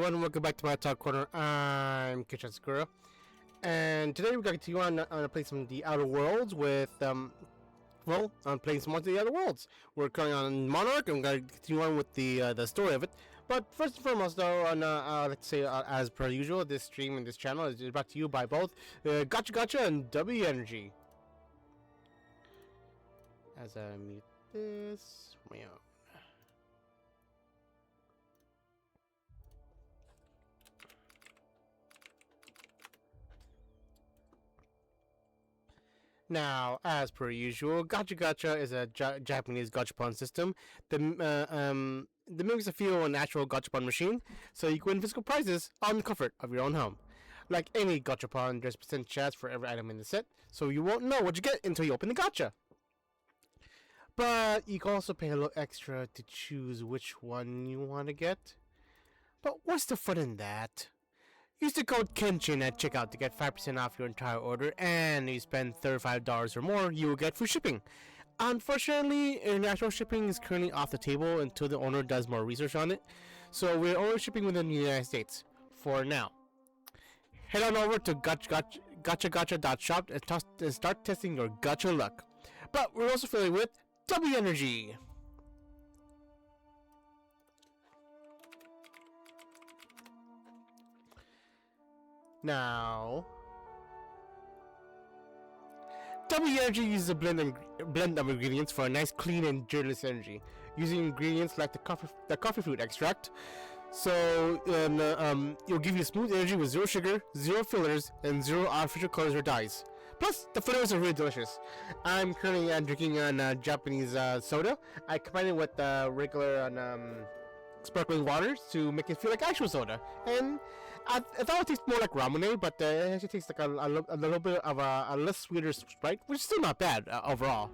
everyone, welcome back to my Talk Corner. I'm Kitchen Sakura, and today we're going to continue on play some of the Outer Worlds with, I'm playing some more of the Outer Worlds. We're currently on Monarch, and we're going to continue on with the story of it. But first and foremost, though, let's say, as per usual, this stream and this channel is brought to you by both Gotcha Gotcha and W Energy. As I mute this, meow. Now, as per usual, Gotcha Gotcha is a Japanese gachapon system that mimics the feel of a natural gachapon machine, so you can win physical prizes on the comfort of your own home. Like any gachapon, there's percent chance for every item in the set, so you won't know what you get until you open the gacha. But you can also pay a little extra to choose which one you want to get. But what's the fun in that? Use the code KENSHIN at checkout to get 5% off your entire order, and if you spend $35 or more, you will get free shipping. Unfortunately, international shipping is currently off the table until the owner does more research on it, so we're only shipping within the United States for now. Head on over to gotchagacha.shop and start testing your gacha luck. But we're also affiliated with W Energy. Now, W Energy uses a blend of ingredients for a nice, clean, and journalist energy, using ingredients like the coffee fruit extract. So, it'll give you smooth energy with zero sugar, zero fillers, and zero artificial colors or dyes. Plus, the flavors are really delicious. I'm currently drinking a Japanese soda. I combine it with regular sparkling waters to make it feel like actual soda, and I thought it tastes more like ramen, but it actually tastes like a little bit of a less sweeter Sprite, which is still not bad overall.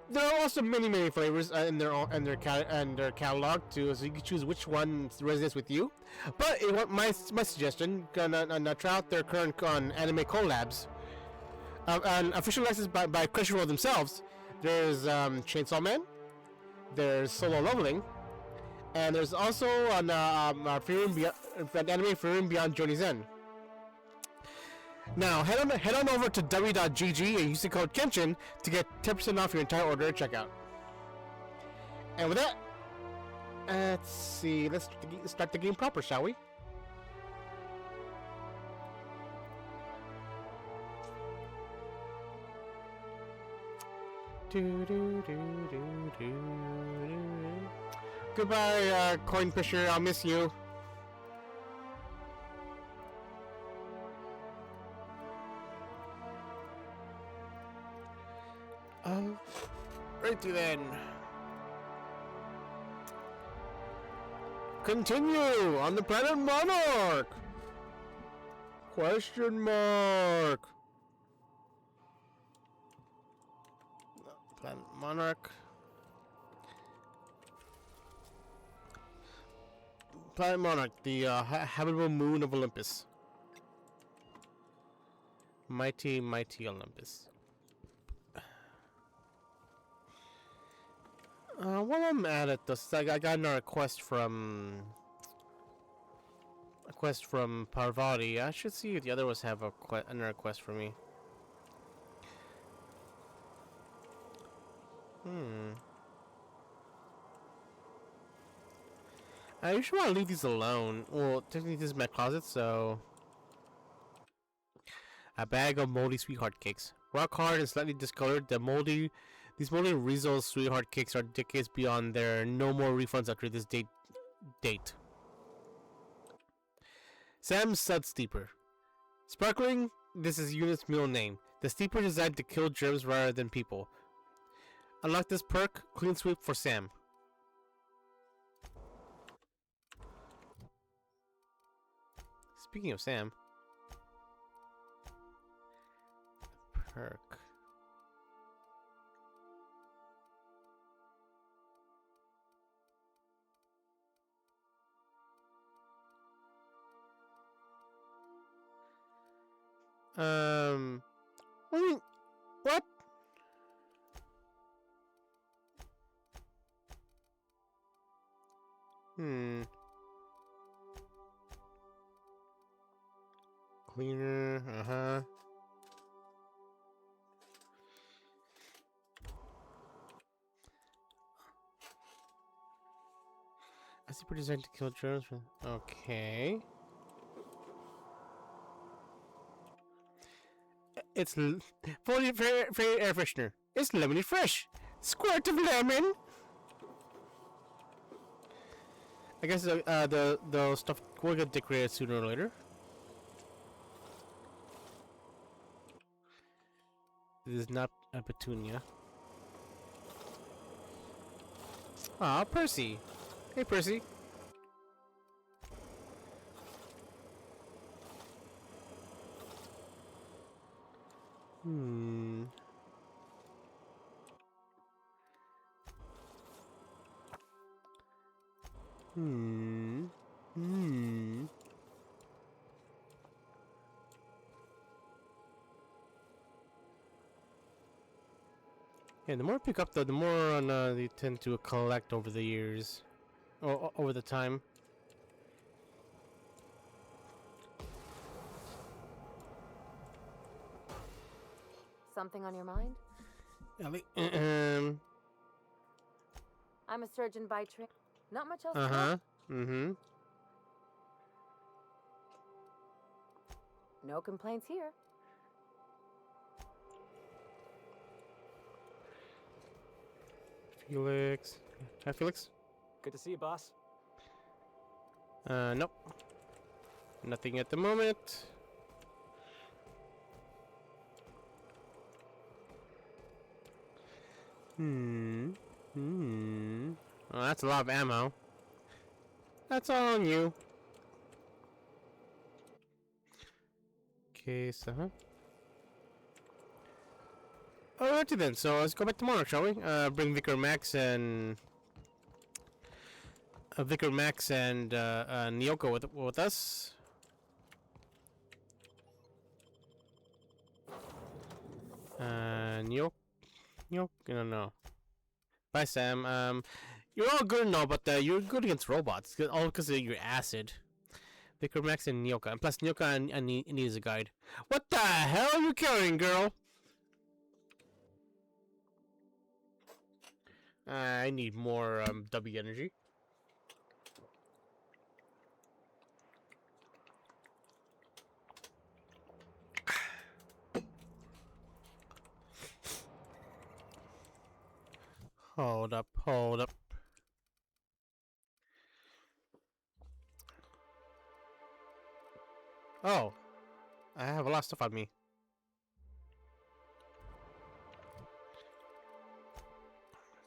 There are also many flavors in their catalog too, so you can choose which one resonates with you. But my suggestion, gonna try out their current anime collabs. An official license by Crunchyroll themselves. There's Chainsaw Man. There's Solo Leveling. And there's also an anime Furin Beyond Journey's Zen. Now, head on over to w.gg and use the code KENSHIN to get 10% off your entire order at checkout. And with that, let's see, let's start the game proper, shall we? Goodbye, Coin Fisher. I'll miss you. Righty then. Continue on the Planet Monarch. Question mark. Planet Monarch. Planet Monarch, the habitable moon of Olympus. Mighty Olympus. While I'm at it, I got another quest from Parvati. I should see if the other ones have another quest for me. I usually want to leave these alone. Well, technically this is my closet, so... A bag of moldy sweetheart cakes. Rock hard and slightly discolored, these moldy Rizzo's sweetheart cakes are decades beyond their no more refunds after this date. Sam's Sud Steeper. Sparkling, this is unit's middle name. The steeper is designed to kill germs rather than people. Unlock this perk, Clean Sweep for Sam. Speaking of Sam, perk. What? Cleaner. Uh-huh. I see designed to kill germs. Okay. It's fully fair air freshener. It's lemony fresh. Squirt of lemon. I guess the stuff will get decorated sooner or later. This is not a petunia. Ah, Percy. Hey, Percy. Hmm. Hmm. Hmm. Yeah, the more I pick up, the more they tend to collect over the years, or over the time. Something on your mind? Ellie. I'm a surgeon by trade. Not much else to Uh-huh. do. Mm-hmm. No complaints here. Felix. Hi, Felix. Good to see you, boss. Nope. Nothing at the moment. Hmm. Hmm. Oh, that's a lot of ammo. That's all on you. Okay, so alrighty then. So let's go back to Monarch, shall we? Bring Vicar Max and Nyoko with us. Nyoko, no. Bye, Sam. You're all good and all, but you're good against robots, all because of your acid. Vicar Max and Nyoka, and plus Nyoka and needs a guide. What the hell are you carrying, girl? I need more W energy. Hold up, hold up. Oh, I have a lot of stuff on me.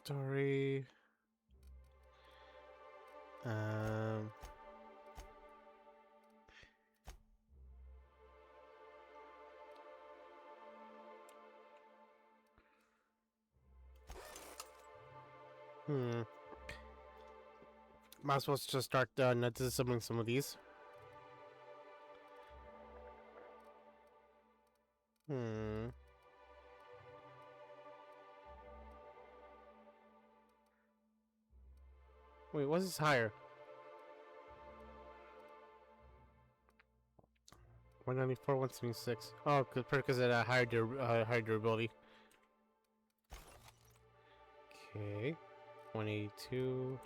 Story. Um. Hmm. Might as well just start disassembling some of these. Hmm. Wait, what's this higher? 194, 176. Oh, because it higher durability. Okay. 182.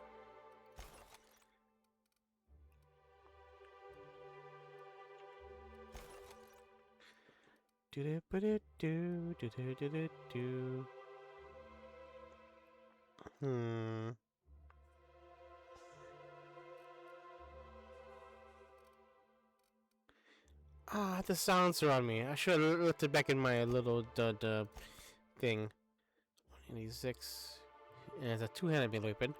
Do. Hmm. Ah, the sounds are on me. I should have left it back in my little thing. 186. And it's a two-handed melee weapon.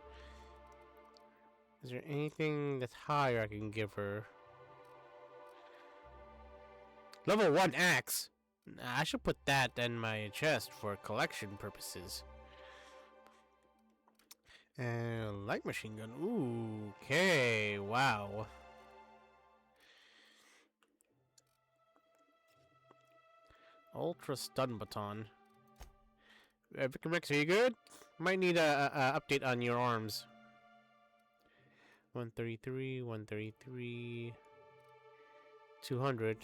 Is there anything that's higher I can give her? Level 1 axe. I should put that in my chest for collection purposes. And light machine gun. Ooh, okay, wow. Ultra stun baton. Victor Mix, are you good? Might need a update on your arms. 133, 133, 200.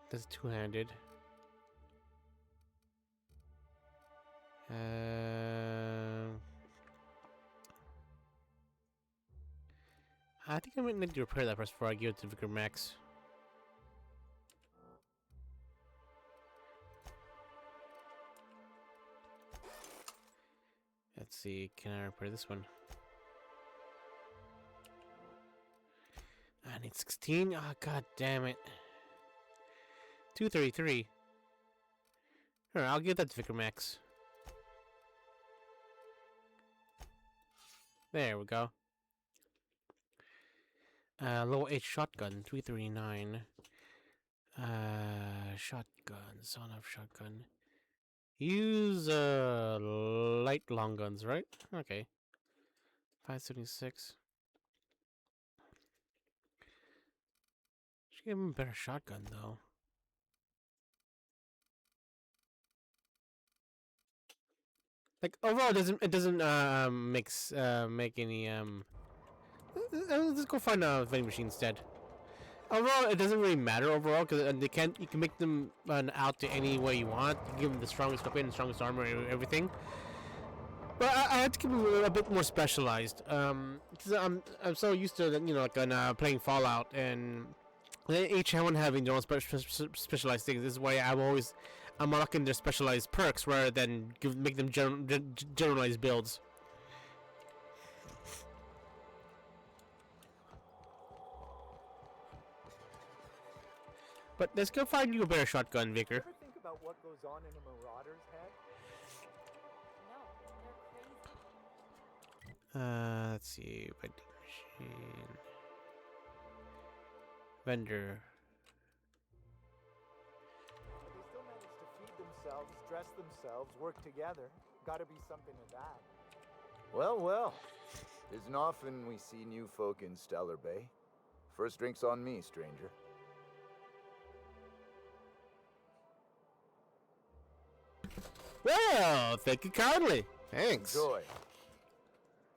That's two-handed. I think I might need to repair that first before I give it to Vicar Max. Let's see, can I repair this one? I need 16? Oh, god damn it. 233. Alright, I'll give that to Vicar Max. There we go. Low H shotgun, 339. Shotgun, son of shotgun. Use light long guns, right? Okay. 576. Should give him a better shotgun though. Like overall, it doesn't make any Let's go find a vending machine instead. Overall, it doesn't really matter overall because you can make them out to any way you want. You can give them the strongest weapon, the strongest armor, everything. But I had to keep them a bit more specialized. Because I'm so used to like on playing Fallout and each one having their own specialized things. This is why I'm unlocking their specialized perks rather than make them generalized builds. But let's go find you a better shotgun, Vicar. Ever think about what goes on in a marauder's head? No, they're crazy. Let's see, vending machine, vendor. But they still manage to feed themselves, dress themselves, work together. Gotta be something to that. Well, well. Isn't often we see new folk in Stellar Bay. First drink's on me, stranger. Well, thank you kindly. Thanks. Enjoy.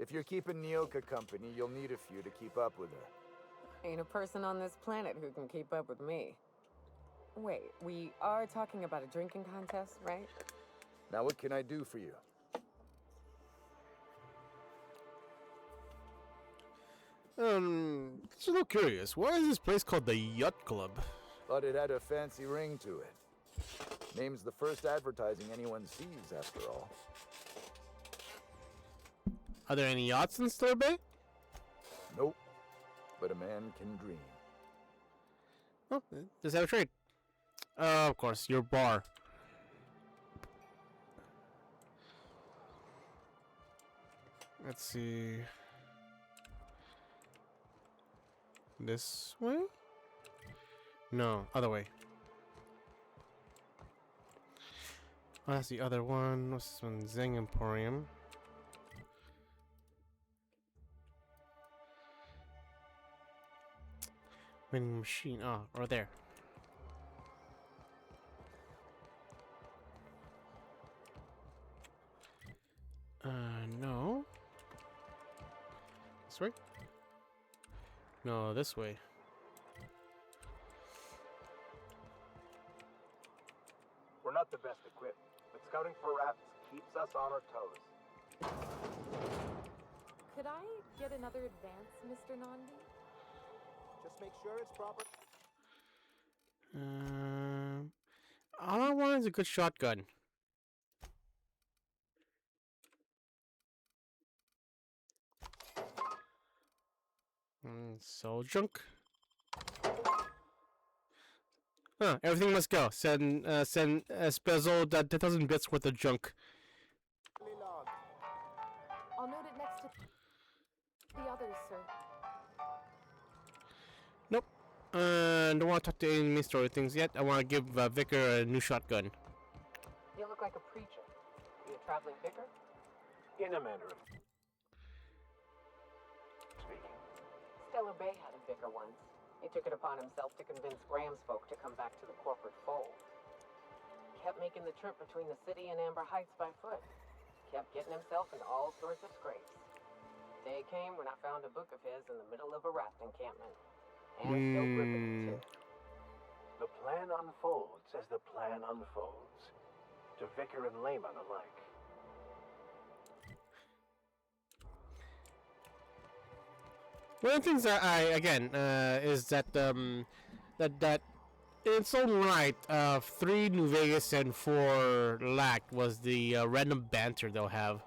If you're keeping Nyoka company, you'll need a few to keep up with her. Ain't a person on this planet who can keep up with me. Wait, we are talking about a drinking contest, right? Now what can I do for you? Just a little curious. Why is this place called the Yacht Club? Thought it had a fancy ring to it. Name's the first advertising anyone sees, after all. Are there any yachts in Stellar Bay? Nope. But a man can dream. Oh, let's have a trade. Of course, your bar. Let's see. This way? No, other way. Oh, that's the other one. What's this one? Zeng Emporium. Vending machine. Oh, right there. No. This way? No, this way. We're not the best equipped, but scouting for rats keeps us on our toes. Could I get another advance, Mr. Nandi? Just make sure it's proper. All I want is a good shotgun. Soul junk. Huh, everything must go. Send Spezzle 10,000 bits worth of junk. I'll note it next to the others, sir. Nope. Don't want to talk to any story things yet. I want to give Vicar a new shotgun. You look like a preacher. You a traveling vicar? In a manner of speaking. Stellar Bay had a vicar once. He took it upon himself to convince Graham's folk to come back to the corporate fold. Kept making the trip between the city and Amber Heights by foot. Kept getting himself into all sorts of scrapes. Day came when I found a book of his in the middle of a raft encampment. And still gripping it too. The plan unfolds as the plan unfolds. To Vicar and layman alike. One of the things that I again is that that in its own right, 3 New Vegas and 4 lacked was the random banter they'll have.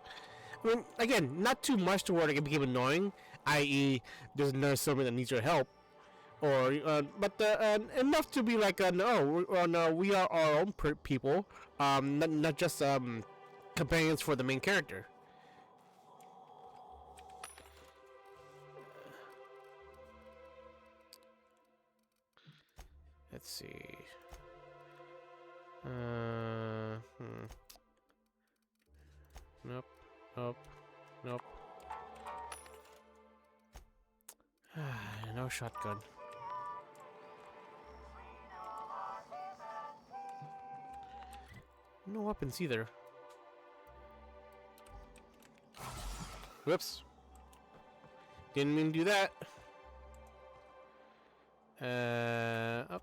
I mean, again, not too much to where it became annoying, i.e., there's another someone that needs your help, or but enough to be like, no, we are our own people, not just companions for the main character. Let's see. Nope. Nope. Nope. No shotgun. No weapons either. Whoops. Didn't mean to do that. Up.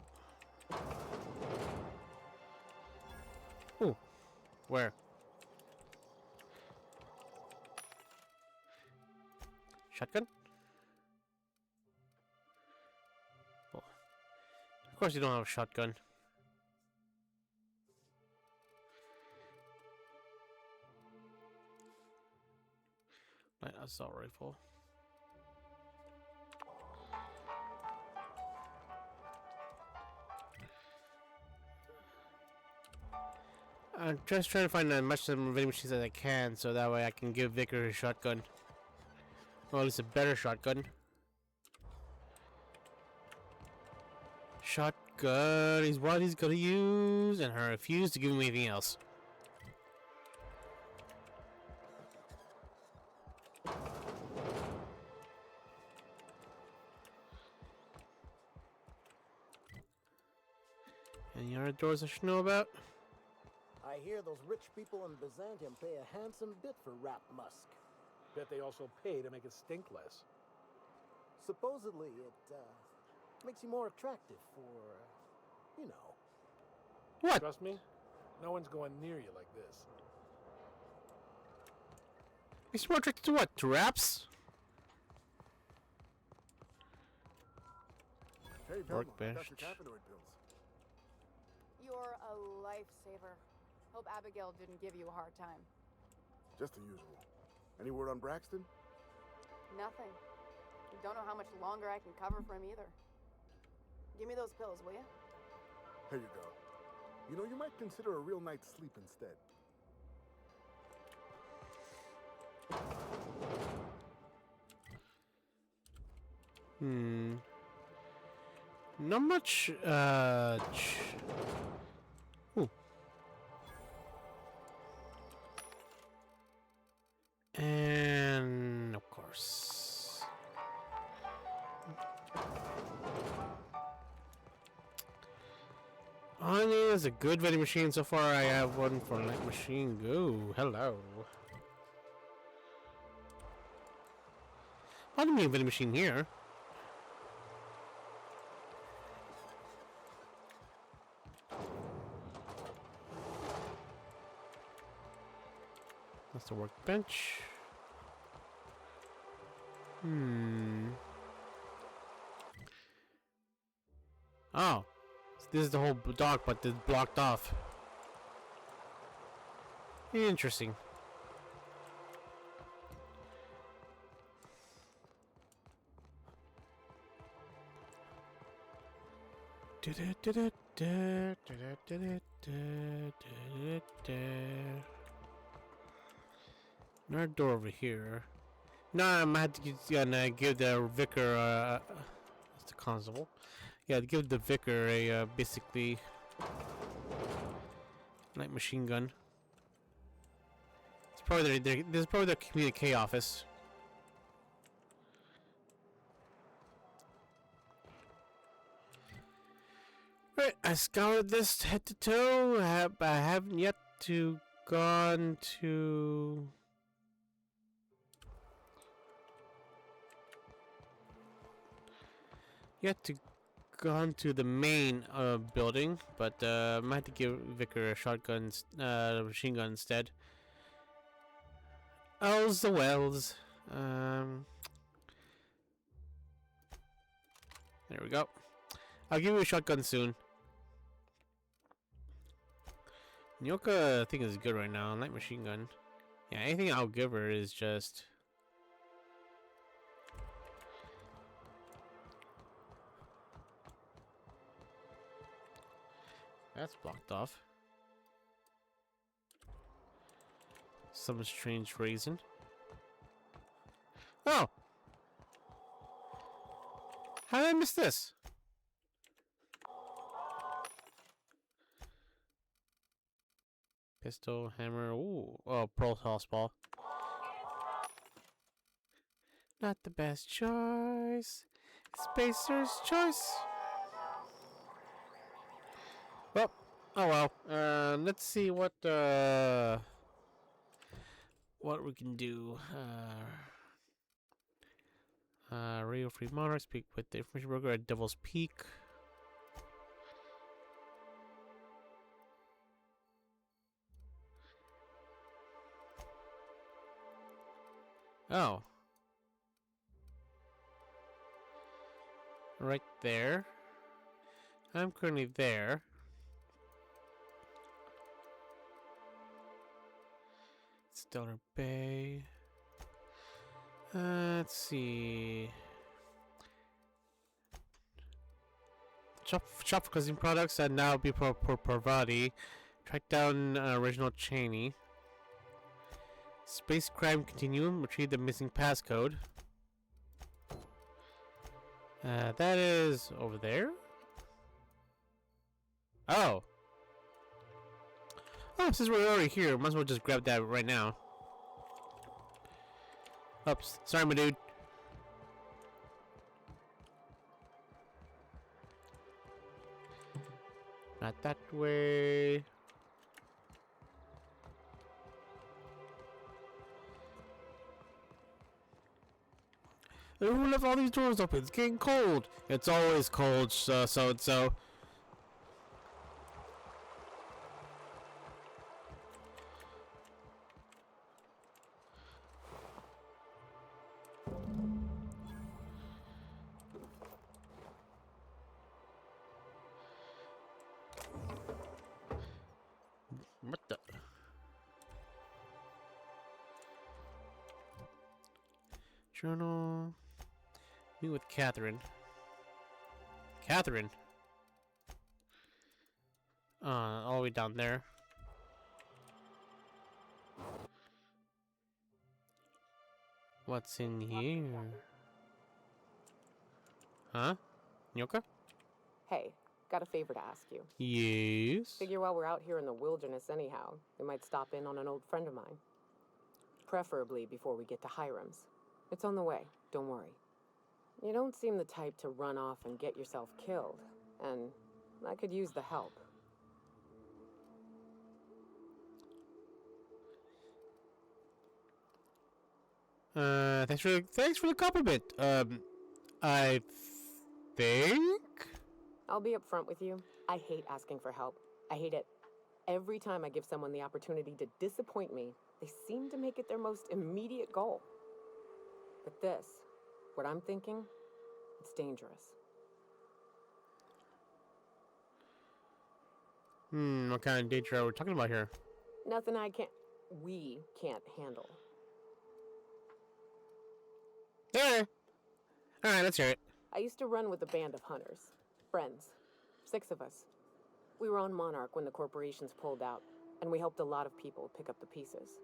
Oh. Where? Shotgun? Oh. Of course you don't have a shotgun. Light assault rifle. I'm just trying to find as much vending machines as I can, so that way I can give Vicar a shotgun. Or at least a better shotgun. Shotgun is what he's gonna use, and I refuse to give him anything else. Any other doors I should know about? I hear those rich people in Byzantium pay a handsome bit for rap musk. Bet they also pay to make it stink less. Supposedly, it makes you more attractive for, you know. What? Trust me, no one's going near you like this. He's more attracted to what? To raps? Hey, Workbench. got your cannabinoid pills. You're a lifesaver. Hope Abigail didn't give you a hard time. Just the usual. Any word on Braxton? Nothing. Don't know how much longer I can cover for him either. Give me those pills, will you? Here you go. You know, you might consider a real night's sleep instead. Not much, ooh. And, of course. All I need is a good vending machine. So far, I have one for light machine. Go. Hello. I don't need a vending machine here. That's the workbench. Oh. So this is the whole dock, but it's blocked off. Interesting. Another door over here. No, I'm gonna have to give the vicar that's the constable. Yeah, give the vicar a basically light machine gun. It's probably this is probably the communique office. Right, I scoured this head to toe. I haven't yet gone to. Yet to gone to the main building, but I might have to give Vicar a shotgun, machine gun instead. How's the wells? There we go. I'll give you a shotgun soon. Nyoka, I think, is good right now. Light machine gun. Yeah, anything I'll give her is just. That's blocked off. Some strange reason. Oh! How did I miss this? Pistol, hammer, ooh. Oh, Pearl Toss Ball. Not the best choice. Spacer's choice. Well, oh well. Let's see what we can do. Radio Free Monarch, speak with the information broker at Devil's Peak. Oh. Right there. I'm currently there. Stellar Bay. Let's see. Shop for closing products and now be for Parvati. Track down original Cheney. Space crime continuum. Retrieve the missing passcode. That is over there. Oh. Oh, since we're already here, might as well just grab that right now. Oops, sorry, my dude. Not that way. Who left all these doors open? It's getting cold. It's always cold, so and so. What the? Journal. Meet with Catherine. Catherine? All the way down there. What's in here? Huh? Nyoka? Hey, got a favor to ask you. Yes? Figure while we're out here in the wilderness anyhow, we might stop in on an old friend of mine. Preferably before we get to Hiram's. It's on the way, don't worry. You don't seem the type to run off and get yourself killed, and I could use the help. Thanks for the compliment. I think? I'll be upfront with you. I hate asking for help. I hate it. Every time I give someone the opportunity to disappoint me, they seem to make it their most immediate goal. But this, what I'm thinking, it's dangerous. What kind of danger are we talking about here? Nothing we can't handle. Yeah. Alright, let's hear it. I used to run with a band of hunters. Friends. 6 of us. We were on Monarch when the corporations pulled out, and we helped a lot of people pick up the pieces.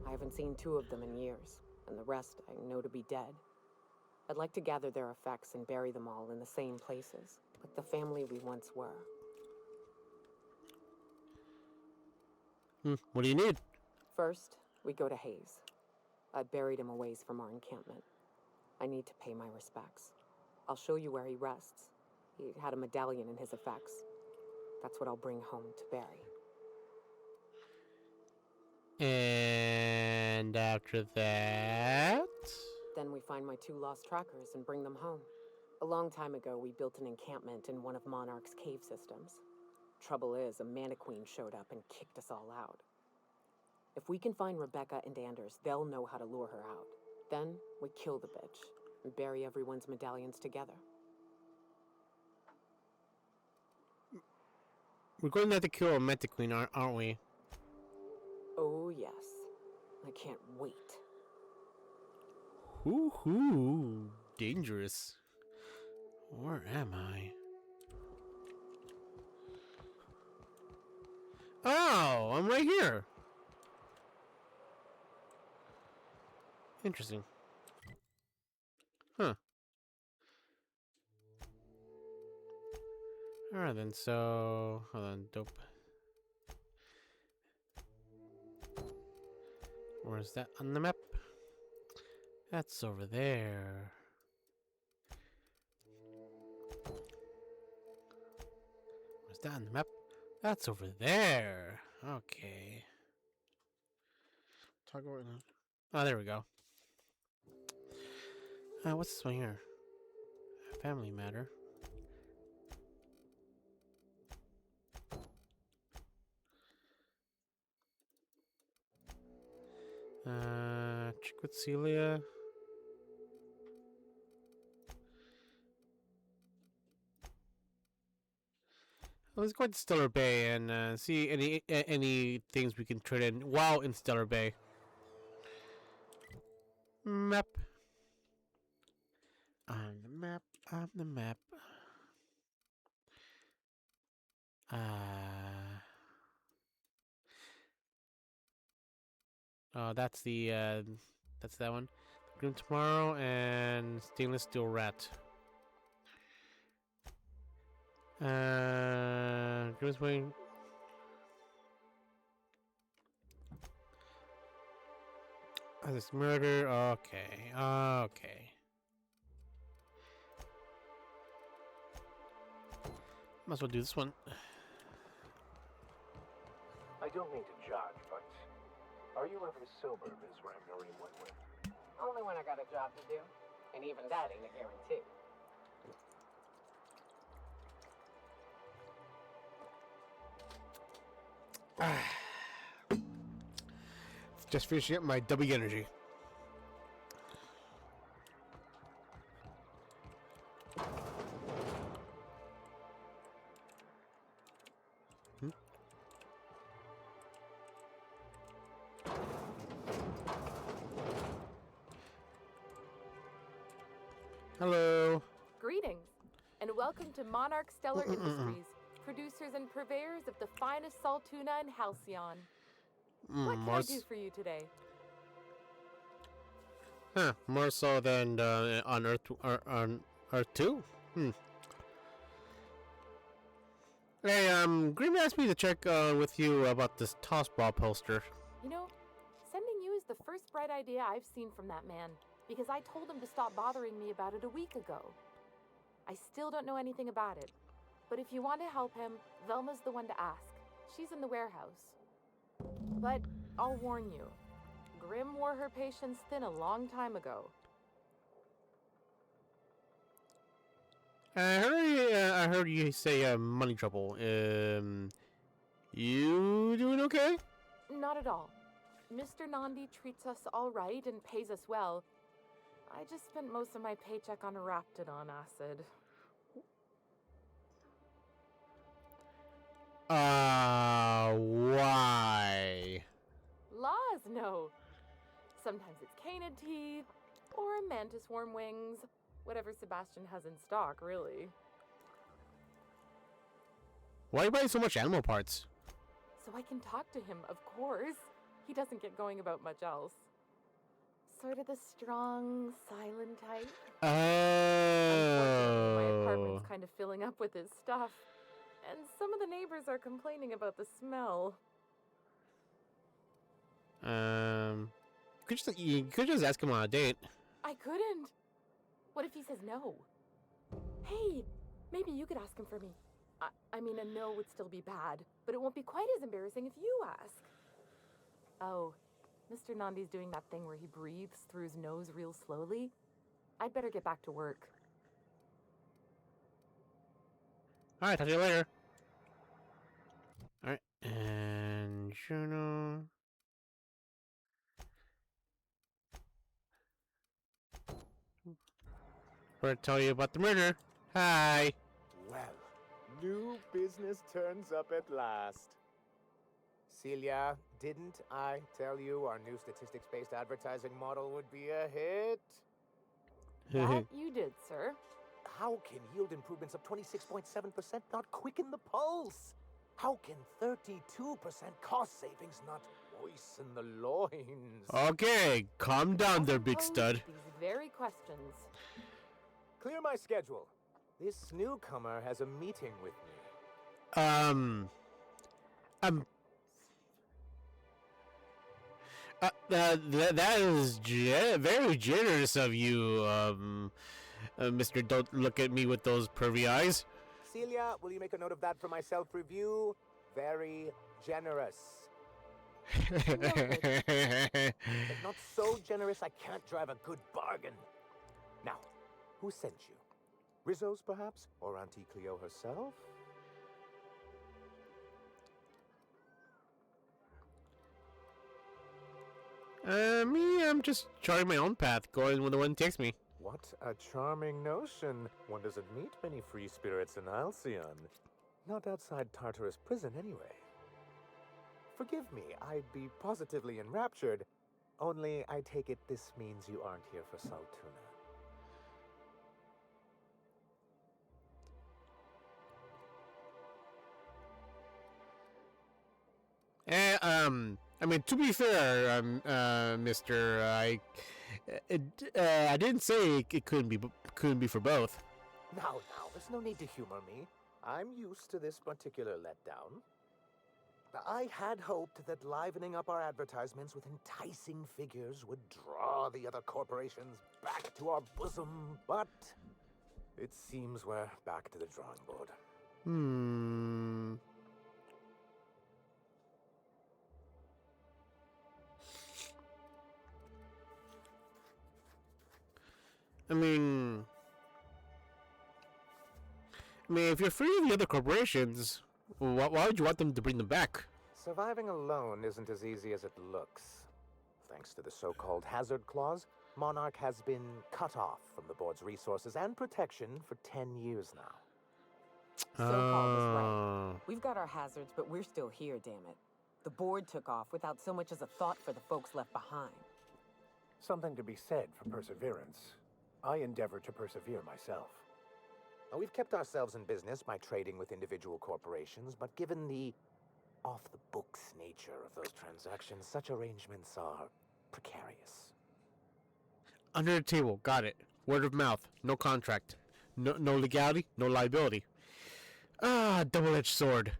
I haven't seen 2 of them in years, and the rest I know to be dead. I'd like to gather their effects and bury them all in the same places, like the family we once were. What do you need? First, we go to Hayes. I buried him a ways from our encampment. I need to pay my respects. I'll show you where he rests. He had a medallion in his effects. That's what I'll bring home to bury. And after that? Then we find my 2 lost trackers and bring them home. A long time ago, we built an encampment in one of Monarch's cave systems. Trouble is, a Mantiqueen showed up and kicked us all out. If we can find Rebecca and Anders, they'll know how to lure her out. Then, we kill the bitch and bury everyone's medallions together. We're going to have to kill a Mantiqueen, aren't we? Oh, yes. I can't wait. Hoo-hoo. Dangerous. Where am I? Oh, I'm right here. Interesting. Huh. Alright then, so... Hold on, dope. Where's that on the map? That's over there. Where's that on the map? That's over there. Okay. Toggle right now. Oh, there we go. What's this one here? Family matter. Check with Celia. Let's go to Stellar Bay and see any things we can trade in while in Stellar Bay. Map. On the map. On the map. Oh, that's that one. Grim Tomorrow and Stainless Steel Rat. Grim's Wing. This murder. Okay. Okay. Might as well do this one. I don't mean to judge, but are you ever sober, Ms. Ragnarim Wentworth? Only when I got a job to do. And even that ain't a guarantee. Just finishing up my W energy. Hello. Greetings, and welcome to Monarch Stellar Industries, producers and purveyors of the finest salt tuna in Halcyon. What can I do for you today? Huh, more so than on Earth 2? Hey, Grim asked me to check with you about this toss ball poster. You know, sending you is the first bright idea I've seen from that man, because I told him to stop bothering me about it a week ago. I still don't know anything about it, but if you want to help him, Velma's the one to ask. She's in the warehouse. But I'll warn you, Grim wore her patience thin a long time ago. I heard you say money trouble. You doing okay? Not at all. Mr. Nandi treats us all right and pays us well. I just spent most of my paycheck on Raptidon acid. Why? Laws, no. Sometimes it's canid teeth, or a mantis worm wings. Whatever Sebastian has in stock, really. Why are you buying so much animal parts? So I can talk to him, of course. He doesn't get going about much else. Sort of the strong, silent type. Unfortunately, my apartment's kind of filling up with his stuff. And some of the neighbors are complaining about the smell. You could just ask him on a date. I couldn't. What if he says no? Hey, maybe you could ask him for me. I mean, a no would still be bad, but it won't be quite as embarrassing if you ask. Oh, Mr. Nandi's doing that thing where he breathes through his nose real slowly. I'd better get back to work. Alright, talk to you later. Alright, and journal. We're gonna tell you about the murder. Hi. Well, new business turns up at last. Celia, didn't I tell you our new statistics-based advertising model would be a hit? That you did, sir. How can yield improvements of 26.7% not quicken the pulse? How can 32% cost savings not moisten the loins? Okay, calm down there, big Pose stud. These very questions. Clear my schedule. This newcomer has a meeting with me. That is very generous of you, Mr. Don't look at me with those pervy eyes. Celia, will you make a note of that for my self-review? Very generous. But not so generous I can't drive a good bargain. Now, who sent you? Rizzo's, perhaps? Or Auntie Cleo herself? Me, I'm just charting my own path, going where the wind takes me. What a charming notion. One doesn't meet many free spirits in Halcyon. Not outside Tartarus prison, anyway. Forgive me, I'd be positively enraptured. Only, I take it this means you aren't here for Saltuna. I mean, to be fair, Mister, I didn't say it couldn't be for both. Now, there's no need to humor me. I'm used to this particular letdown. I had hoped that livening up our advertisements with enticing figures would draw the other corporations back to our bosom, but it seems we're back to the drawing board. I mean, if you're free of the other corporations, why would you want them to bring them back? Surviving alone isn't as easy as it looks. Thanks to the so-called hazard clause, Monarch has been cut off from the board's resources and protection for 10 years now. So-called is right. We've got our hazards, but we're still here, damn it. The board took off without so much as a thought for the folks left behind. Something to be said for perseverance. I endeavor to persevere myself. Now, we've kept ourselves in business by trading with individual corporations, but given the off-the-books nature of those transactions, such arrangements are precarious. Under the table, got it. Word of mouth, no contract, no legality, no liability. Ah, double-edged sword.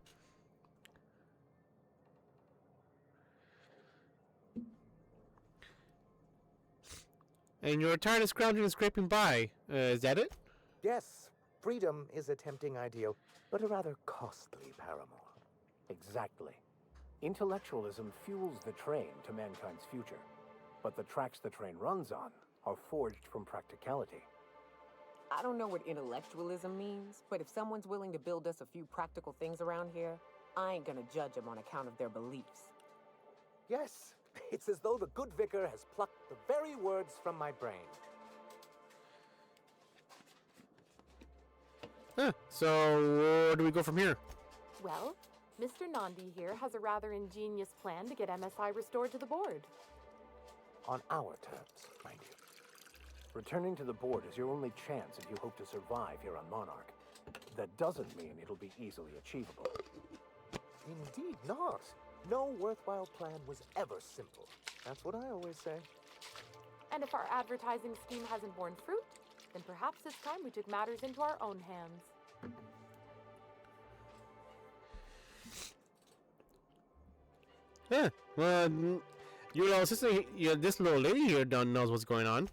And you're tired of scrounging and scraping by. Is that it? Yes, freedom is a tempting ideal, but a rather costly paramour. Exactly. Intellectualism fuels the train to mankind's future, but the tracks the train runs on are forged from practicality. I don't know what intellectualism means, but if someone's willing to build us a few practical things around here, I ain't gonna judge them on account of their beliefs. Yes, it's as though the good vicar has plucked the very words from my brain. So where do we go from here? Well, Mr. Nandi here has a rather ingenious plan to get MSI restored to the board. On our terms, mind you. Returning to the board is your only chance if you hope to survive here on Monarch. That doesn't mean it'll be easily achievable. Indeed not. No worthwhile plan was ever simple. That's what I always say. And if our advertising scheme hasn't borne fruit, then perhaps it's time we took matters into our own hands. Yeah, well, your little sister, this little lady here knows what's going on.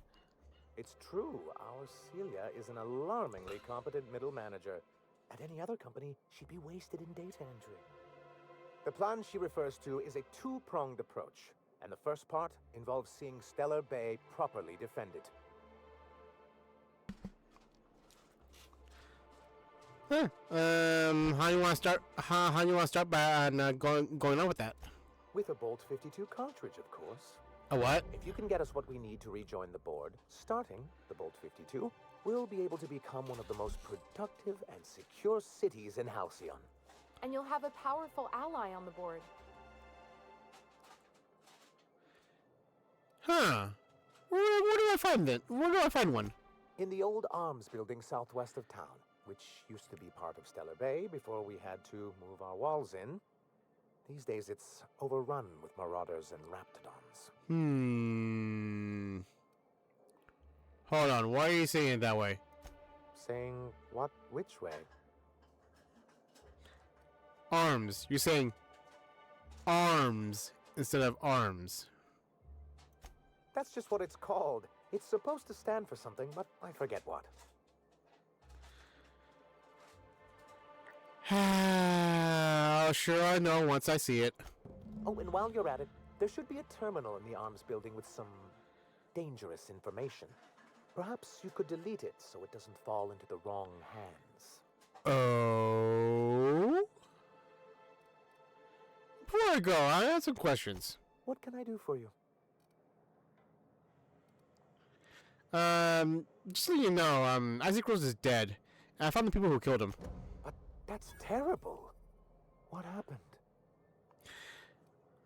It's true. Our Celia is an alarmingly competent middle manager. At any other company, she'd be wasted in data entry. The plan she refers to is a two-pronged approach, and the first part involves seeing Stellar Bay properly defended. Huh. How you want to start? How you want to start by going on with that? With a Bolt 52 cartridge, of course. A what? If you can get us what we need to rejoin the board, starting the Bolt 52, we'll be able to become one of the most productive and secure cities in Halcyon. And you'll have a powerful ally on the board. Huh. Where do I find it? Where do I find one? In the old arms building southwest of town, which used to be part of Stellar Bay before we had to move our walls in. These days it's overrun with marauders and raptidons. Hold on, why are you saying it that way? Saying what? Which way? Arms. You're saying arms instead of arms. That's just what it's called. It's supposed to stand for something, but I forget what. Sure I know once I see it. Oh, and while you're at it, there should be a terminal in the arms building with some dangerous information. Perhaps you could delete it so it doesn't fall into the wrong hands. Oh? Before I go, I have some questions. What can I do for you? Just so you know, Isaac Rose is dead. I found the people who killed him. But that's terrible. What happened?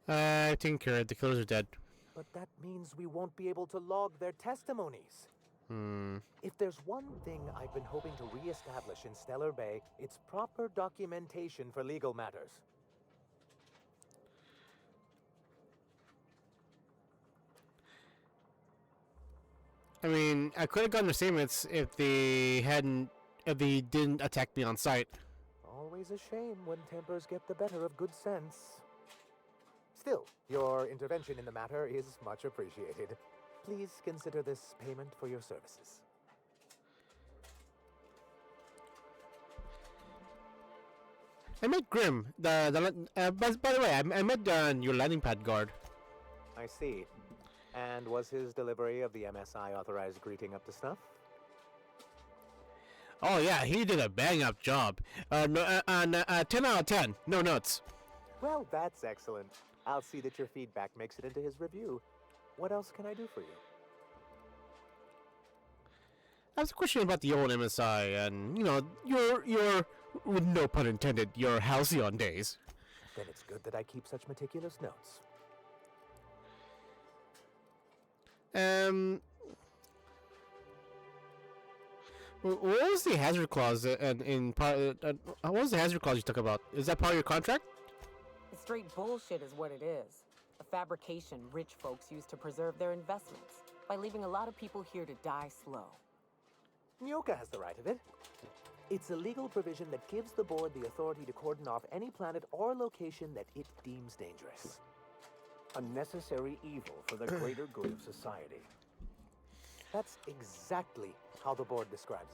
I taken care of it. The killers are dead. But that means we won't be able to log their testimonies. If there's one thing I've been hoping to re-establish in Stellar Bay, it's proper documentation for legal matters. I mean, I could have gotten the statements if they didn't attack me on sight. Always a shame when tempers get the better of good sense. Still, your intervention in the matter is much appreciated. Please consider this payment for your services. I met Grim. By the way, I met your landing pad guard. I see. And was his delivery of the MSI authorized greeting up to snuff? Oh yeah, he did a bang up job. 10 out of 10. No notes. Well, that's excellent. I'll see that your feedback makes it into his review. What else can I do for you? I have a question about the old MSI and, you know, your with no pun intended, your halcyon days. Then it's good that I keep such meticulous notes. What was the hazard clause in part? What was the hazard clause you talk about? Is that part of your contract? It's straight bullshit is what it is. A fabrication rich folks use to preserve their investments by leaving a lot of people here to die slow. Nyoka has the right of it. It's a legal provision that gives the board the authority to cordon off any planet or location that it deems dangerous. A necessary evil for the greater good of society. That's exactly how the board describes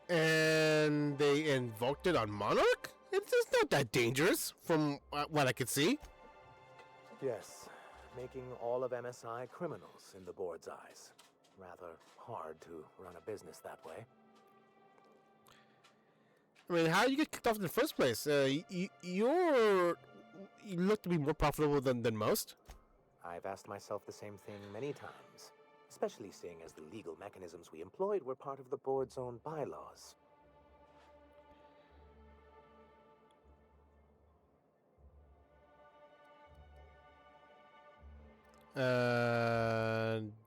it. And they invoked it on Monarch? It's not that dangerous, from what I could see. Yes, making all of MSI criminals in the board's eyes. Rather hard to run a business that way. I mean, how did you get kicked off in the first place? You look to be more profitable than most. I've asked myself the same thing many times, especially seeing as the legal mechanisms we employed were part of the board's own bylaws.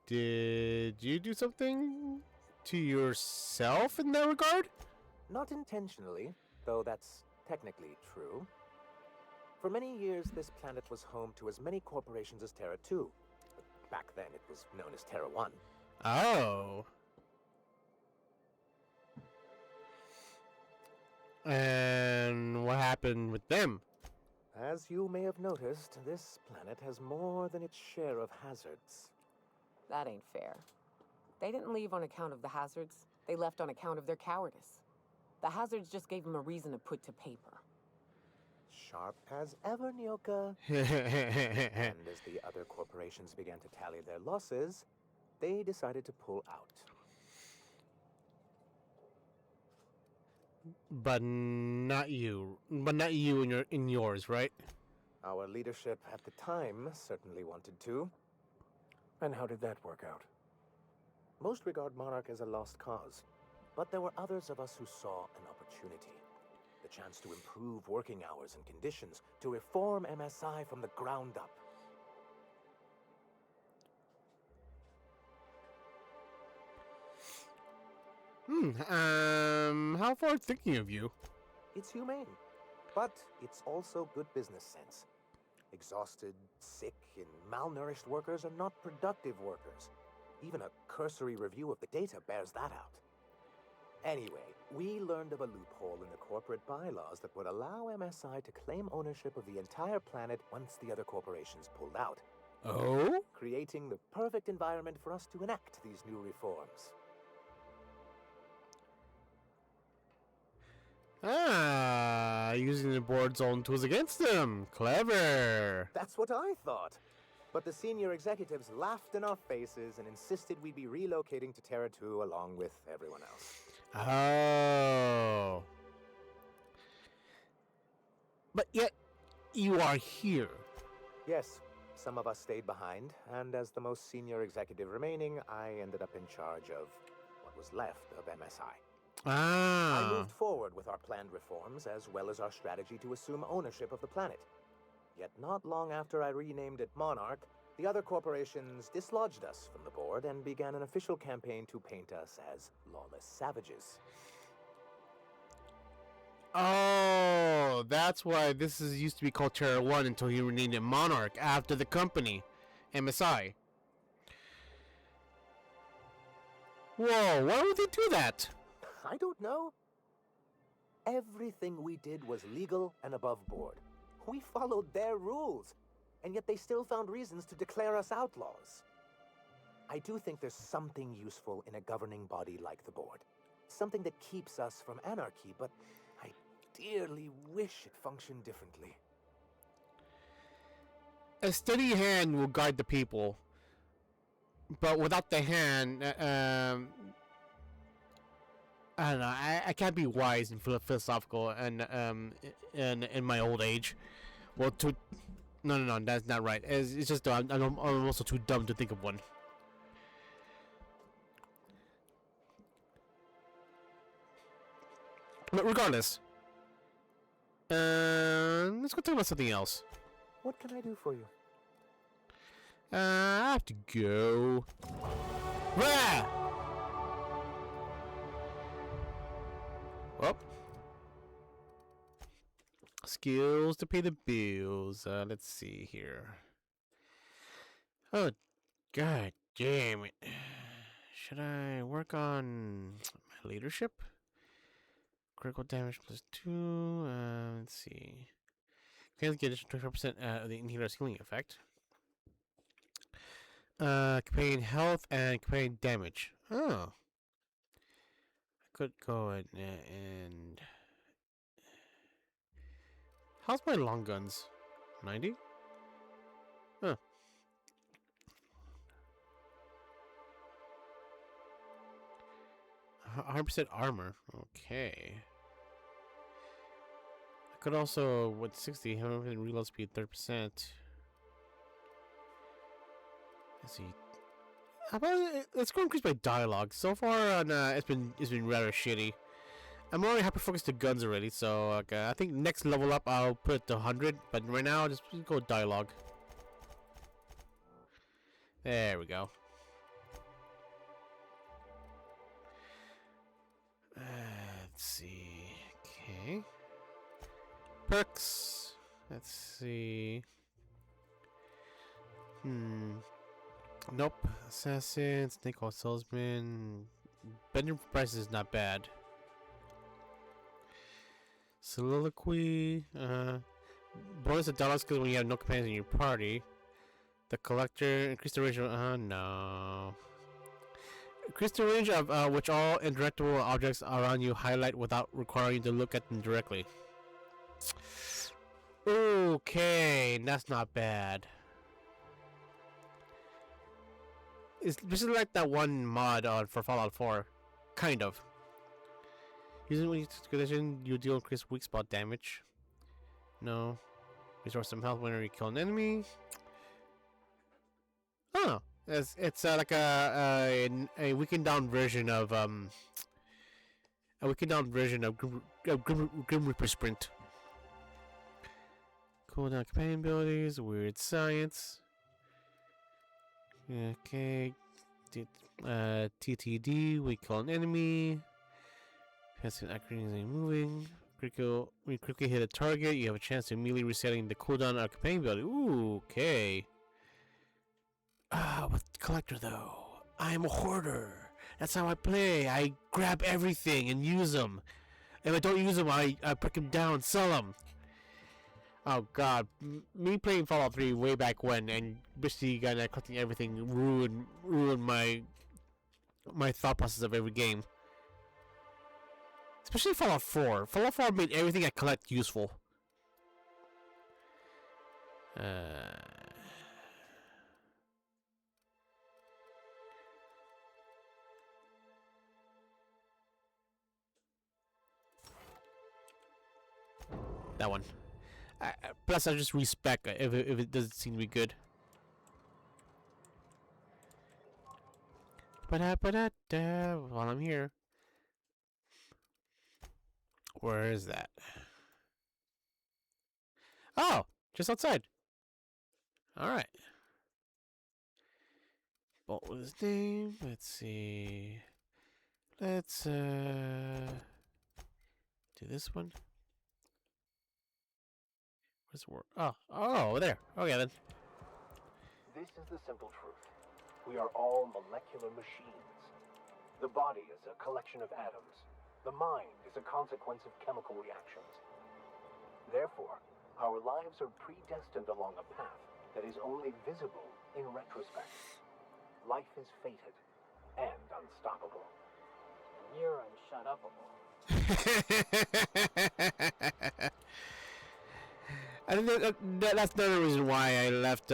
Did you do something to yourself in that regard? Not intentionally, though that's technically true. For many years, this planet was home to as many corporations as Terra 2. But back then, it was known as Terra 1. Oh. And what happened with them? As you may have noticed, this planet has more than its share of hazards. That ain't fair. They didn't leave on account of the hazards. They left on account of their cowardice. The hazards just gave them a reason to put to paper. Sharp as ever, Nyoka. And as the other corporations began to tally their losses, they decided to pull out. But not you. But not you in yours, right? Our leadership at the time certainly wanted to. And how did that work out? Most regard Monarch as a lost cause, but there were others of us who saw an opportunity. The chance to improve working hours and conditions, to reform MSI from the ground up. How far thinking of you? It's humane, but it's also good business sense. Exhausted, sick, and malnourished workers are not productive workers. Even a cursory review of the data bears that out. Anyway, we learned of a loophole in the corporate bylaws that would allow MSI to claim ownership of the entire planet once the other corporations pulled out. Oh? Creating the perfect environment for us to enact these new reforms. Ah, using the board's own tools against them. Clever. That's what I thought. But the senior executives laughed in our faces and insisted we'd be relocating to Terra 2 along with everyone else. Oh. But yet, you are here. Yes, some of us stayed behind, and as the most senior executive remaining, I ended up in charge of what was left of MSI. I moved forward with our planned reforms, as well as our strategy to assume ownership of the planet. Yet not long after I renamed it Monarch, the other corporations dislodged us from the board and began an official campaign to paint us as lawless savages. Oh, that's why this used to be called Terra 1 until he renamed it Monarch after the company, MSI. Whoa, why would they do that? I don't know. Everything we did was legal and above board. We followed their rules, and yet they still found reasons to declare us outlaws. I do think there's something useful in a governing body like the board. Something that keeps us from anarchy, but I dearly wish it functioned differently. A steady hand will guide the people, but without the hand, I don't know. I can't be wise and philosophical and in my old age. Well, no, that's not right. It's just I'm also too dumb to think of one. But regardless, let's go talk about something else. What can I do for you? I have to go. Rah! Well, skills to pay the bills. Let's see here. Oh, god damn it. Should I work on my leadership? Critical damage +2. Let's see. Can get additional 25% of the inhaler's healing effect. Companion health and companion damage. Oh. I could go and how's my long guns? 90? Huh. A 100% armor. Okay. I could also, with 60, 100% reload speed, 30%. Let's see. How about let's go increase my dialogue. So far on it's been rather shitty. I'm already hyper focused to guns already, so I think next level up I'll put it to 100. But right now, just go dialogue. There we go. Let's see. Okay. Perks. Let's see. Nope. Assassin, Snake Oil Salesman. Bending price is not bad. Soliloquy. Bonus of dialogue skills when you have no companions in your party. The Collector. Increase the range of. No. Increase the range of which all interactable objects around you highlight without requiring you to look at them directly. Okay, that's not bad. It's basically like that one mod for Fallout 4. Kind of. Using when you condition, you deal increased weak spot damage. No. Restore some health whenever you kill an enemy. Oh, it's like a weakened down version of Grim Reaper Sprint. Cooldown companion abilities, weird science. Okay. TTD, we kill an enemy. Has an accuracy moving. Critical, when you quickly hit a target, you have a chance to immediately resetting the cooldown of companion ability. Ooh, okay. With collector though, I'm a hoarder. That's how I play. I grab everything and use them. If I don't use them, I break them down, sell them. Oh god, me playing Fallout 3 way back when and basically kind of collecting everything ruined my thought process of every game. Especially Fallout 4. Fallout 4 made everything I collect useful. That one. Plus, I just respec if it doesn't seem to be good. While I'm here. Where is that? Oh, just outside. All right. What was his name? Let's see. Let's do this one. Where's the word? Oh, over there. Okay then. This is the simple truth. We are all molecular machines. The body is a collection of atoms. The mind is a consequence of chemical reactions. Therefore, our lives are predestined along a path that is only visible in retrospect. Life is fated and unstoppable. You're unshut-upable. I think that's another reason why I left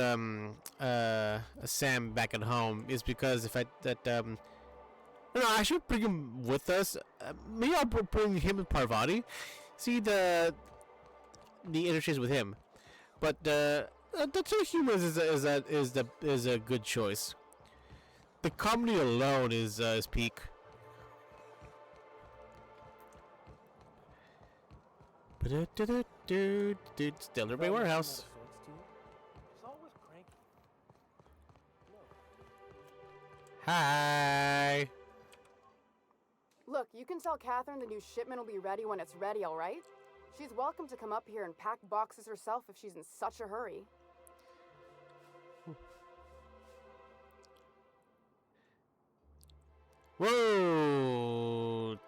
Sam back at home is because if I I should bring him with us. Maybe I'll bring him and Parvati. See the interchange with him, but the two humans is a good choice. The comedy alone is peak. Stellar Bay Warehouse. Hi. Look, you can tell Catherine the new shipment will be ready when it's ready, all right? She's welcome to come up here and pack boxes herself if she's in such a hurry. Whoa!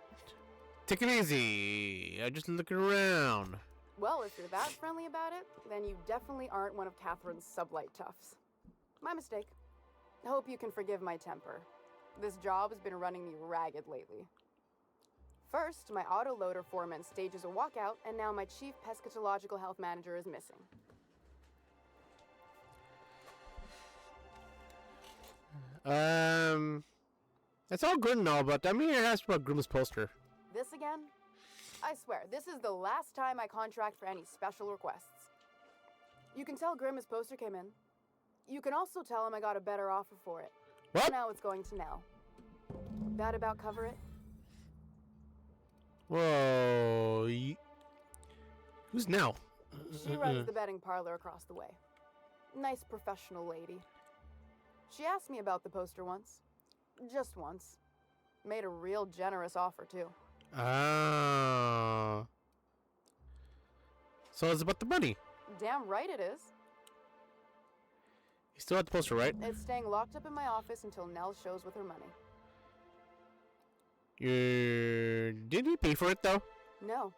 Take it easy. I'm just looking around. Well, if you're that friendly about it, then you definitely aren't one of Catherine's sublight toughs. My mistake. Hope you can forgive my temper. This job has been running me ragged lately. First, my autoloader foreman stages a walkout, and now my chief pescatological health manager is missing. That's all good and all, but I'm here to ask about Grimm's poster. This again? I swear, this is the last time I contract for any special requests. You can tell Grimm his poster came in. You can also tell him I got a better offer for it. What? Now it's going to Nell. That about cover it? Whoa. Who's Nell? She runs the betting parlor across the way. Nice professional lady. She asked me about the poster once. Just once. Made a real generous offer, too. Ah. So it's about the money. Damn right it is. You still have the poster, right? It's staying locked up in my office until Nell shows with her money. Did he pay for it, though? No.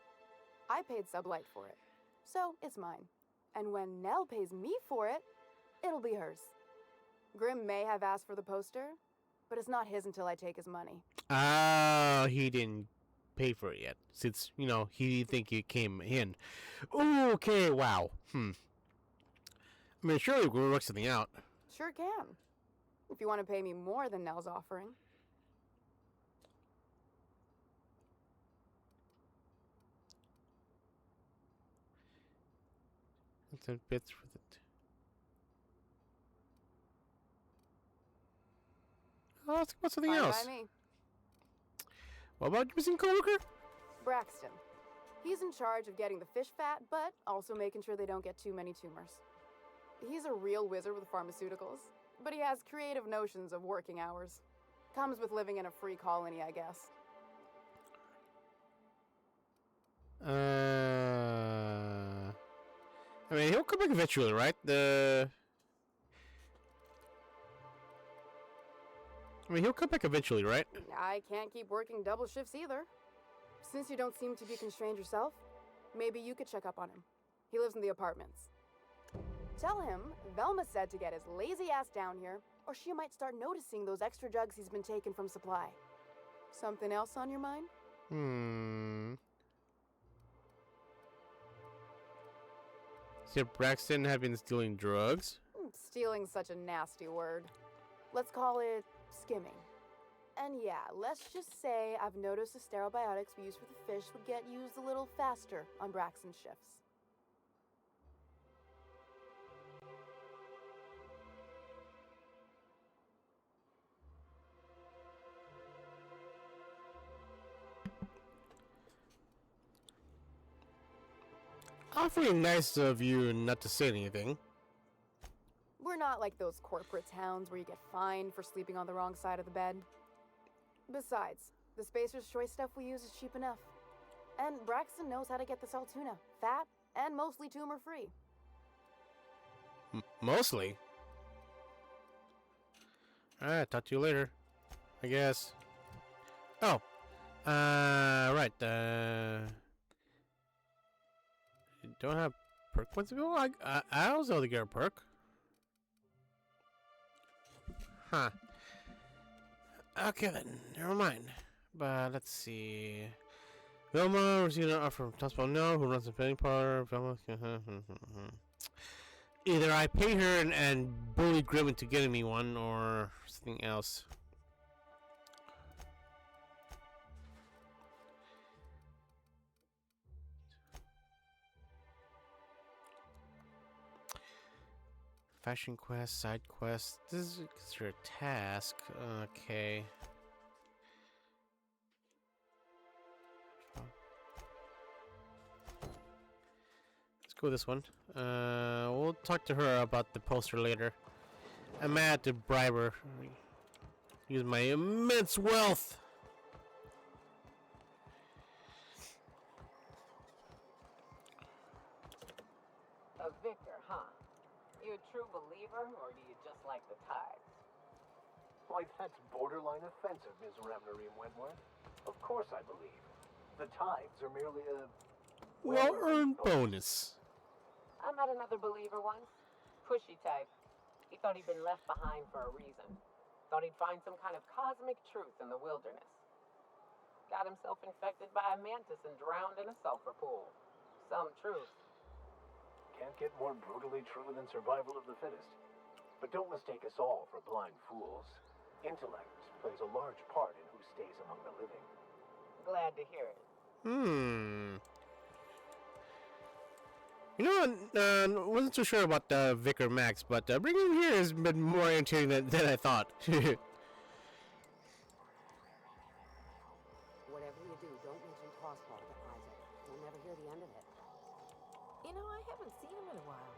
I paid Sublight for it. So, it's mine. And when Nell pays me for it, it'll be hers. Grimm may have asked for the poster, but it's not his until I take his money. Ah, he didn't pay for it yet, since, he didn't think it came in. Okay, wow. I mean, surely we'll work something out. Sure can. If you want to pay me more than Nell's offering. Content bits for the. Oh, let's about something Fine else. by me. What about your missing coworker? Braxton. He's in charge of getting the fish fat, but also making sure they don't get too many tumors. He's a real wizard with pharmaceuticals, but he has creative notions of working hours. Comes with living in a free colony, I guess. I mean, he'll come back eventually, right? He'll come back eventually, right? I can't keep working double shifts either. Since you don't seem to be constrained yourself, maybe you could check up on him. He lives in the apartments. Tell him Velma said to get his lazy ass down here, or she might start noticing those extra drugs he's been taking from supply. Something else on your mind? So Braxton had been stealing drugs? Stealing's such a nasty word. Let's call it skimming. And yeah, let's just say I've noticed the sterile biotics we use for the fish would get used a little faster on Braxton's shifts. Awfully nice of you not to say anything. We're not like those corporate towns where you get fined for sleeping on the wrong side of the bed. Besides, the Spacer's Choice stuff we use is cheap enough. And Braxton knows how to get the salt tuna, fat and mostly tumor-free. Mostly? Alright, talk to you later. I guess. Oh. Right. Don't have perk points available? I also get a perk. Huh. Okay then, never mind. But let's see. Velma received an offer from Tossball No, who runs the betting parlor. Velma. Either I pay her and bully Grim into getting me one, or something else. Fashion quest, side quest. This is considered a task. Okay. Let's go with this one. We'll talk to her about the poster later. I'm mad to bribe her. Use my immense wealth. A vicar, huh? You a true believer, or do you just like the tithes? Why, that's borderline offensive, Ms. Ramnarine Wentworth. Of course I believe. The tithes are merely a... Well-earned bonus. I met another believer once. Pushy type. He thought he'd been left behind for a reason. Thought he'd find some kind of cosmic truth in the wilderness. Got himself infected by a mantis and drowned in a sulfur pool. Some truth. Can't get more brutally true than survival of the fittest. But don't mistake us all for blind fools. Intellect plays a large part in who stays among the living. Glad to hear it. You know, wasn't too sure about Vicar Max, but bringing him here has been more entertaining than I thought. Whatever you do, don't mention Tossball to Isaac. You'll never hear the end of it. You know, I haven't seen him in a while.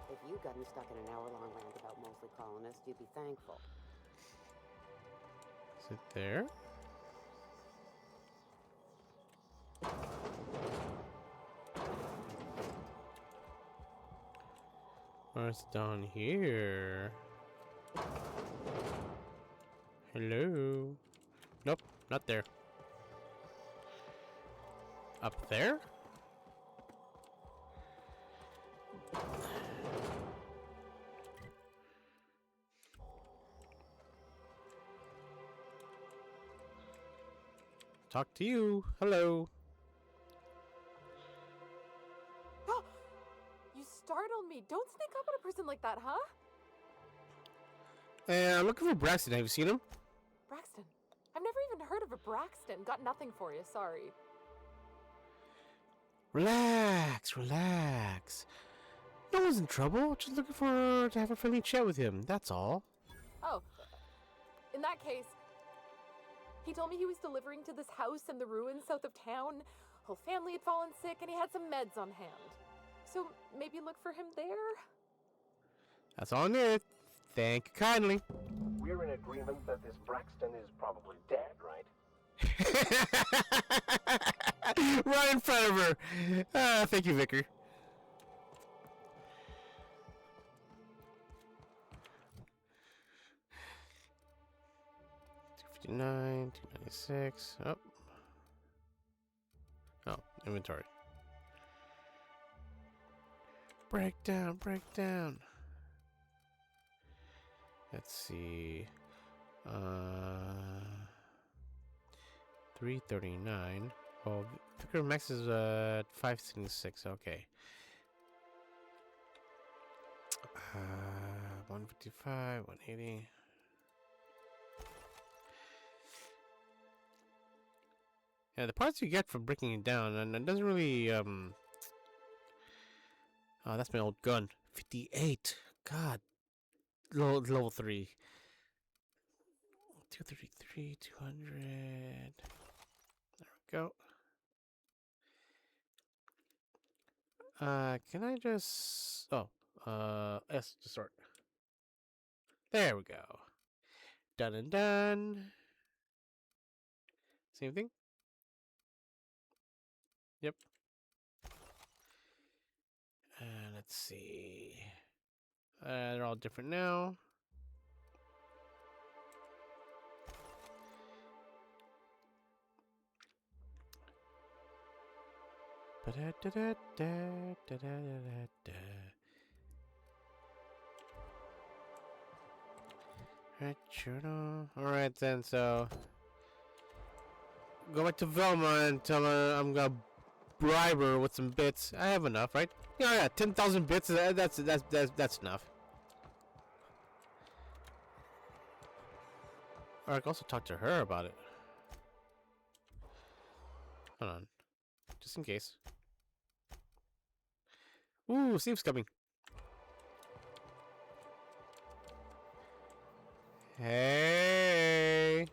If you got him stuck in an hour-long rant about mostly colonists, you'd be thankful. Is it there? What's down here? Hello? Nope, not there. Up there? Talk to you. Hello. You startled me. Don't sneak up on a person like that, huh? I'm looking for Braxton. Have you seen him? Braxton. I've never even heard of a Braxton. Got nothing for you, sorry. Relax, relax. No one's in trouble. Just looking for to have a friendly chat with him. That's all. Oh, in that case, he told me he was delivering to this house in the ruins south of town. Whole family had fallen sick, and he had some meds on hand. So maybe look for him there? That's all I need. Thank you kindly. We're in agreement that this Braxton is probably dead, right? Right in front of her. Thank you, Vicar. $259, $296. Oh. Oh, inventory. Breakdown, breakdown. Let's see. 339. Oh, Vicar Max is 576. Okay. 155, 180. Yeah, the parts you get from breaking it down, and it doesn't really oh, that's my old gun. 58. God. Level 3. 233, 200. There we go. Can I just... Oh, S to start. There we go. Done and done. Same thing? Yep. And let's see. They're all different now. Right, journal. Alright then, so go back to Velma and tell her I'm gonna bribe her with some bits. I have enough, right? Yeah, 10,000 bits. That's enough. Or I can also talk to her about it. Hold on, just in case. Ooh, Steve's coming. Hey.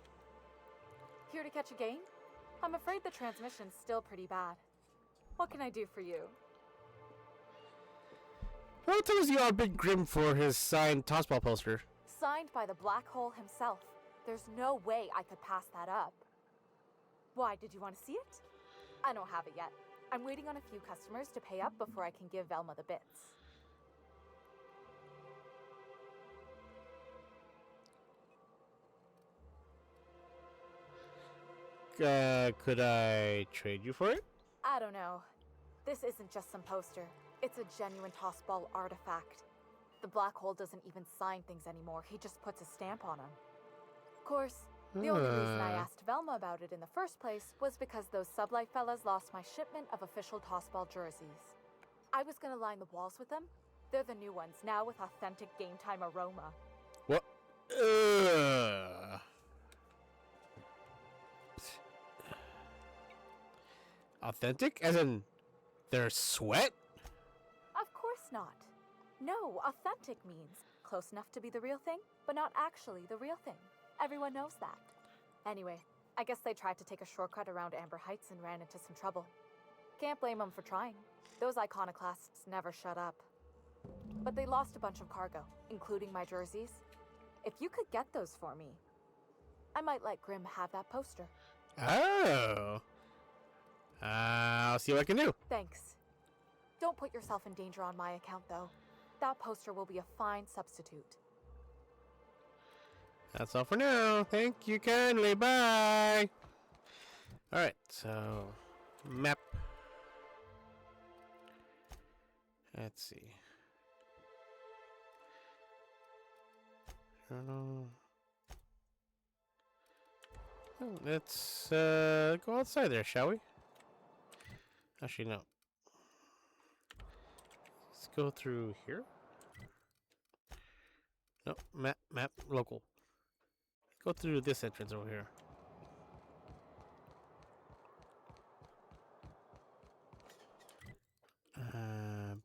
Here to catch a game? I'm afraid the transmission's still pretty bad. What can I do for you? Well, tell us you are a bit grim for his signed Tossball poster. Signed by the Black Hole himself. There's no way I could pass that up. Why, did you want to see it? I don't have it yet. I'm waiting on a few customers to pay up before I can give Velma the bits. Could I trade you for it? I don't know. This isn't just some poster. It's a genuine Tossball artifact. The Black Hole doesn't even sign things anymore. He just puts a stamp on them. Of course, the only reason I asked Velma about it in the first place was because those Sublight fellas lost my shipment of official Tossball jerseys. I was gonna line the walls with them. They're the new ones, now with authentic game time aroma. What? Authentic? As in, their sweat? Of course not. No, authentic means close enough to be the real thing, but not actually the real thing. Everyone knows that. Anyway, I guess they tried to take a shortcut around Amber Heights and ran into some trouble. Can't blame them for trying. Those iconoclasts never shut up. But they lost a bunch of cargo, including my jerseys. If you could get those for me, I might let Grimm have that poster. Oh. I'll see what I can do. Thanks. Don't put yourself in danger on my account, though. That poster will be a fine substitute. That's all for now. Thank you kindly. Bye. Alright, so map. Let's see. Journal. Oh, let's go outside there, shall we? Actually, no. Let's go through here. No, map, local. Go through this entrance over here.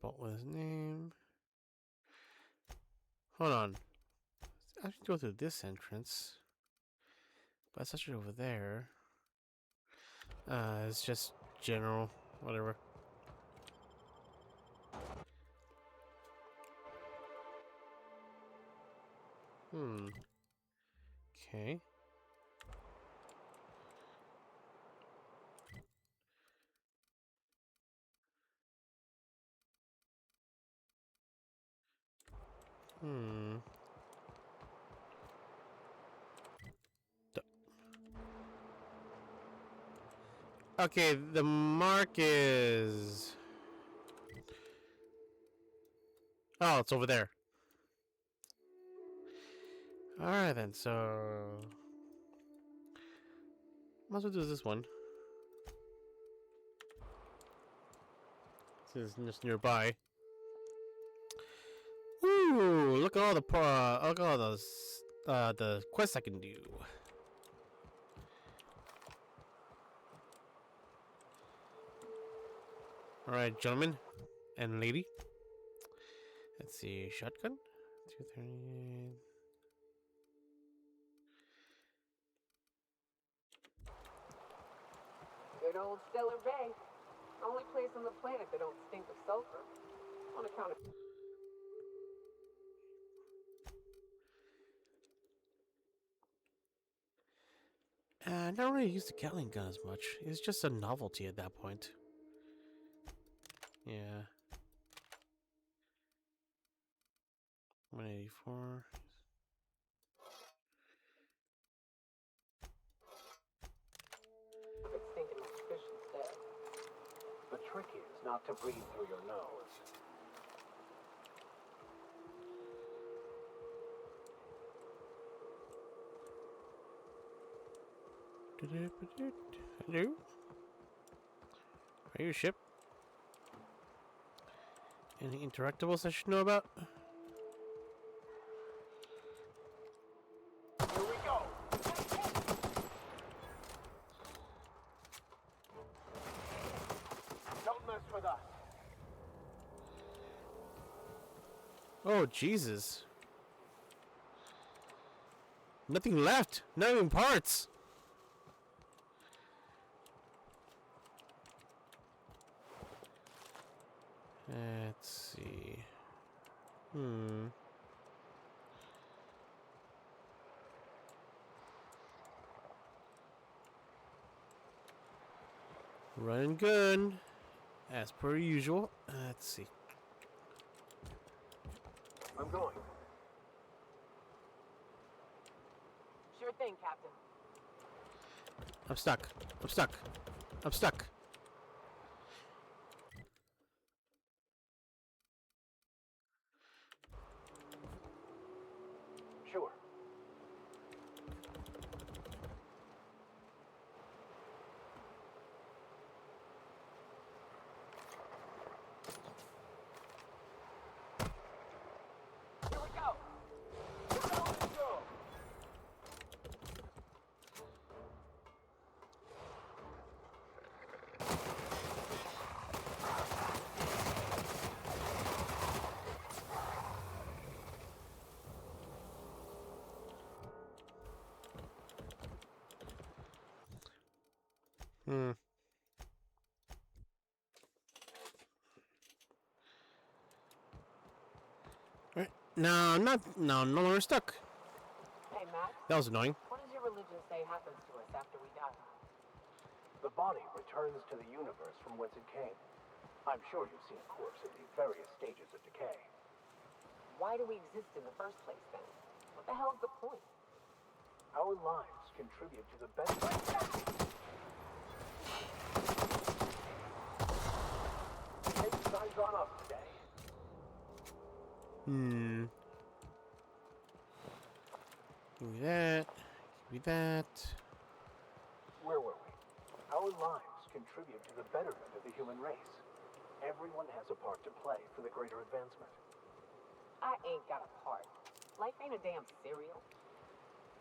Bolt with his name. Hold on. I should go through this entrance. But it's actually over there. It's just general, whatever. Okay. Okay, the mark is... Oh, it's over there. Alright then, so... Might as well do this one. This is just nearby. Ooh, look at all look at all those the quests I can do. Alright, gentlemen and lady. Let's see, shotgun? 238. Good old Stellar Bay. Only place on the planet that don't stink of sulfur. On account of... I don't really use the Gatling gun as much. It's just a novelty at that point. Yeah. 184. It's stinking like fish instead. The trick is not to breathe through your nose. Hello? Are you a ship? Any interactables I should know about? Here we go! Don't mess with us. Oh, Jesus. Nothing left. Not even parts. Let's see. Running good. As per usual. Let's see. I'm going. Sure thing, Captain. I'm stuck. I'm stuck. I'm stuck. Sure. Here we go. Let's go! Right. No, I'm not. No, no longer stuck. Hey, Matt. That was annoying. What does your religion say happens to us after we die? The body returns to the universe from whence it came. I'm sure you've seen a corpse at the various stages of decay. Why do we exist in the first place, then? What the hell's the point? Our lives contribute to the best. Take signs on us today. Give me that. Give me that. Where were we? Our lives contribute to the betterment of the human race. Everyone has a part to play for the greater advancement. I ain't got a part. Life ain't a damn cereal.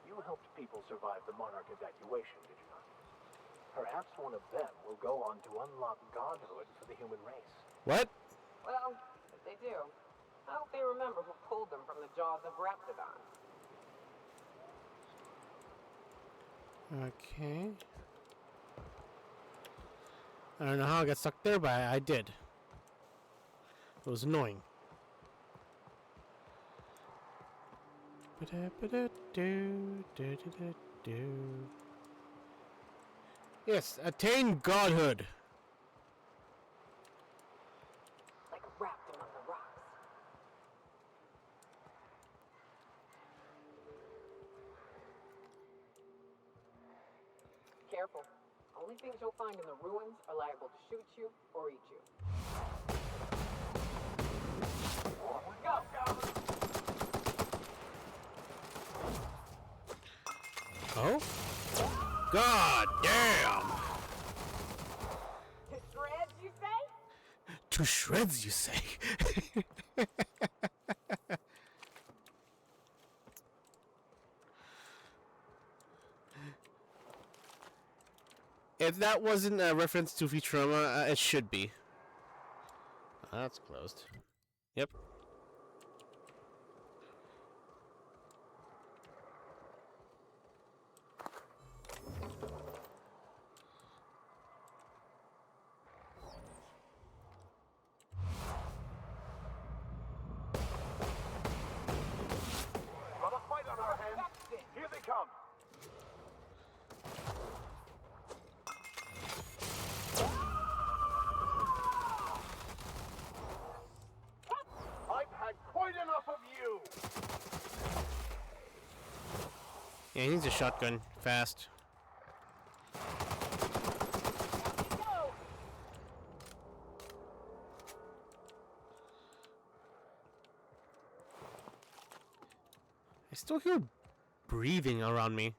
You helped people survive the Monarch evacuation, did you not? Perhaps one of them will go on to unlock godhood for the human race. What? Well, if they do, I hope they they remember who pulled them from the jaws of Raptidon. Okay. I don't know how I got stuck there, but I did. It was annoying. Yes, attain godhood. Like a raptor on the rocks. Careful. Only things you'll find in the ruins are liable to shoot you or eat you. Go! Oh? God damn! To shreds, you say? To shreds, you say? If that wasn't a reference to Futurama, it should be. That's closed. Yep. Got a fight on our hands. Here they come. I've had quite enough of you. Yeah, he needs a shotgun. Fast. I still hear breathing around me.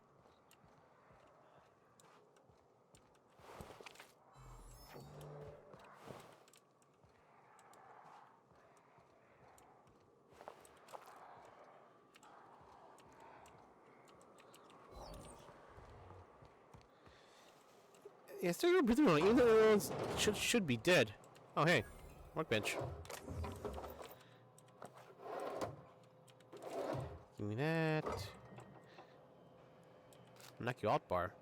Yeah, still hear breathing around, even though everyone's should be dead. Oh hey, workbench. Give me that. Knock you out bar.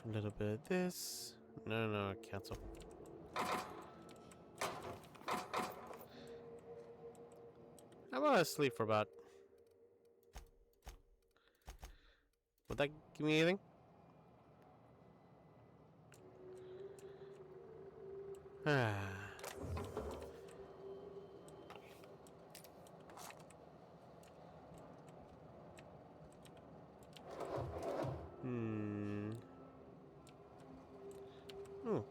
A little bit of this. No, cancel. I'm gonna sleep for about. Would that give me anything? Ah. Oh.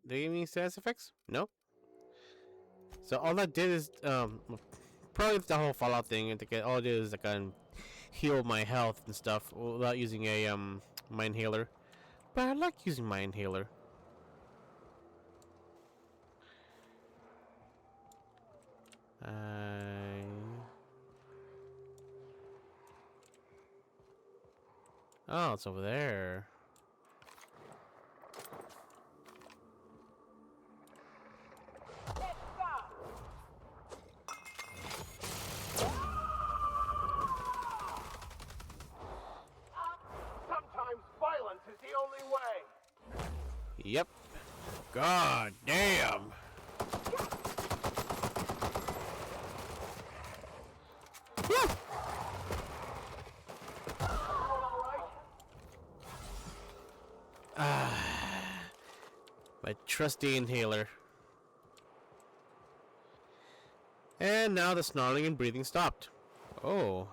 They give me status effects? No. So all that did is probably the whole Fallout thing. I think all it did is like heal my health and stuff without using a my inhaler. But I like using my inhaler. Oh, it's over there. Sometimes violence is the only way. Yep. God damn. Woo! My trusty inhaler. And now the snarling and breathing stopped. Oh.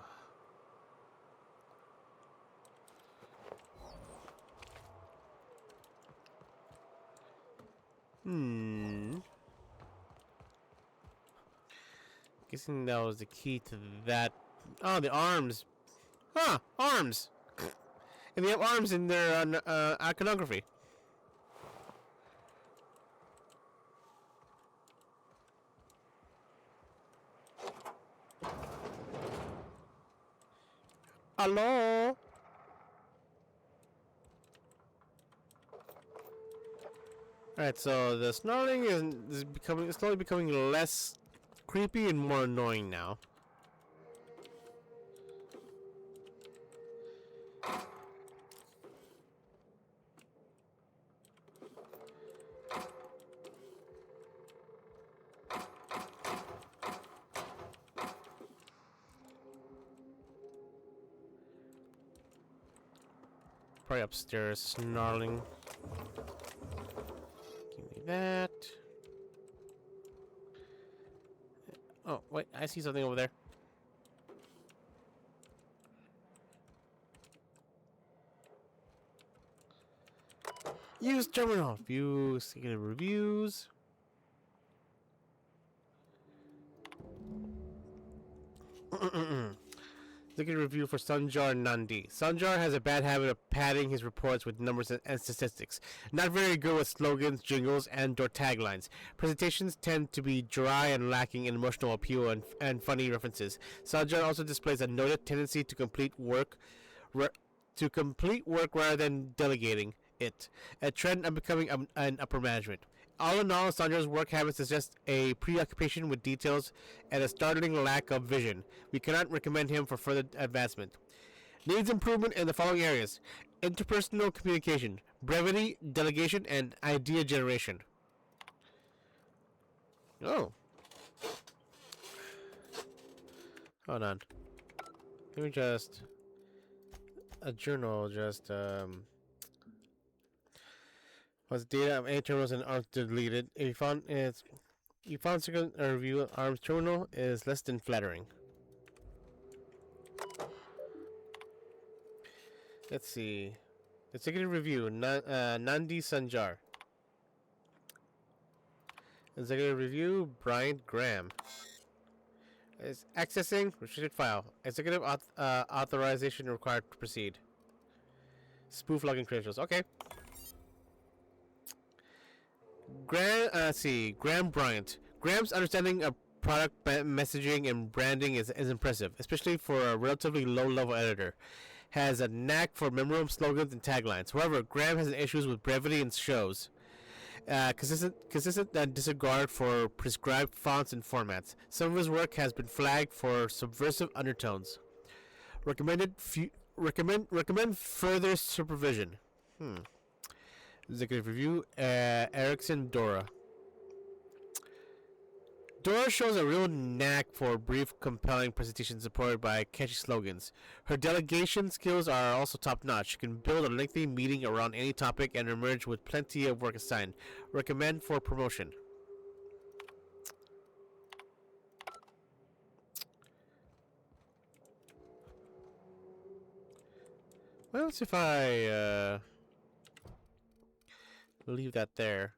Guessing that was the key to that. Oh, the arms. Huh, arms. And they have arms in their iconography. Hello? Alright, so the snarling is slowly becoming less creepy and more annoying now. Probably upstairs, snarling. Give me that. Oh, wait, I see something over there. Use terminal. View secret reviews. Secret review for Sanjar Nandi. Sanjar has a bad habit of padding his reports with numbers and statistics. Not very good with slogans, jingles, and/or taglines. Presentations tend to be dry and lacking in emotional appeal and funny references. Sanjar also displays a noted tendency to complete work rather than delegating it, a trend unbecoming an upper management. All in all, Sandra's work habits suggest a preoccupation with details and a startling lack of vision. We cannot recommend him for further advancement. Needs improvement in the following areas: interpersonal communication, brevity, delegation, and idea generation. Oh. Hold on. Let me just... A journal, just, was data of any terminals and arms deleted. If you found second review arms terminal is less than flattering. Let's see. Executive review, Nandi Sanjar. Executive review, Bryant Graham. Is accessing restricted file. Executive authorization required to proceed. Spoof login credentials. Okay. Graham Bryant. Graham's understanding of product messaging and branding is impressive, especially for a relatively low-level editor. Has a knack for memorable slogans and taglines. However, Graham has issues with brevity and shows. Consistent disregard for prescribed fonts and formats. Some of his work has been flagged for subversive undertones. Recommend further supervision. Executive review, Erickson Dora. Dora shows a real knack for brief, compelling presentations supported by catchy slogans. Her delegation skills are also top-notch. She can build a lengthy meeting around any topic and emerge with plenty of work assigned. Recommend for promotion. Well, let's see if I leave that there.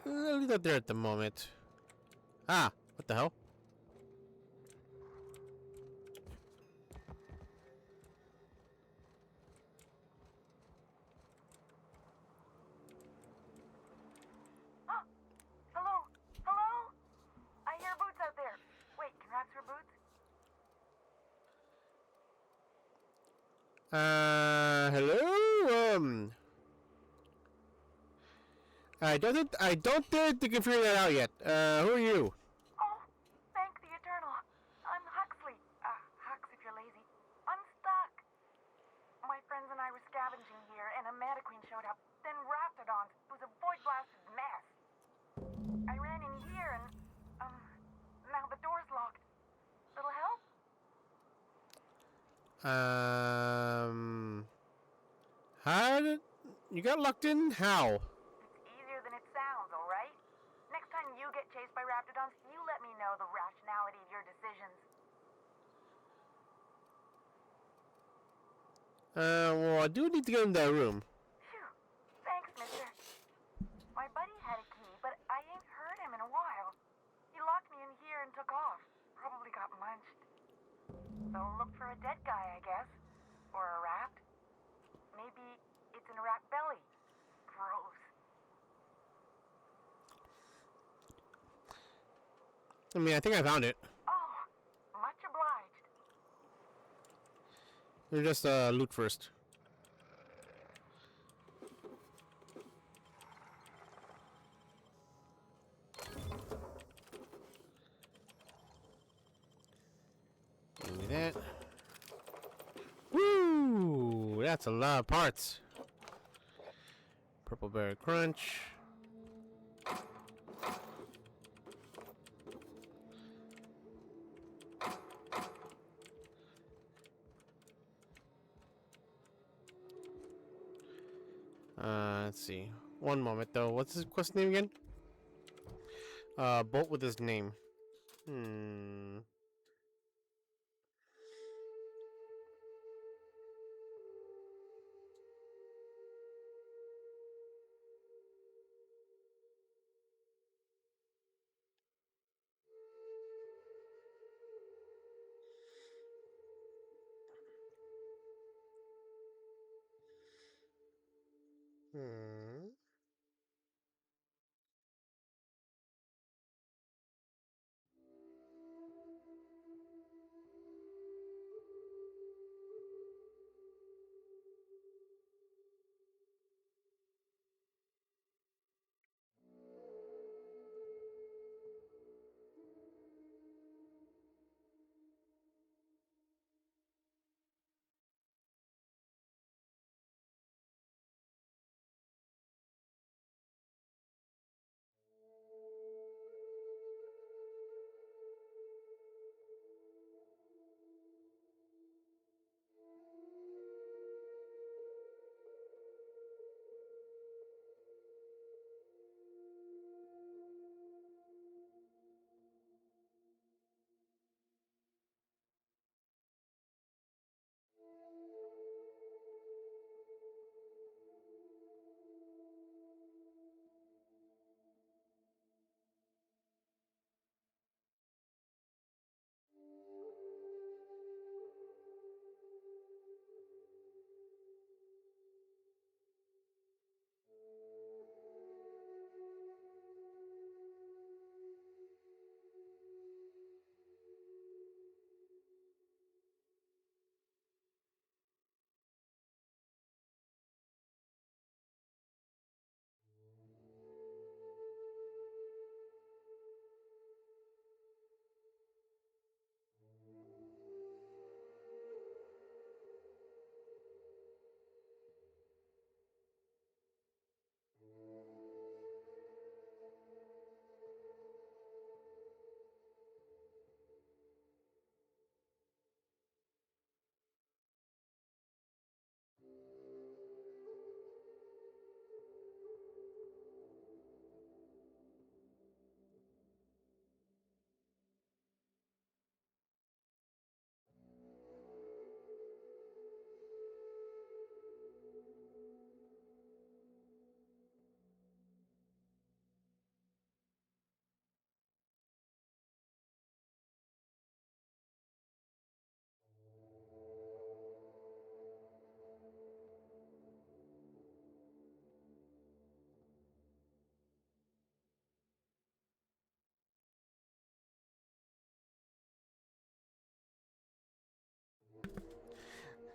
I'll leave that there at the moment. Ah, what the hell? Hello? Hello? I hear boots out there. Wait, can rats hear boots? Hello? I don't think you can figure that out yet. Who are you? Oh, thank the Eternal. I'm Huxley. Hux if you're lazy. I'm stuck. My friends and I were scavenging here, and a Manta Queen showed up. Then Raptidons. It was a void-blasted mess. I ran in here, and, now the door's locked. Little help? How did... You got locked in? How? Alright? Next time you get chased by Raptidons, you let me know the rationality of your decisions. Well, I do need to get in that room. Phew. Thanks, mister. My buddy had a key, but I ain't heard him in a while. He locked me in here and took off. Probably got munched. So look for a dead guy, I guess. Or a rat. Maybe it's in a rat belly. Gross. I mean, I think I found it. Oh, much obliged. We'll just loot first. Give me that. Woo! That's a lot of parts. Purple berry crunch. Let's see. One moment though. What's his quest name again? Bolt with his name. Hmm. Hmm.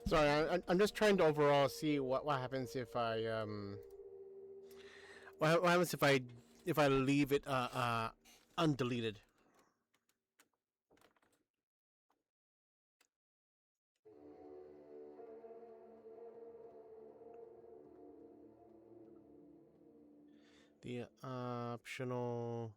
Sorry, I'm just trying to overall see what happens if I what happens if I leave it undeleted. The optional.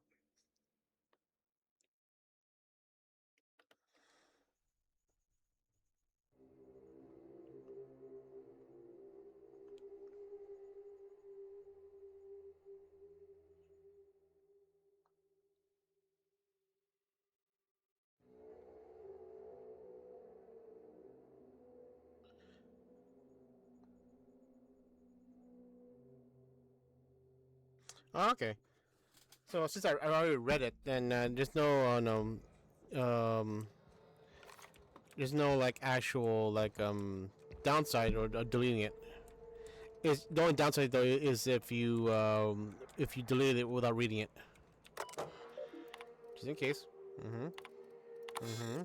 Oh, okay. So since I already read it, then there's there's no like actual like downside or deleting it. Is the only downside though is if you delete it without reading it. Just in case. Mm-hmm. Mm-hmm.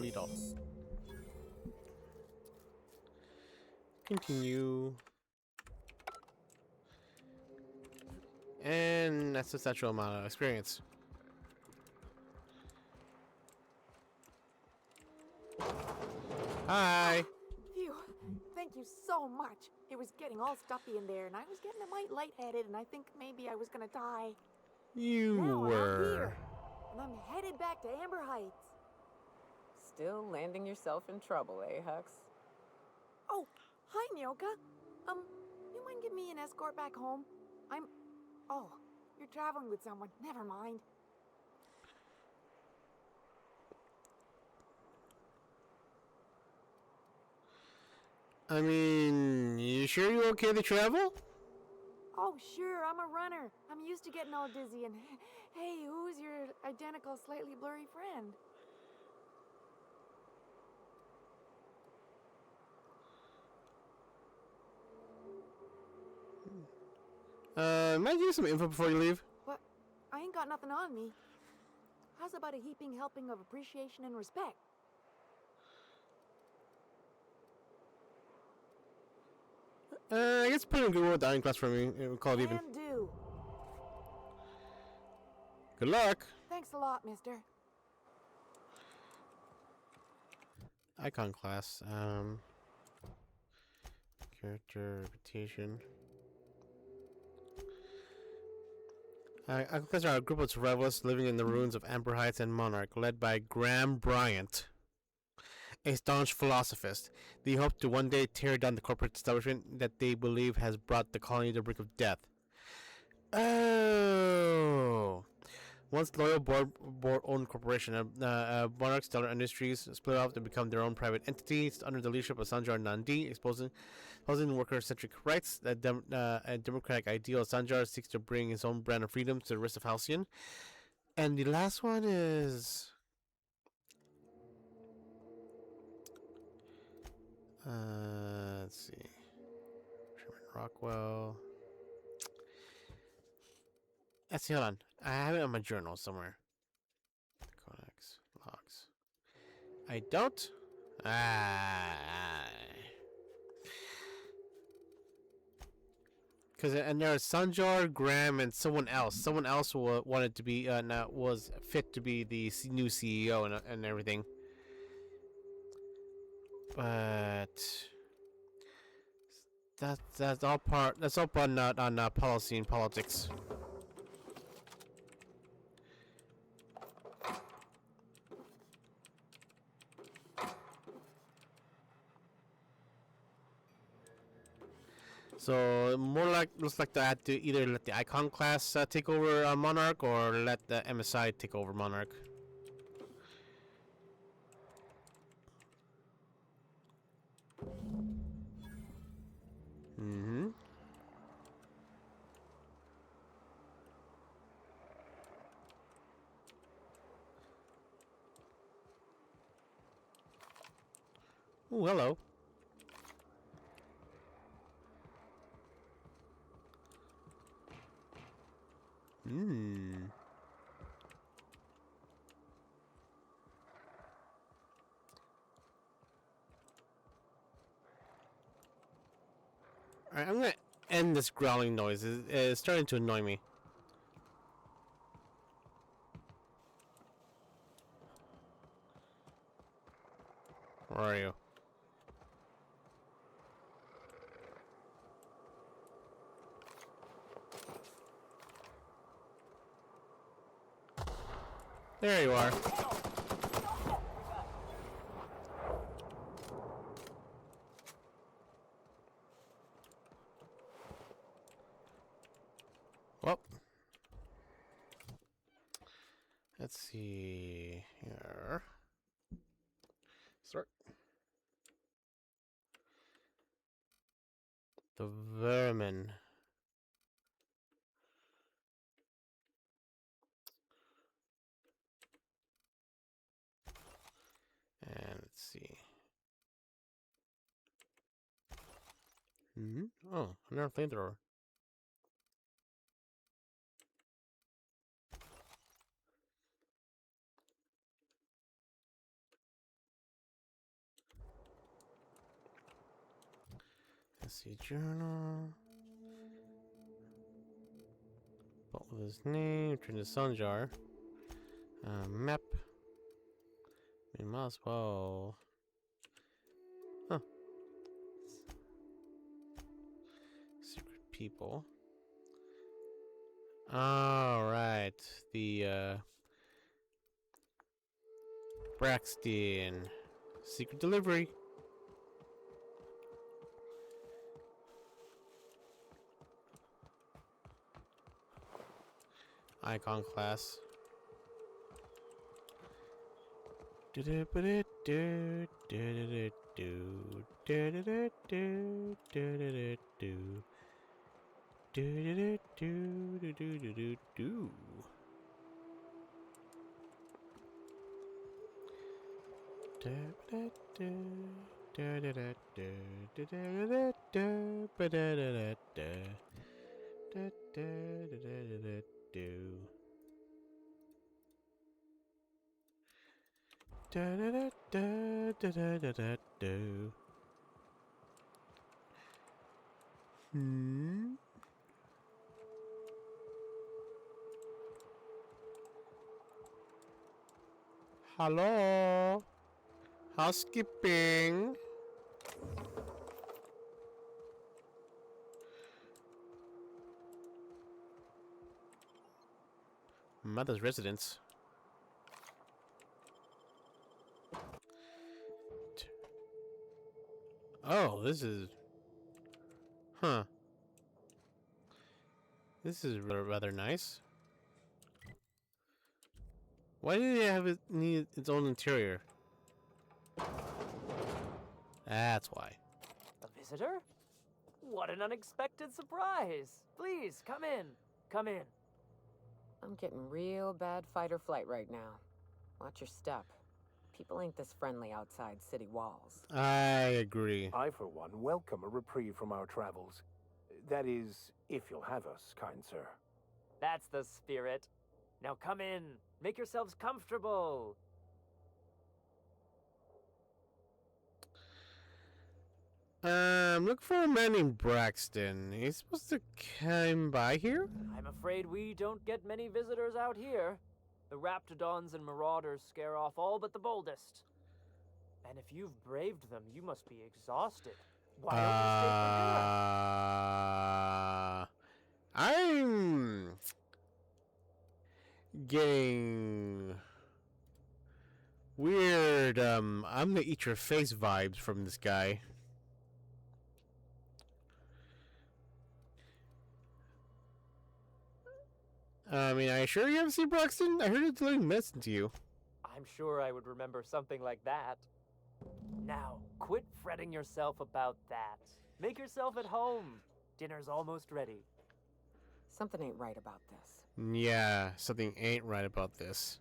delete all. Continue. And that's a substantial amount of experience. Hi. Phew. Thank you so much. It was getting all stuffy in there, and I was getting a mite lightheaded, and I think maybe I was gonna die. You Now I'm out were. here, and I'm headed back to Amber Heights. Still landing yourself in trouble, eh, Hux? Oh, hi, Nyoka. You mind giving me an escort back home? Oh, you're traveling with someone. Never mind. I mean, you sure you're okay to travel? Oh, sure, I'm a runner. I'm used to getting all dizzy, and hey, who's your identical, slightly blurry friend? Might give you some info before you leave. But I ain't got nothing on me. How's about a heaping helping of appreciation and respect? I guess put in Google Dining Class for me. Call it even. Can do. Good luck. Thanks a lot, mister. Icon class. Character reputation. Icon class are a group of survivalists living in the ruins of Amber Heights and Monarch, led by Graham Bryant, a staunch philosophist. They hope to one day tear down the corporate establishment that they believe has brought the colony to the brink of death. Oh. Once loyal board-owned corporation, Monarch Stellar Industries split off to become their own private entity under the leadership of Sanjar Nandi, exposing worker-centric rights. A democratic ideal, Sanjar seeks to bring his own brand of freedom to the rest of Halcyon. And the last one is... let's see. Sherman Rockwell. Let's see, hold on. I have it in my journal somewhere. Codex logs. I don't. Because and there was Sanjar, Graham, and someone else. Someone else wanted to be was fit to be the new CEO and everything. But that's all part. That's all part not on policy and politics. So more like looks like they had to either let the Icon class take over Monarch or let the MSI take over Monarch. Mm-hmm. Oh, hello. Hmm. Alright, I'm gonna end this growling noise. It's starting to annoy me. Where are you? There you are. Well, let's see here. Start. The vermin. And let's see. Oh, another flamethrower. see, journal. What was his name? Return to sun jar. Map. Might as well. Huh. Secret people. Alright. The, Braxton. Secret delivery. Icon class. Hello. Housekeeping. Mother's residence. Oh, this is... Huh. This is rather nice. Why did it have need its own interior? That's why. A visitor? What an unexpected surprise! Please, come in. Come in. I'm getting real bad fight or flight right now. Watch your step. People ain't this friendly outside city walls. I agree. I, for one, welcome a reprieve from our travels. That is, if you'll have us, kind sir. That's the spirit. Now come in. Make yourselves comfortable. Look for a man named Braxton. He's supposed to come by here? I'm afraid we don't get many visitors out here. The raptidons and marauders scare off all but the boldest. And if you've braved them, you must be exhausted. Why don't you stay for dinner? I'm getting weird, I'm gonna eat your face vibes from this guy. I mean, are you sure you haven't seen Braxton? I heard it's delivering medicine to you. I'm sure I would remember something like that. Now, quit fretting yourself about that. Make yourself at home. Dinner's almost ready. Something ain't right about this. Yeah, something ain't right about this.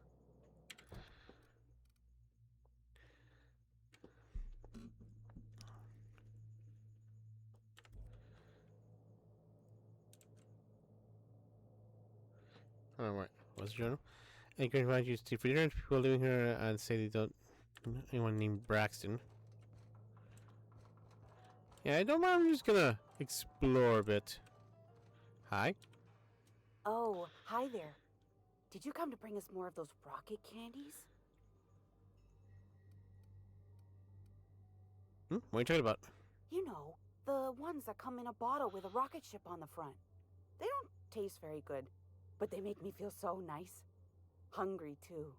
Alright, what's the journal? I can invite you to stay for dinner. People living here and say they don't know anyone named Braxton. Yeah, I don't mind. I'm just gonna explore a bit. Hi. Oh, hi there. Did you come to bring us more of those rocket candies? What are you talking about? You know, the ones that come in a bottle with a rocket ship on the front. They don't taste very good, but they make me feel so nice. Hungry, too.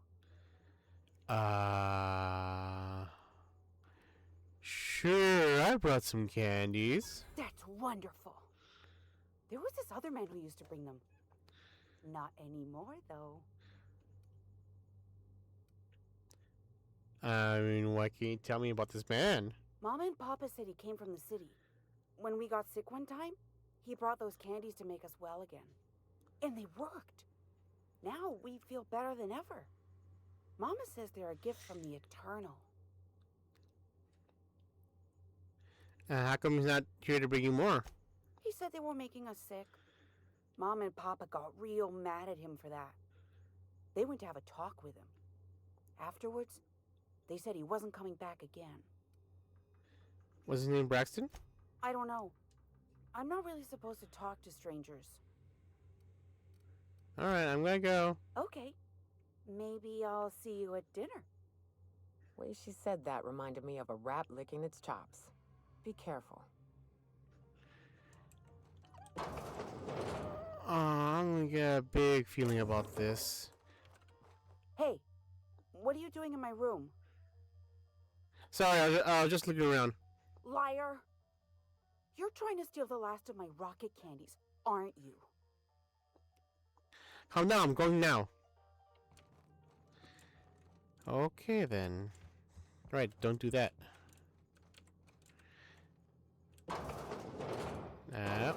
Sure, I brought some candies. That's wonderful. There was this other man who used to bring them. Not anymore, though. I mean, why can't you tell me about this man? Mama and Papa said he came from the city. When we got sick one time, he brought those candies to make us well again. And they worked. Now we feel better than ever. Mama says they're a gift from the Eternal. How come he's not here to bring you more? He said they were making us sick. Mom and Papa got real mad at him for that. They went to have a talk with him. Afterwards, they said he wasn't coming back again. Was his name Braxton? I don't know. I'm not really supposed to talk to strangers. Alright, I'm gonna go. Okay. Maybe I'll see you at dinner. Way she said that reminded me of a rat licking its chops. Be careful. I'm gonna get a big feeling about this. Hey, what are you doing in my room? Sorry, I was just looking around. Liar! You're trying to steal the last of my rocket candies, aren't you? Calm down, I'm going now. Okay then. Right, don't do that. No.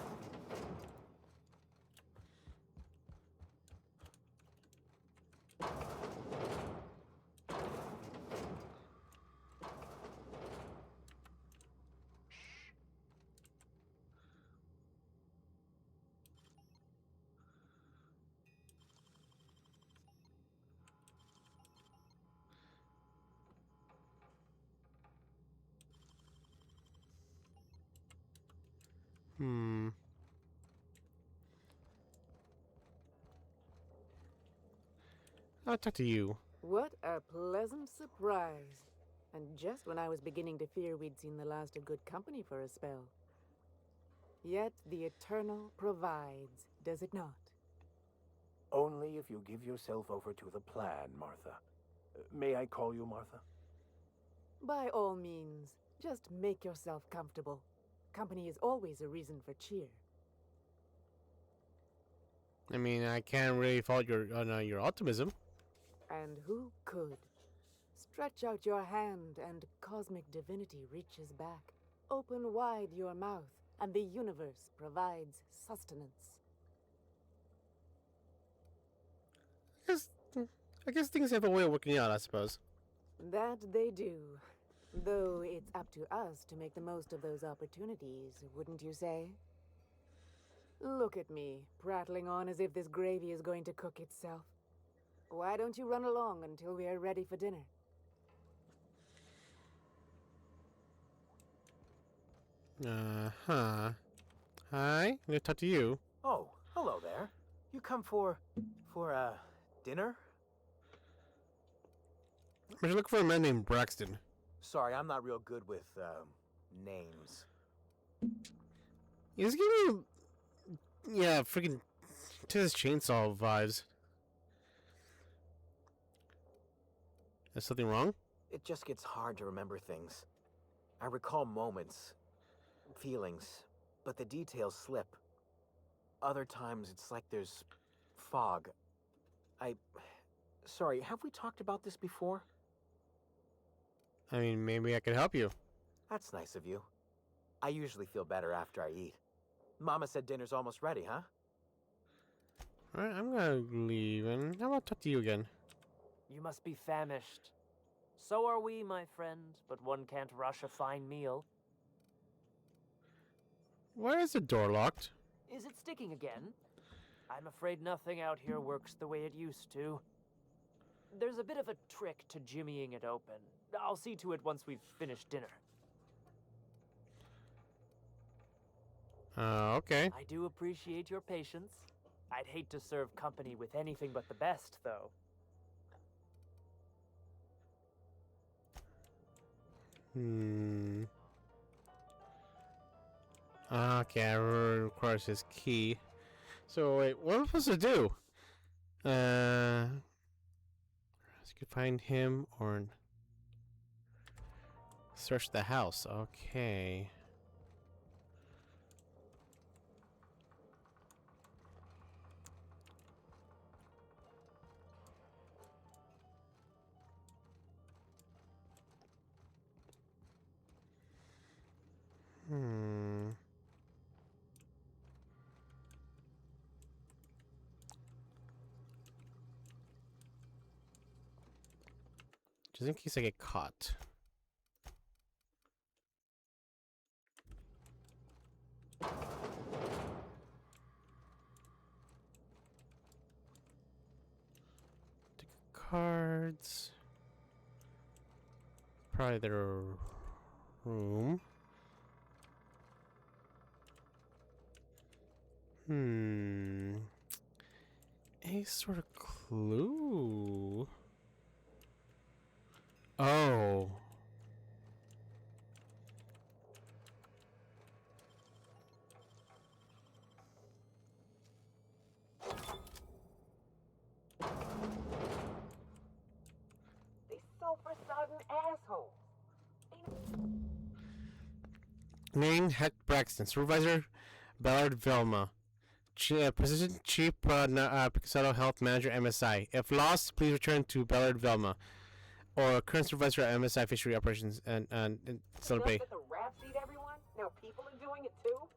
I'll talk to you. What a pleasant surprise. And just when I was beginning to fear we'd seen the last of good company for a spell. Yet the Eternal provides, does it not? Only if you give yourself over to the plan, Martha. May I call you Martha? By all means, just make yourself comfortable. Company is always a reason for cheer. I mean, I can't really fault your optimism. And who could? Stretch out your hand and cosmic divinity reaches back. Open wide your mouth and the universe provides sustenance. I guess things have a way of working out, I suppose. That they do. Though it's up to us to make the most of those opportunities, wouldn't you say? Look at me, prattling on as if this gravy is going to cook itself. Why don't you run along until we are ready for dinner? Hi, I'm gonna talk to you. Oh, hello there. You come for dinner? I should look for a man named Braxton. Sorry, I'm not real good with, names. He's giving me, freaking Texas Chainsaw vibes. Is something wrong? It just gets hard to remember things. I recall moments, feelings, but the details slip. Other times it's like there's fog. Sorry, have we talked about this before? I mean, maybe I could help you. That's nice of you. I usually feel better after I eat. Mama said dinner's almost ready, huh? Alright, I'm gonna leave, and how about talk to you again? You must be famished. So are we, my friend, but one can't rush a fine meal. Why is the door locked? Is it sticking again? I'm afraid nothing out here works the way it used to. There's a bit of a trick to jimmying it open. I'll see to it once we've finished dinner. Okay. I do appreciate your patience. I'd hate to serve company with anything but the best, though. Okay, requires his key. So wait, what am I supposed to do? So you could find him or search the house. Okay. Just in case I get caught. Take cards. Probably their room. Any sort of clue? Oh. They sulfur-sodden assholes. Name Heck Braxton. Supervisor Ballard Velma. Position Chief Picasado Health Manager MSI. If lost, please return to Ballard Velma. Or current supervisor at MSI Fishery Operations and Stellar Bay. That the rats eat everyone? Now people are doing it too?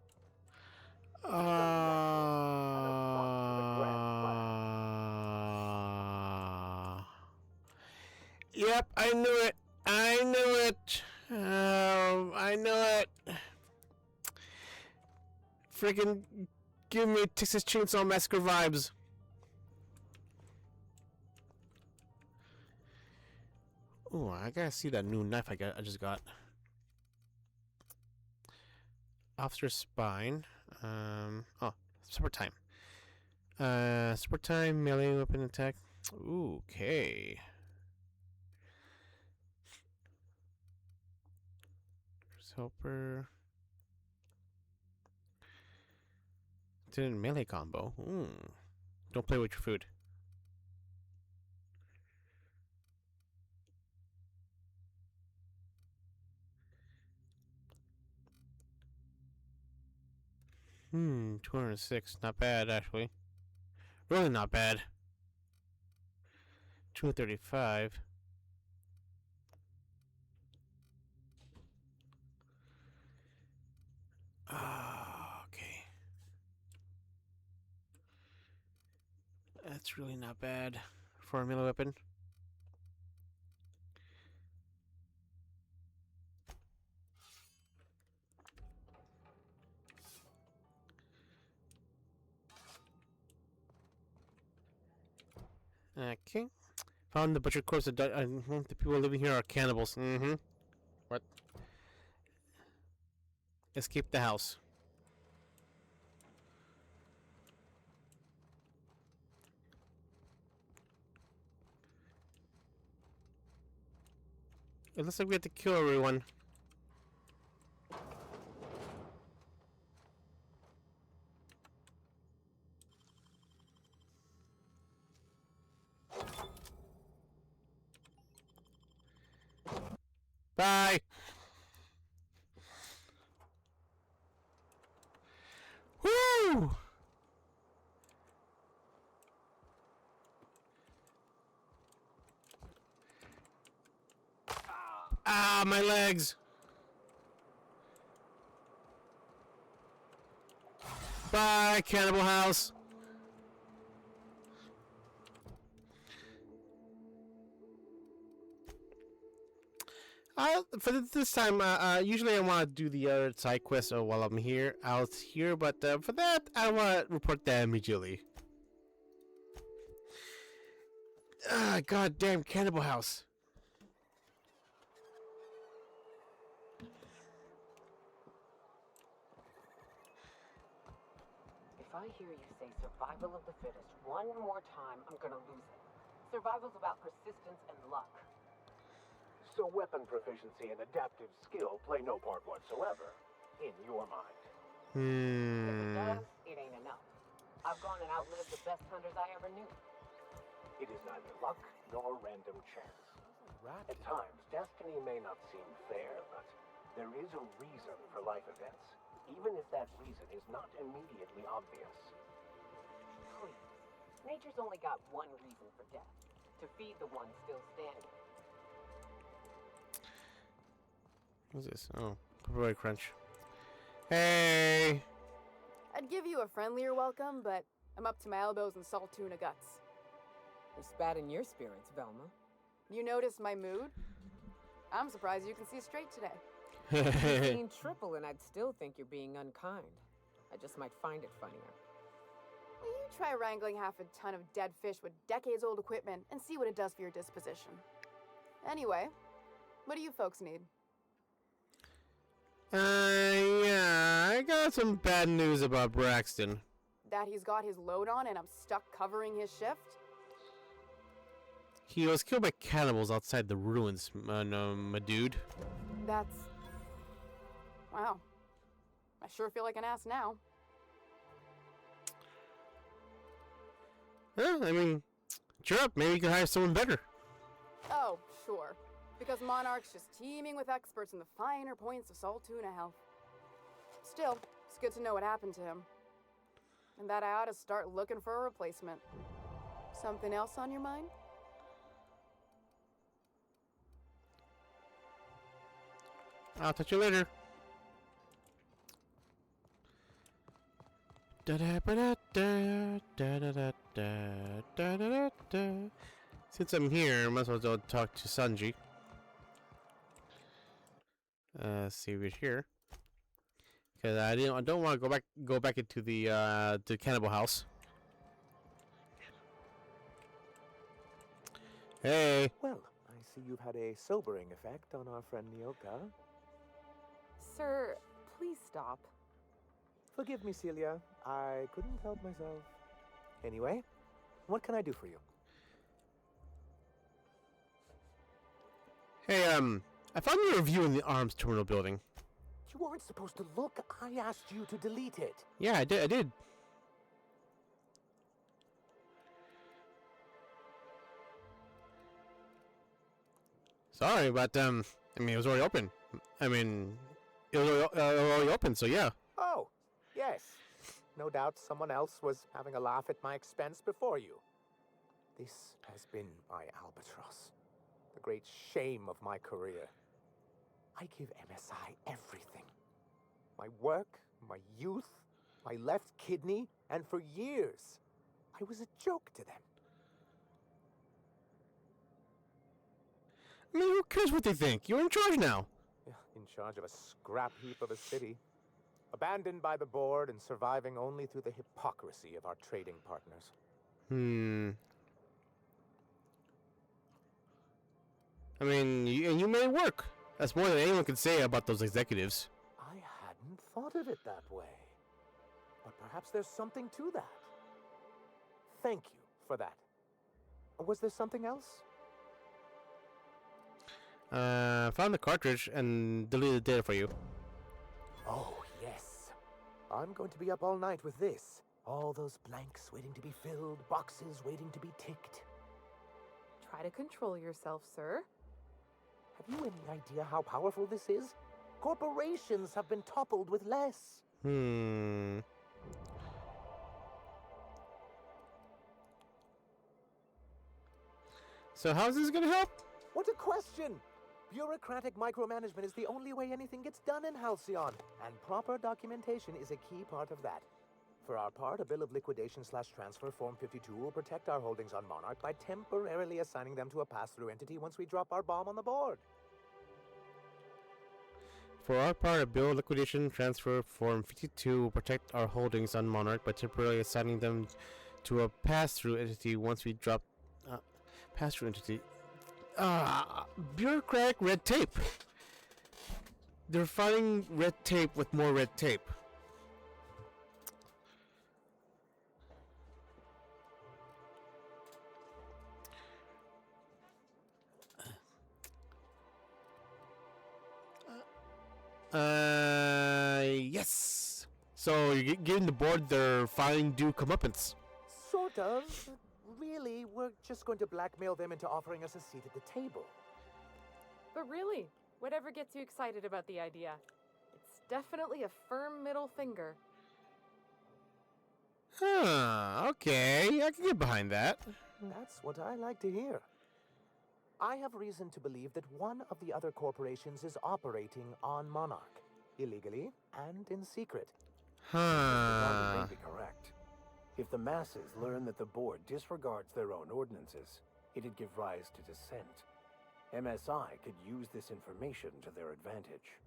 Yep, I knew it. I knew it. I knew it. Freaking give me Texas Chainsaw Massacre vibes. Oh, I gotta see that new knife I just got. Officer Spine. Oh, support time. Support time, melee weapon attack. Ooh, okay. Helper. Didn't melee combo. Don't play with your food. Hmm, 206. Not bad, actually. Really not bad. 235. Okay. That's really not bad for a melee weapon. Okay. Found the butcher corpse. The people living here are cannibals. What? Escape the house. It looks like we have to kill everyone. Bye. Woo! Ah, my legs. Bye, cannibal house. For this time, usually I want to do the other side quest while I'm here, out here, but for that, I want to report that immediately. Goddamn cannibal house. If I hear you say survival of the fittest one more time, I'm gonna lose it. Survival's about persistence and luck. So weapon proficiency and adaptive skill play no part whatsoever, in your mind. If it does, it ain't enough. I've gone and outlived the best hunters I ever knew. It is neither luck nor random chance. At times, destiny may not seem fair, but there is a reason for life events, even if that reason is not immediately obvious. Please. Nature's only got one reason for death. To feed the one still standing. What's this? Oh, pepperoni crunch. Hey! I'd give you a friendlier welcome, but I'm up to my elbows in salt tuna guts. You're spat in your spirits, Velma. You noticed my mood? I'm surprised you can see straight today. I've seen triple and I'd still think you're being unkind. I just might find it funnier. Well, you try wrangling half a ton of dead fish with decades-old equipment and see what it does for your disposition. Anyway, what do you folks need? Yeah, I got some bad news about Braxton. That he's got his load on and I'm stuck covering his shift? He was killed by cannibals outside the ruins, my dude. That's... Wow. I sure feel like an ass now. Well, I mean, cheer up. Maybe you can hire someone better. Oh, sure. Because Monarch's just teeming with experts in the finer points of salt tuna health. Still, it's good to know what happened to him. And that I ought to start looking for a replacement. Something else on your mind? I'll touch you later. Since I'm here, I might as well go talk to Sanji. See if he's here. Cause I don't want to go back into the cannibal house. Hey. Well, I see you've had a sobering effect on our friend Nyoka. Sir, please stop. Forgive me, Celia. I couldn't help myself. Anyway, what can I do for you? Hey, I found your review in the arms terminal building. You weren't supposed to look. I asked you to delete it. Yeah, I did. Sorry, but I mean, it was already open. I mean, it was already open, so yeah. Oh, yes. No doubt someone else was having a laugh at my expense before you. This has been my albatross. The great shame of my career. I give MSI everything. My work, my youth, my left kidney, and for years, I was a joke to them. I mean, who cares what they think? You're in charge now. In charge of a scrap heap of a city. Abandoned by the board and surviving only through the hypocrisy of our trading partners. I mean, you made it work. That's more than anyone can say about those executives. I hadn't thought of it that way. But perhaps there's something to that. Thank you for that. Was there something else? Found the cartridge and deleted the data for you. Oh, yes. I'm going to be up all night with this. All those blanks waiting to be filled, boxes waiting to be ticked. Try to control yourself, sir. Have you any idea how powerful this is? Corporations have been toppled with less. So how's this gonna help? What a question! Bureaucratic micromanagement is the only way anything gets done in Halcyon, and proper documentation is a key part of that. For our part, a bill of liquidation/transfer Form 52 will protect our holdings on Monarch by temporarily assigning them to a pass-through entity once we drop our bomb on the board. For our part, a bill of liquidation transfer Form 52 will protect our holdings on Monarch by temporarily assigning them to a pass-through entity once we drop... pass-through entity... bureaucratic red tape. They're fighting red tape with more red tape. Yes. So you're giving the board their fine due comeuppance. Sort of. Really, we're just going to blackmail them into offering us a seat at the table. But really, whatever gets you excited about the idea? It's definitely a firm middle finger. Huh, okay. I can get behind that. That's what I like to hear. I have reason to believe that one of the other corporations is operating on Monarch, illegally and in secret. Huh. May be correct. If the masses learn that the board disregards their own ordinances, it'd give rise to dissent. MSI could use this information to their advantage.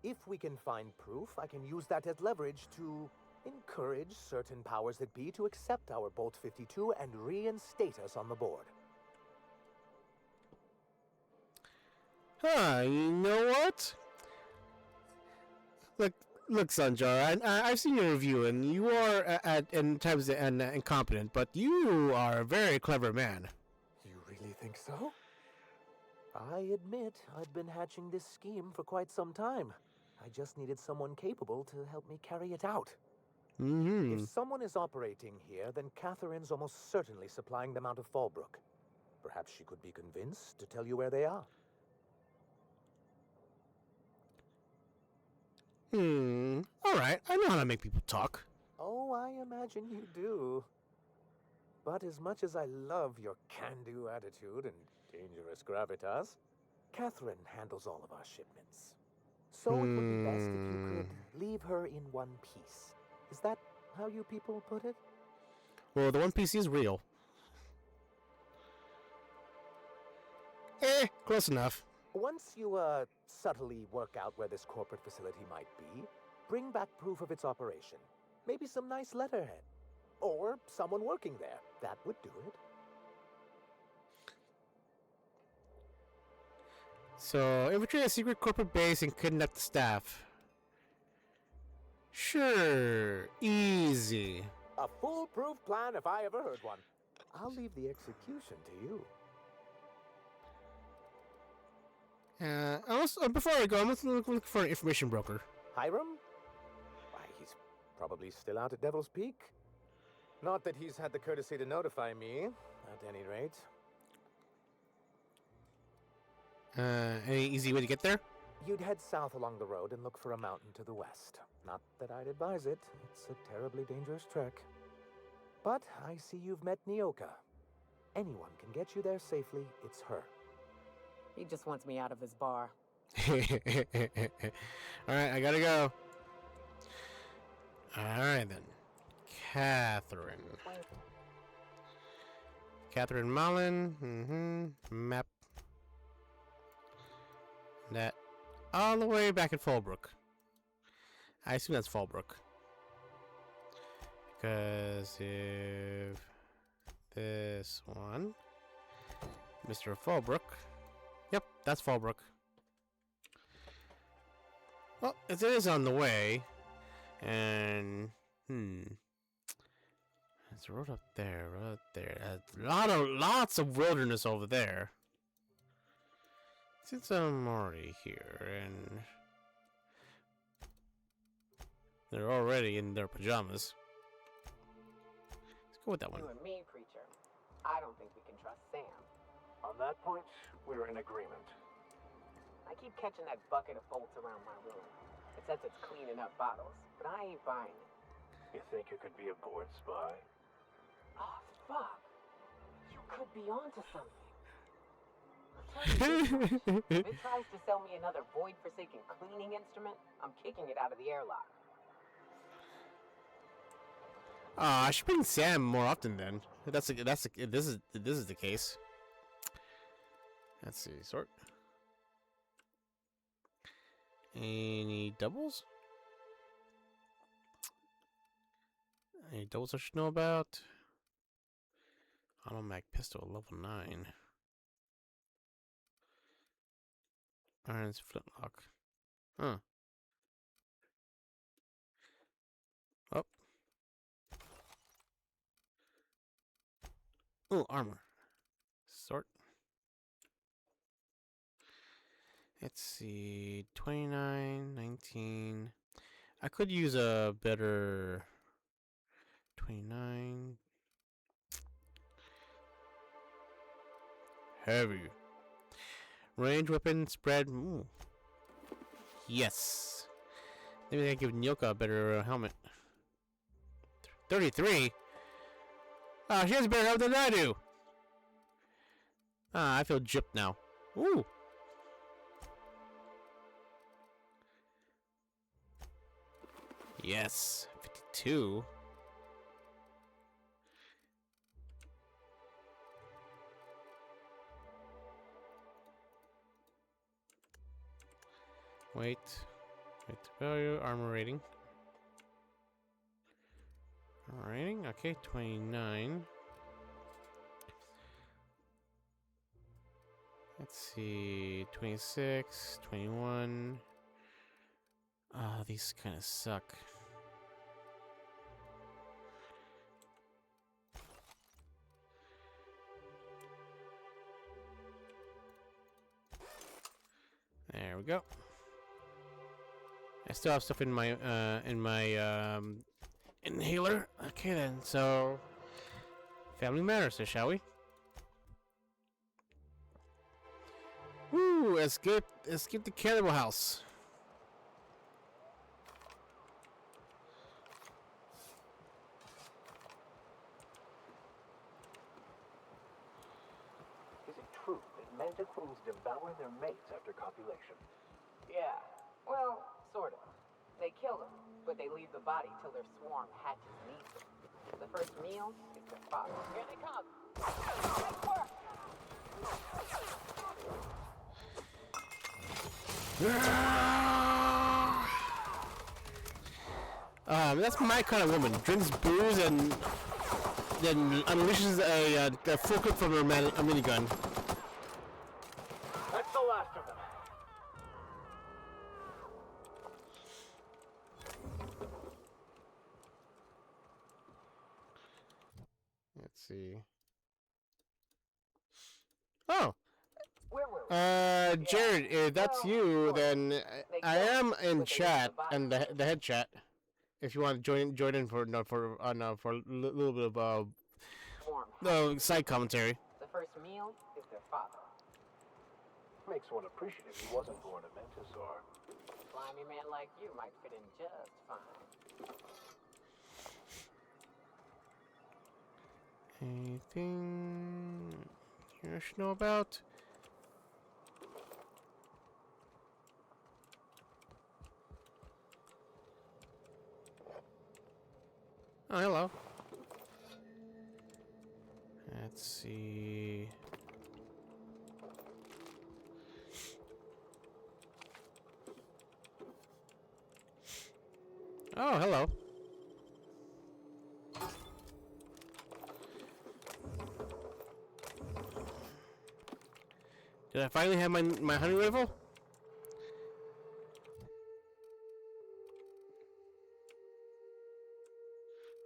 If we can find proof, I can use that as leverage to encourage certain powers that be to accept our Bolt 52 and reinstate us on the board. Huh, you know what? Look, Look, Sanjar, I've seen your review, and you are at times incompetent, but you are a very clever man. You really think so? I admit I've been hatching this scheme for quite some time. I just needed someone capable to help me carry it out. Mm-hmm. If someone is operating here, then Catherine's almost certainly supplying them out of Fallbrook. Perhaps she could be convinced to tell you where they are. Alright, I know how to make people talk. Oh, I imagine you do. But as much as I love your can-do attitude and dangerous gravitas, Catherine handles all of our shipments. So it would be best if you could leave her in one piece. Is that how you people put it? Well, the One Piece is real. Close enough. Once you, subtly work out where this corporate facility might be, bring back proof of its operation. Maybe some nice letterhead. Or someone working there. That would do it. So, infiltrate a secret corporate base and kidnap the staff. Sure. Easy. A foolproof plan if I ever heard one. I'll leave the execution to you. Before I go, I'm looking for an information broker. Hiram? Why, he's probably still out at Devil's Peak. Not that he's had the courtesy to notify me, at any rate. Any easy way to get there? You'd head south along the road and look for a mountain to the west. Not that I'd advise it. It's a terribly dangerous trek. But I see you've met Nyoka. Anyone can get you there safely. It's her. He just wants me out of his bar. Alright, I gotta go. Alright then. Catherine Mullen. Map. That. All the way back at Fallbrook. I assume that's Fallbrook. Because if this one, Mr. Fallbrook. Yep, that's Fallbrook. Well, if it is on the way, and there's a road up there, lots of wilderness over there. Since I'm already here, and they're already in their pajamas. Let's go with that one. You and me, creature. I don't think we can trust Sam. On that point, we're in agreement. I keep catching that bucket of bolts around my room. It says it's cleaning up bottles, but I ain't buying it. You think you could be a board spy? Oh, fuck. You could be onto something. I'll tell you this much. If it tries to sell me another void-forsaken cleaning instrument, I'm kicking it out of the airlock. I should bring Sam more often then. This is the case. Let's see, sort. Any doubles? Any doubles I should know about? Automatic pistol, level 9. Irons flintlock. Huh. Oh. Oh, armor. Sort. Let's see. 29, 19. I could use a better 29. Heavy. Range weapon spread. Ooh. Yes. Maybe I give Nyoka a better helmet. 33? Ah, she has a better helmet than I do. Ah, I feel gypped now. Ooh. Yes. 52. Wait. Value, armor rating. Armor rating, okay, 29. Let's see, 26, 21. Ah, these kind of suck. There we go. I still have stuff in my inhaler. Okay then, so family matters, so shall we? Woo! Escape the cannibal house. Is it true that manta queens devour their mates after copulation? Yeah, well, sort of. They kill them, but they leave the body till their swarm hatches needs them. The first meal is their father. Here they come! Nice work! That's my kind of woman. Drinks booze and then unleashes a full clip from her a minigun. That's the last of them. Let's see. Oh. Where were we? Jared, if that's you, then I am in chat and the head chat. If you want to join in for a little bit of side commentary. The first meal is their father. Makes one appreciative he wasn't born a Mentosaur. A slimy man like you might fit in just fine. Anything you should know about? Oh, hello. Let's see. Oh, hello. Did I finally have my hunting rifle?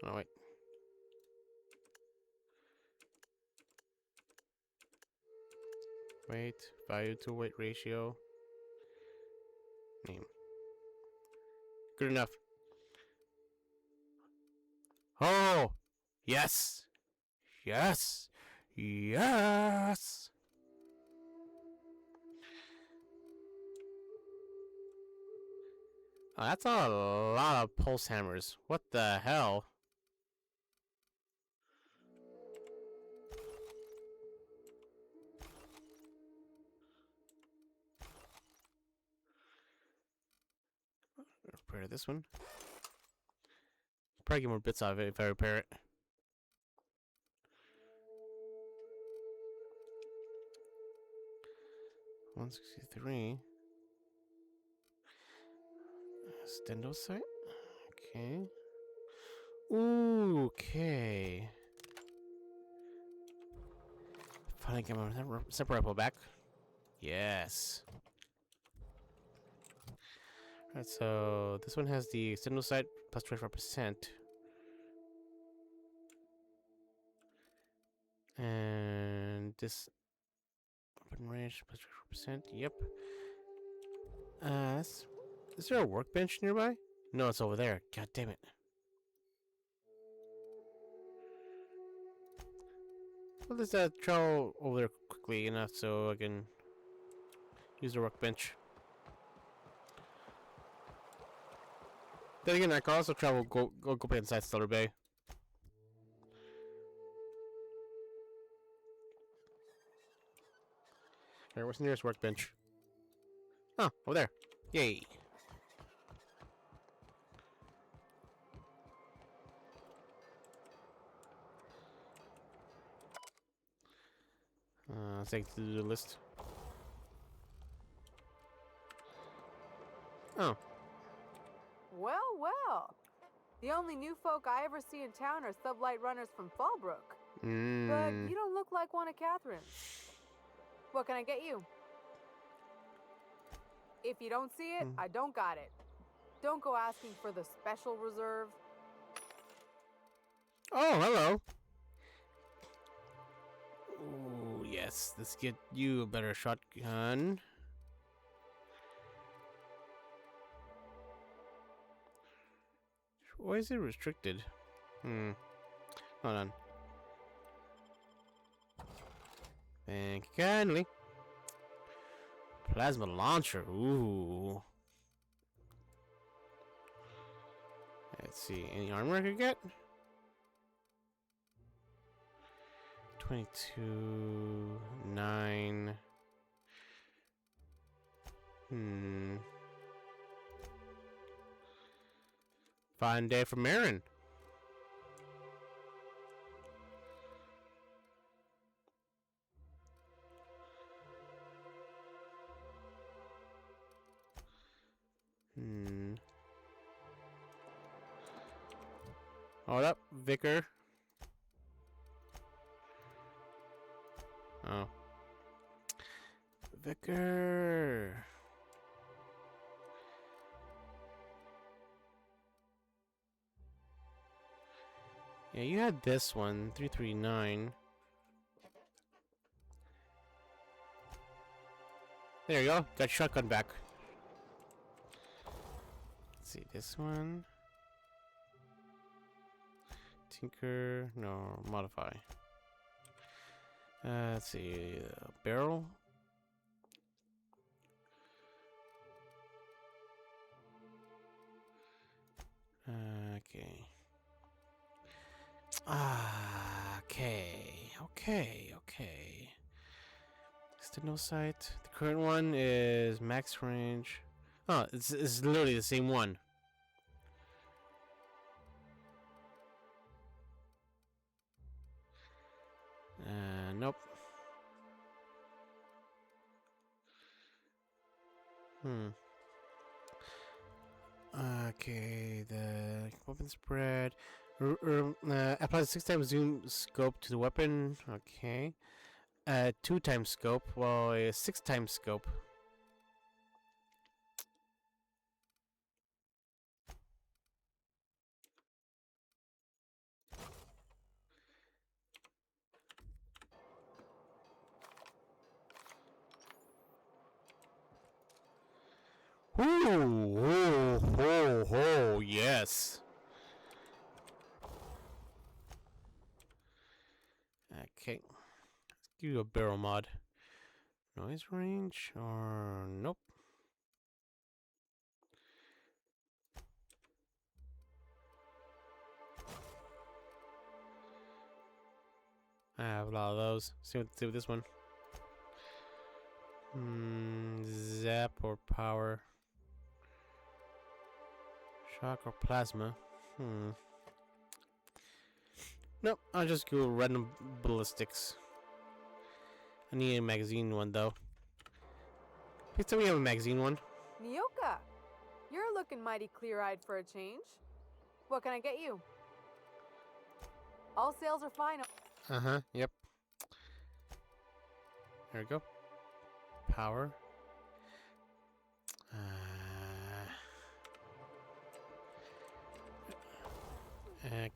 Oh, wait. Weight, value to weight ratio. Name. Good enough. Oh! Yes! Yes! Yes! Oh, that's a lot of pulse hammers. What the hell? Repair this one. Probably get more bits out of it if I repair it. $163. Stendo site? Okay. Ooh, okay. Finally get my separate rifle back. Yes. Alright, so this one has the Stendo site plus 25%. And this weapon range plus 24%. Yep. Is there a workbench nearby? No, it's over there. God damn it. Well, let's travel over there quickly enough so I can use the workbench. Then again, I can also travel go back inside Stellar Bay. Alright, what's the nearest workbench? Oh, over there. Yay. Let's take to the list. Oh. Well, well. The only new folk I ever see in town are sublight runners from Fallbrook. But you don't look like one of Catherine's. What can I get you? If you don't see it, I don't got it. Don't go asking for the special reserve. Oh, hello. Ooh, yes. Let's get you a better shotgun. Why is it restricted? Hold on. Thank you kindly. Plasma launcher. Ooh. Let's see. Any armor I could get? 22, 9. Fine day for Marin. Hold up, Vicar. Oh. Vicar. Yeah, you had this one, 339. There you go. Got shotgun back. Let's see, this one. Tinker. No, modify. Let's see. Barrel. Okay. Okay. External sight. The current one is max range. Oh, it's literally the same one. Nope. Okay, the weapon spread. Applies 6 times zoom scope to the weapon. Okay. 2 times scope. Well, a 6 times scope. Ooh, yes. Okay. Let's give you a barrel mod. Noise range or nope. I have a lot of those. See what do with this one. Zap or power. Shock or plasma. Nope, I'll just go random ballistics. I need a magazine one though. Please tell me you have a magazine one. Nyoka, you're looking mighty clear-eyed for a change. What can I get you? All sales are final. Yep. There we go. Power.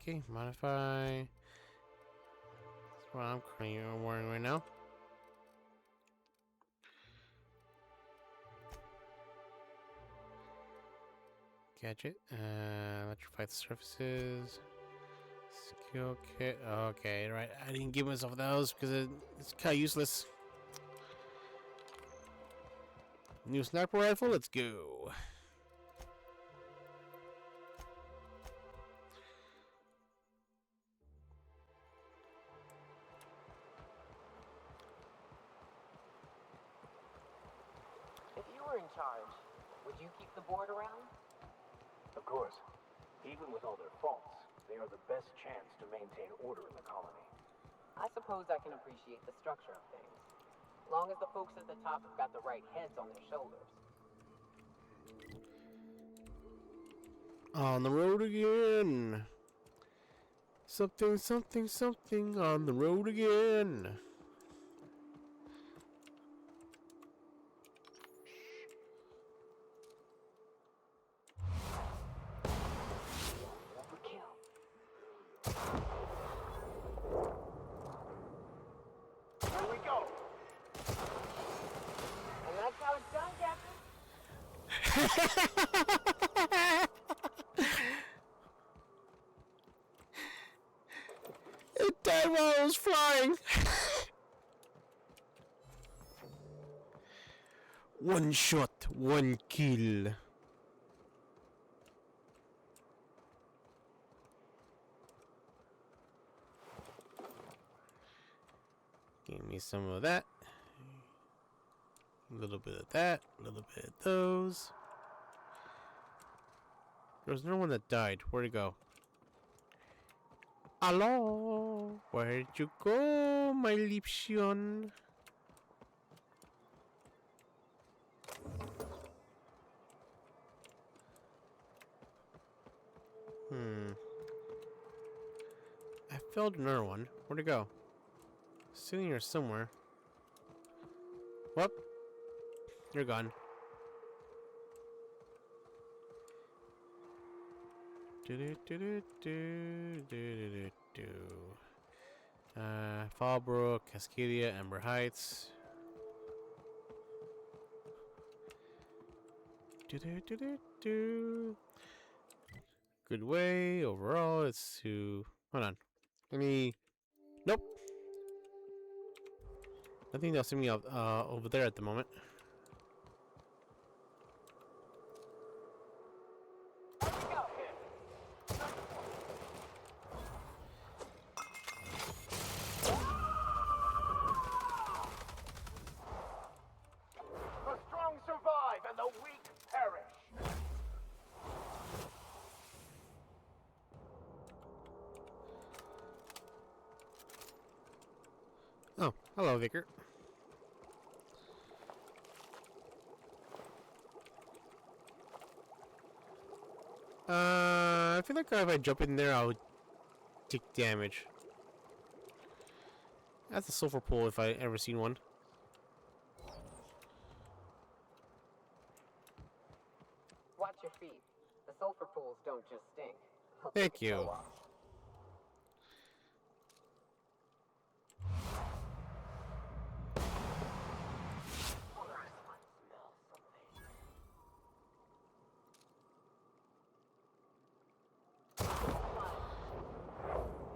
Okay, modify. That's what I'm currently wearing right now. Gadget. Electrify the surfaces. Skill kit. Okay, right. I didn't give myself those because it's kind of useless. New sniper rifle. Let's go. If you were in charge, would you keep the board around? Of course. Even with all their faults, they are the best chance to maintain order in the colony. I suppose I can appreciate the structure of things. Long as the folks at the top have got the right heads on their shoulders. On the road again. Something on the road again. It died while I was flying. One shot, one kill. Give me some of that. A little bit of that. A little bit of those. There was no one that died. Where'd it go? Hello? Where'd you go, my Liebchen? I failed another one. Where'd it go? Sitting here somewhere. Whoop. You're gone. Fallbrook, Cascadia, Amber Heights. Good way overall. It's to hold on. Any? Nope. Nothing that'll send me out over there at the moment. The strong survive and the weak perish. Oh, hello, Vicar. I feel like if I jump in there, I'll take damage. That's a sulfur pool if I ever seen one. Watch your feet. The sulfur pools don't just stink. They'll Thank take your you. toe off.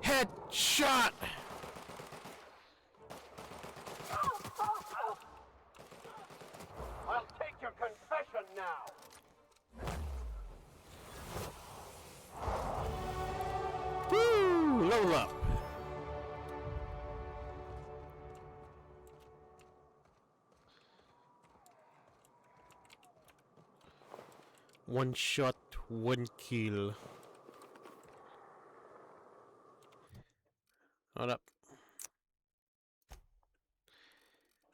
Headshot! I'll take your confession now. Woo! Level up. One shot, one kill. Hold up.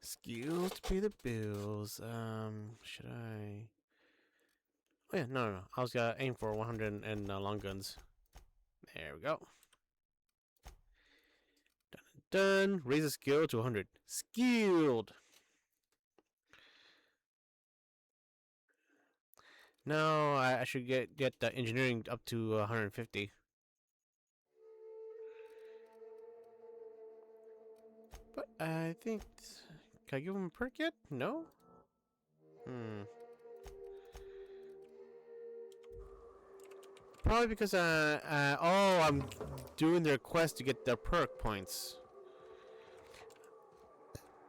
Skills to pay the bills. Should I? Oh yeah, no. I was gonna aim for 100 and long guns. There we go. Done. Raise the skill to 100. Skilled. Now I should get the engineering up to 150. But I think, can I give him a perk yet? No. Probably because oh, I'm doing the request to get the perk points.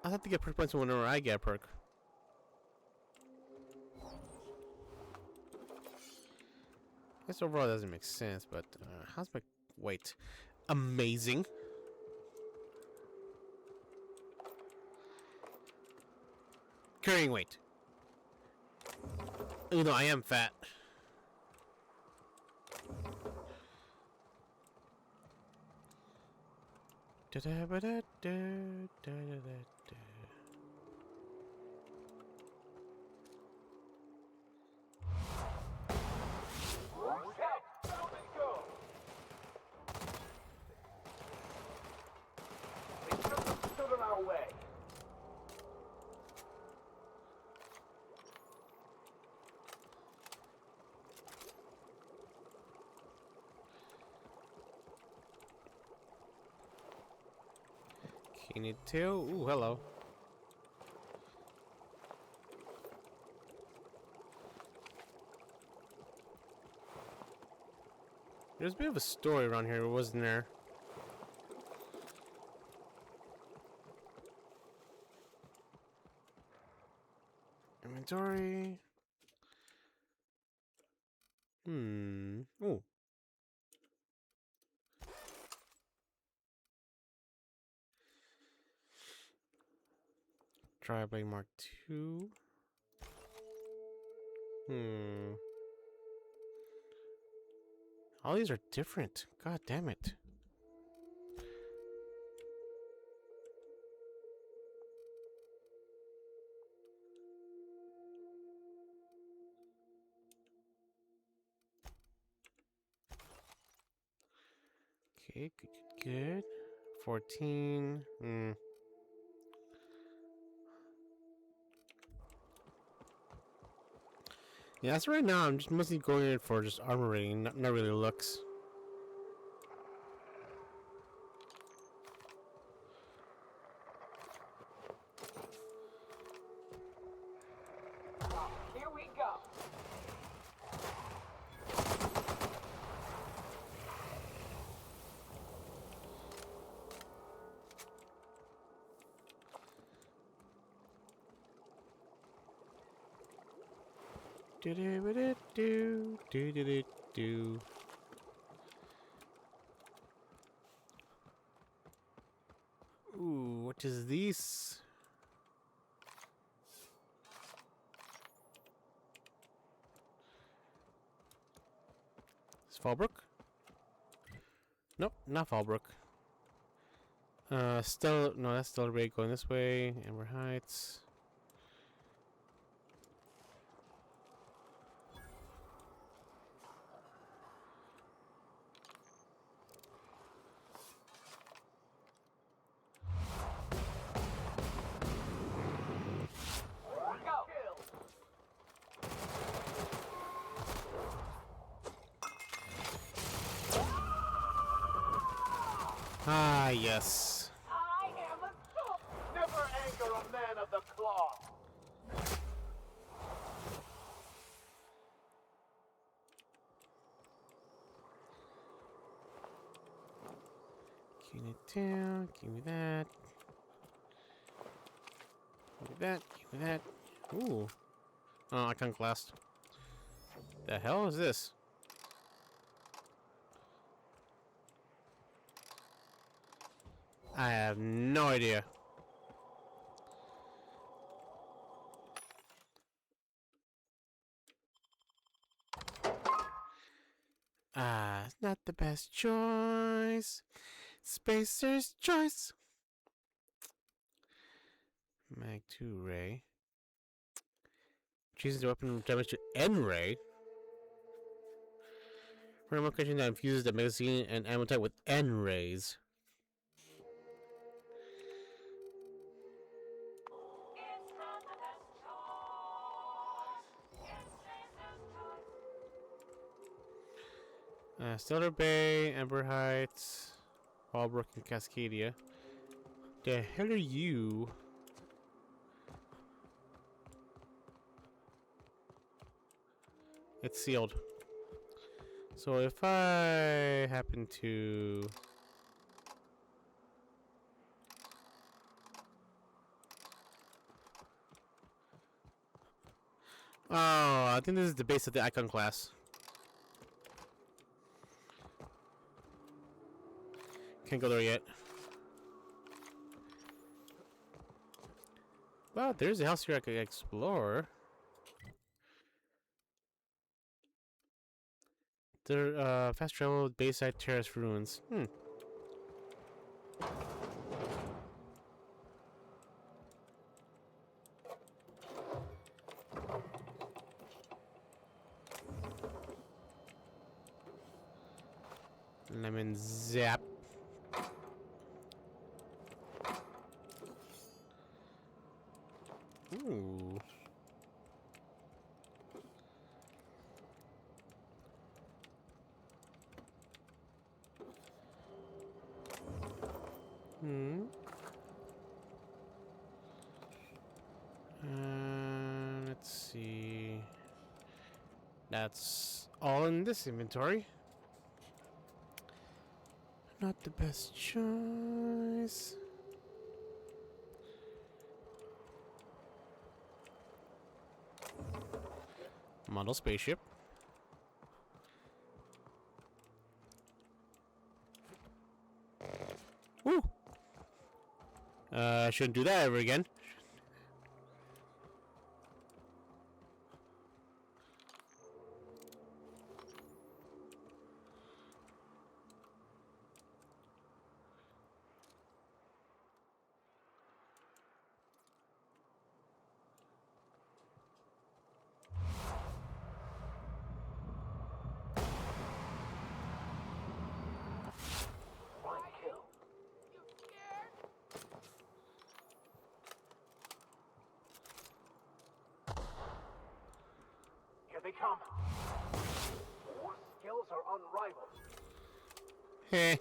I have to get perk points whenever I get a perk. I guess overall it doesn't make sense, but how's my weight? Amazing. Carrying weight. You know, I am fat. Stood in our way. Can you tell? Ooh, hello. There's a bit of a story around here, wasn't there? Inventory. Oh. Tri-Blade Mark II. All these are different. God damn it. Okay, good. 14. Yeah, that's right now. I'm just mostly going in for just armor rating, not really looks. Here we go. Do do do do do do do do. Ooh, what is this? Is Fallbrook? Nope, not Fallbrook. Still no, that's Stellar Bay going this way. Amber Heights. Ah, yes. I am a soul. Never anger a man of the claw. Give it down. Give me that. Give me that. Give me that. Ooh. Oh, Iconoclast. The hell is this? I have no idea. Ah, it's not the best choice. Spacer's choice. Mag 2 Ray. Chooses the weapon damage to N Ray. Random location that infuses the magazine and ammo type with N rays. Stellar Bay, Amber Heights, Fallbrook, and Cascadia. The hell are you? It's sealed. So if I happen to... Oh, I think this is the base of the Icon class. Can't go there yet. Well, there's a house here I could explore. There, fast travel Bayside Terrace ruins. Lemon zap. Ooh. Let's see. That's all in this inventory. Not the best choice. Model spaceship. Woo! Shouldn't do that ever again. Here they come. Your skills are unrivaled. Heh.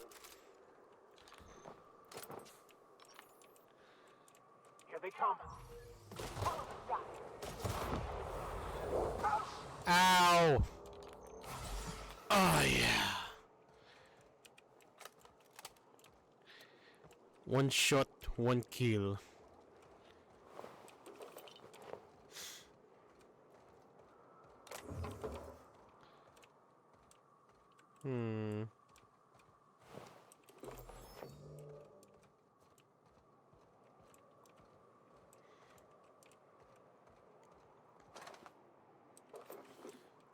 Here they come. Ow! Oh yeah. One shot, one kill.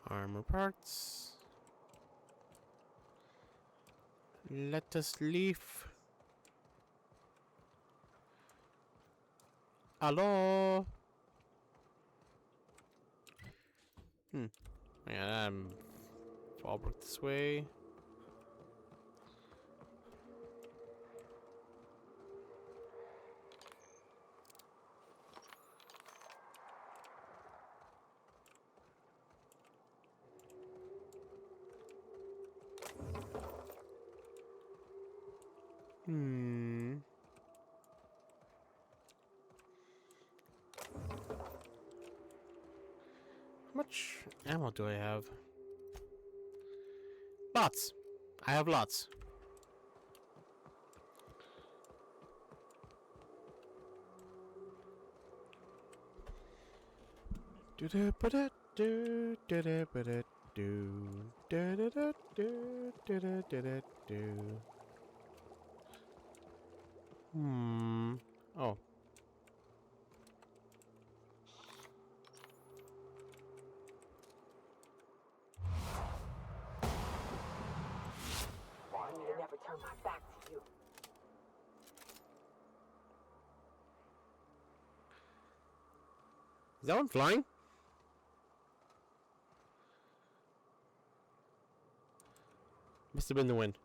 Armor parts. Let us leave. Hello. Yeah, I'll work this way. How much ammo do I have? Lots. I have lots. Oh. I never turn my back to you. Is that one flying? Must have been the wind.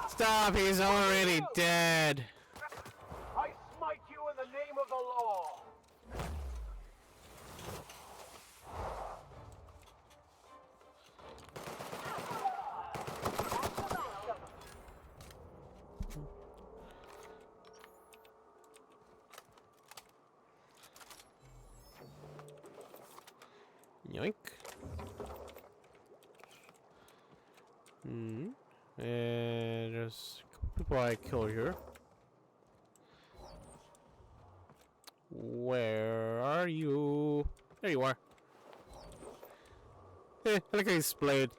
Stop, he's already dead. I smite you in the name of the law. Yoink. And there's a couple people I killed here. Where are you? There you are. I like how he splayed.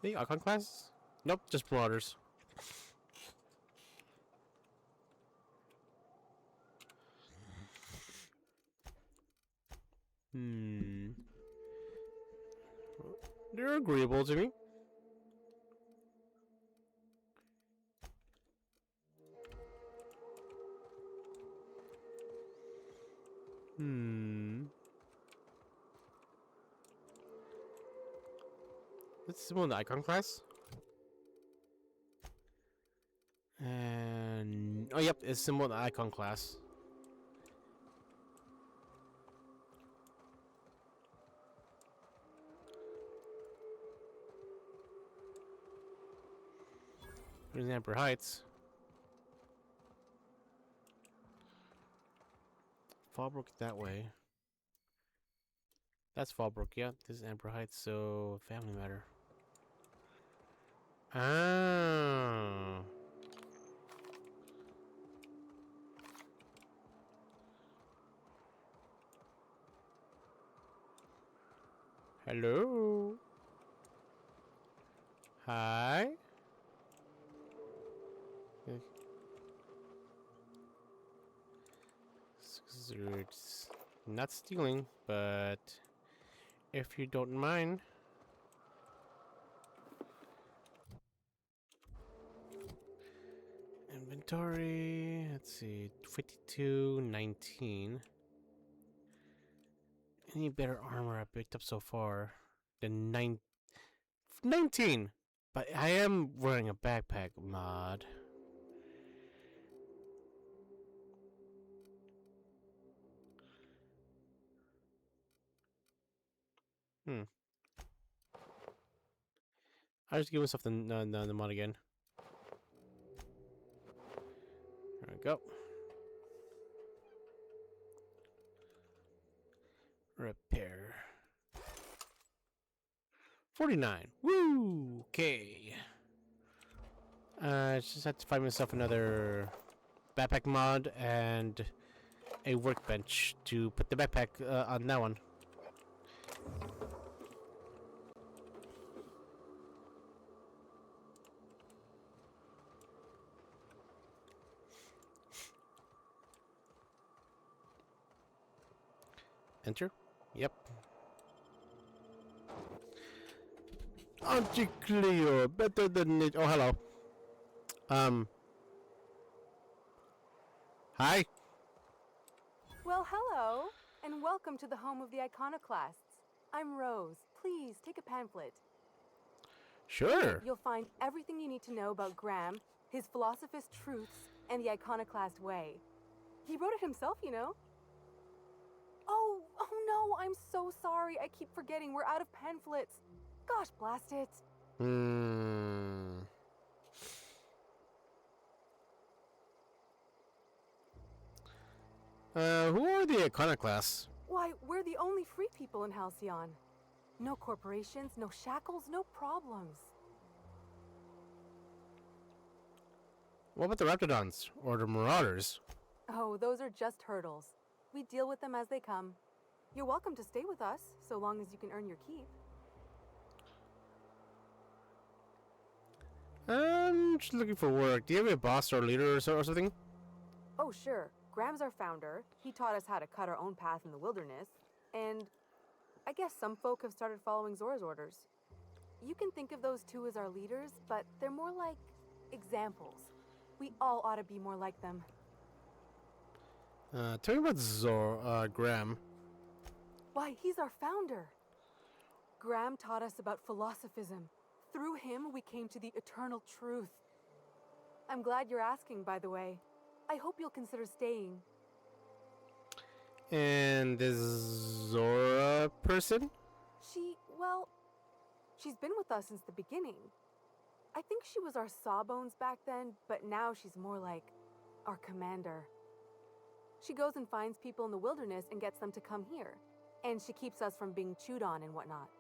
The Icon class? Nope, just Marauders. They're agreeable to me. Let's symbol in the Icon class. And oh yep, it's symbol in the Icon class. Where's Amber Heights? Fallbrook that way. That's Fallbrook, yeah. This is Amber Heights, so Family Matter. Ah. Hello. Hi. It's not stealing, but if you don't mind. Inventory, let's see, 52.19. Any better armor I picked up so far than 19? But I am wearing a backpack mod. I'll just give myself the mod again. There we go. Repair. 49. Woo! Okay. I just have to find myself another backpack mod and a workbench to put the backpack on that one. Enter? Yep. Auntie Cleo, better than it. Oh, hello. Hi. Well, hello, and welcome to the home of the iconoclasts. I'm Rose. Please take a pamphlet. Sure. You'll find everything you need to know about Graham, his philosophist truths, and the iconoclast way. He wrote it himself, you know. Oh no, I'm so sorry. I keep forgetting we're out of pamphlets. Gosh, blast it. Who are the iconoclasts? Why, we're the only free people in Halcyon. No corporations, no shackles, no problems. What about the Raptidons? Or the Marauders? Oh, those are just hurdles. We deal with them as they come. You're welcome to stay with us, so long as you can earn your keep. I'm just looking for work. Do you have a boss or leader or something? Oh, sure. Graham's our founder. He taught us how to cut our own path in the wilderness. And I guess some folk have started following Zora's orders. You can think of those two as our leaders, but they're more like examples. We all ought to be more like them. Tell me about Graham. Why, he's our founder. Graham taught us about philosophism. Through him, we came to the eternal truth. I'm glad you're asking, by the way. I hope you'll consider staying. And this Zora person? She's been with us since the beginning. I think she was our sawbones back then, but now she's more like our commander. She goes and finds people in the wilderness and gets them to come here. And she keeps us from being chewed on and whatnot.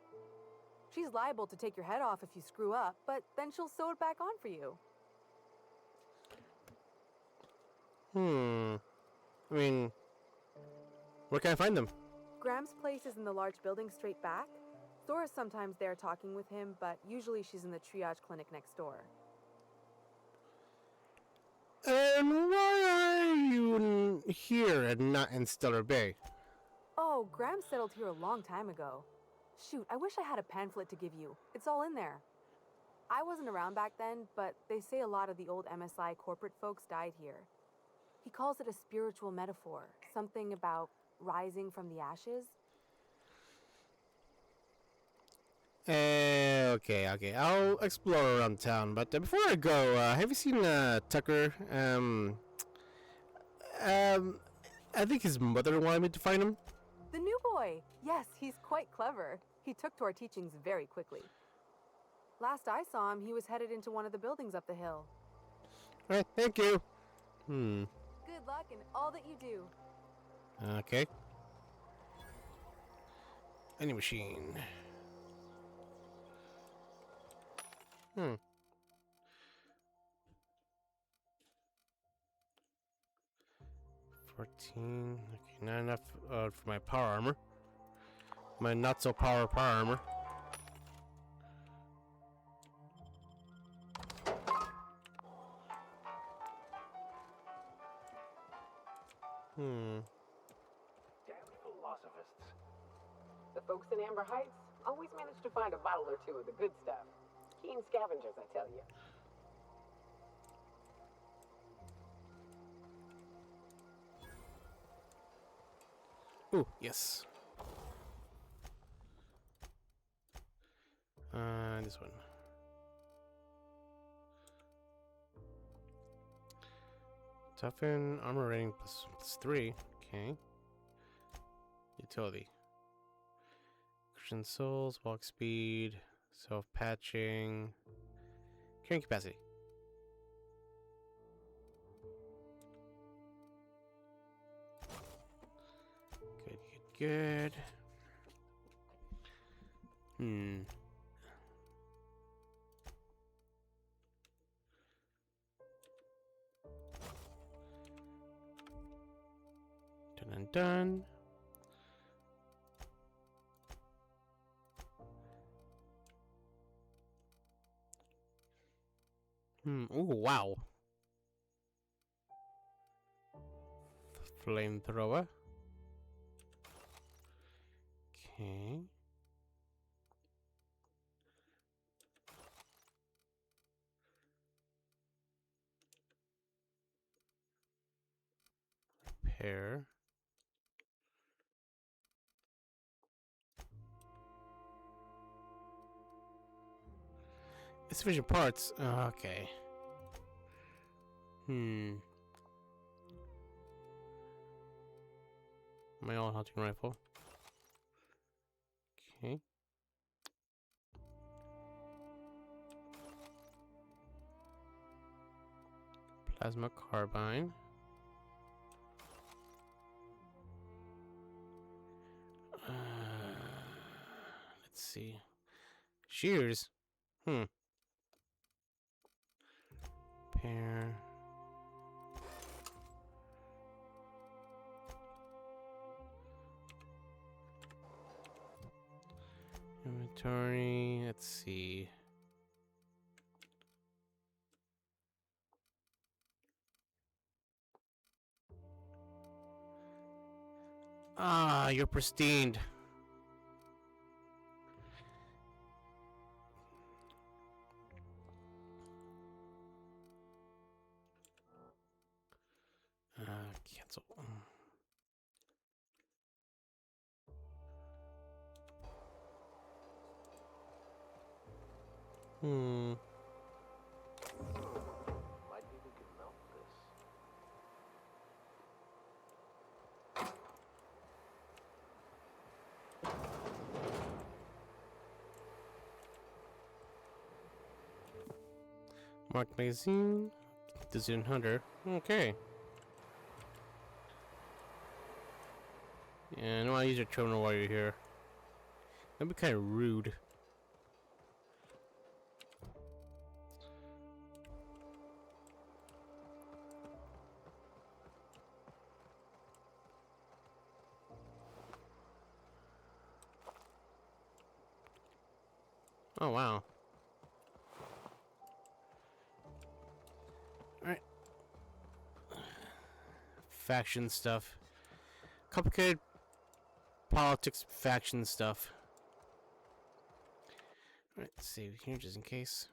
She's liable to take your head off if you screw up, but then she'll sew it back on for you. I mean, where can I find them? Graham's place is in the large building straight back. Zora's sometimes there talking with him, but usually she's in the triage clinic next door. And why are you here and not in Stellar Bay? Oh, Graham settled here a long time ago. Shoot, I wish I had a pamphlet to give you. It's all in there. I wasn't around back then, but they say a lot of the old MSI corporate folks died here. He calls it a spiritual metaphor, something about rising from the ashes. Okay. I'll explore around town, but before I go, have you seen Tucker? I think his mother wanted me to find him. The new boy! Yes, he's quite clever. He took to our teachings very quickly. Last I saw him, he was headed into one of the buildings up the hill. Alright, thank you. Hmm. Good luck in all that you do. Okay. Any machine. Hmm. $14. Okay, not enough for my power armor. My not so power armor. Hmm. Damn philosophists. The folks in Amber Heights always manage to find a bottle or two of the good stuff. Keen scavengers, I tell you. Ooh, yes. This one. Toughen, armor rating plus 3. Okay. Utility. Christian souls, walk speed, self-patching, carrying capacity. Good, good, good. Hmm. Done and done. Ooh, wow. Flamethrower. Okay. Repair. Insufficient parts. Okay. My old hunting rifle. Okay. Plasma carbine. Let's see. Shears. Pair. Inventory. Let's see. Ah, you're pristine. Cancel. Might be we could melt this. Mark magazine. Decision hunter. Okay. Yeah, I don't want to use your terminal while you're here. That'd be kind of rude. Oh, wow. Alright. Faction stuff. Complicated politics faction stuff. Alright, let's save here just in case.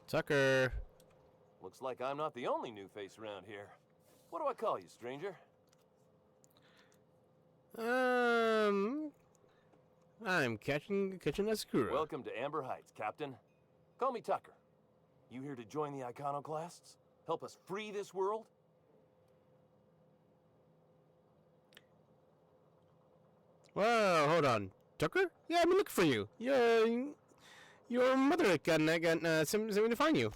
Tucker. Looks like I'm not the only new face around here. What do I call you, stranger? I'm catching a screw. Welcome to Amber Heights, Captain. Call me Tucker. You here to join the Iconoclasts? Help us free this world? Whoa, hold on. Tucker? Yeah, I've been looking for you. Your mother got something to find you.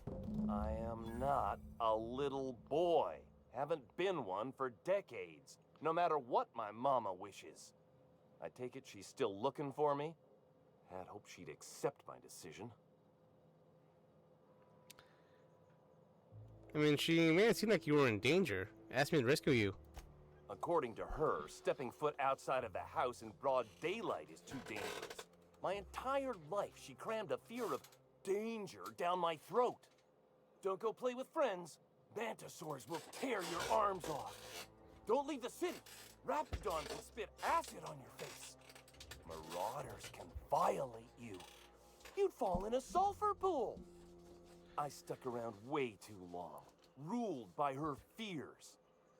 I am not a little boy. Haven't been one for decades, no matter what my mama wishes. I take it she's still looking for me? Had hoped she'd accept my decision. I mean, she made it seem like you were in danger. Asked me to rescue you. According to her, stepping foot outside of the house in broad daylight is too dangerous. My entire life, she crammed a fear of danger down my throat. Don't go play with friends. Mantisaurs will tear your arms off. Don't leave the city. Raptidons will spit acid on your face. Marauders can violate you. You'd fall in a sulfur pool. I stuck around way too long, ruled by her fears.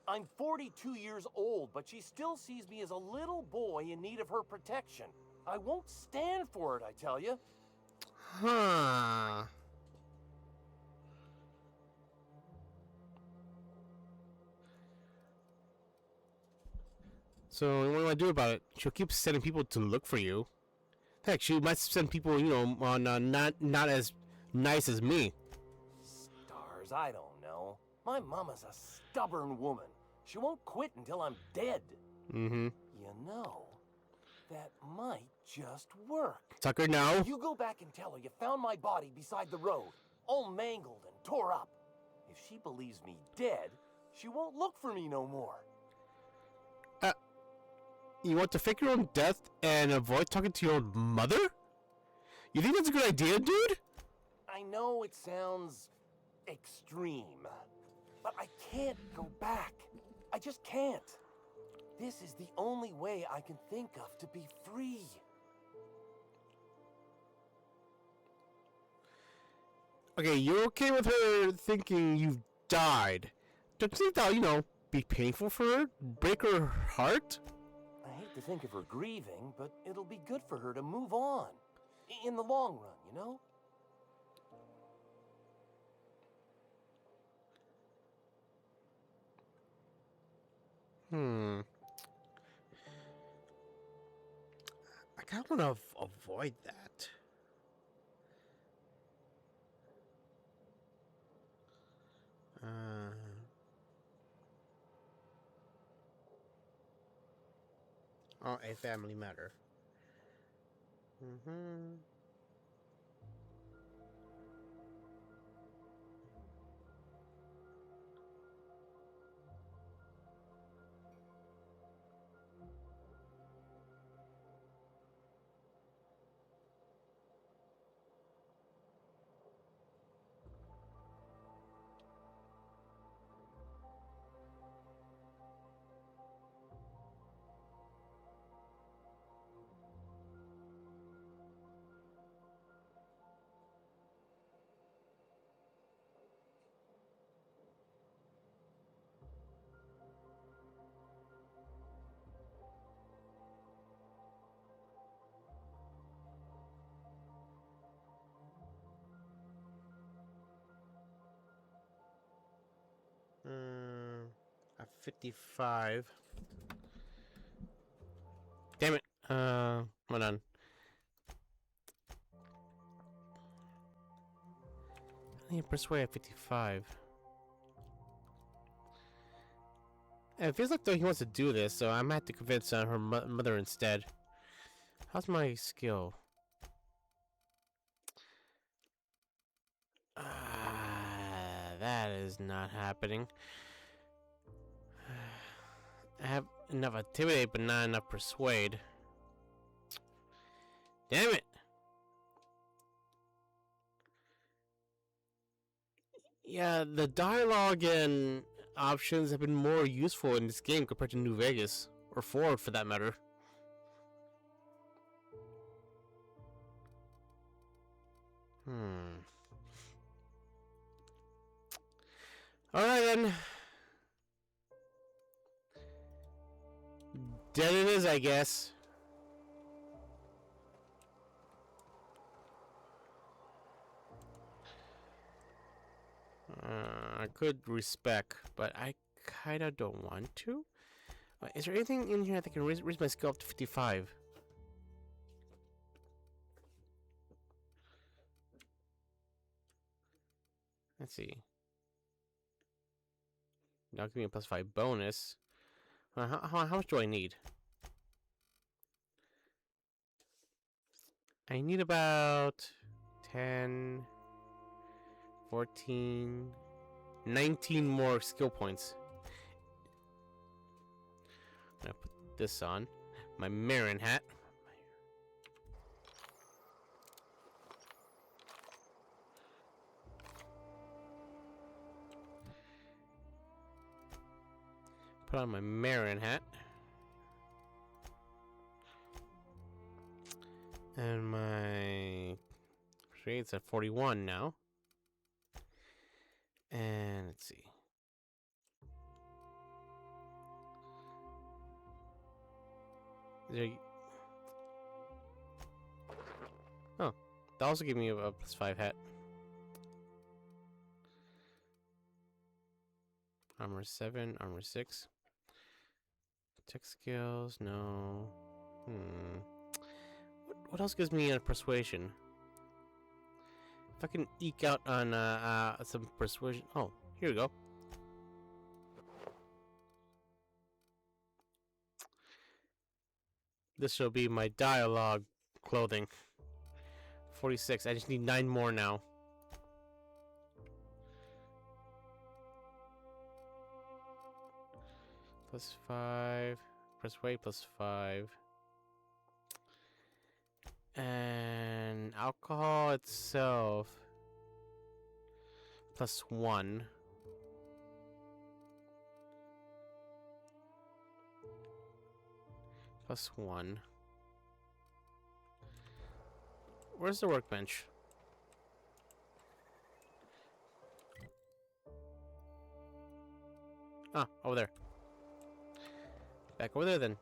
I'm 42 years old, but she still sees me as a little boy in need of her protection. I won't stand for it, I tell you. Huh. So what do I do about it? She'll keep sending people to look for you. Heck, she might send people, on not as nice as me. Stars, I don't know. My mama's a stubborn woman. She won't quit until I'm dead. Mm-hmm. You know, that might just work. Tucker, no. You go back and tell her you found my body beside the road, all mangled and tore up. If she believes me dead, she won't look for me no more. You want to fake your own death and avoid talking to your own mother? You think that's a good idea, dude? I know it sounds extreme, but I can't go back. I just can't. This is the only way I can think of to be free. Okay, you're okay with her thinking you've died. Don't you think that'll, be painful for her? Break her heart? I hate to think of her grieving, but it'll be good for her to move on. In the long run, you know? I kind of want to avoid that. A family matter. Mm-hmm. At 55. Damn it. Hold on. I need to persuade at 55. And it feels like though he wants to do this, so I'm gonna have to convince her mother instead. How's my skill? That is not happening. I have enough intimidate, but not enough persuade. Damn it! Yeah, the dialogue and options have been more useful in this game compared to New Vegas, or 4 for that matter. Alright then. Dead it is, I guess. I could respec, but I kinda don't want to. Wait, is there anything in here that can raise my skill up to 55? Let's see. Now give me a +5 bonus. How much do I need? I need about 10, 14, 19 more skill points. I'm gonna put this on. My Marin hat. Put on my Marin hat. And my persuade's at 41 now. And let's see. Oh, that also gave me a +5 hat. Armor 7, armor 6. Tech skills, no. What else gives me a persuasion? If I can eke out on some persuasion. Oh, here we go. This shall be my dialogue clothing. 46. I just need 9 more now. +5. Persuade +5. And alcohol itself +1. +1. Where's the workbench? Ah, over there. Back over there then.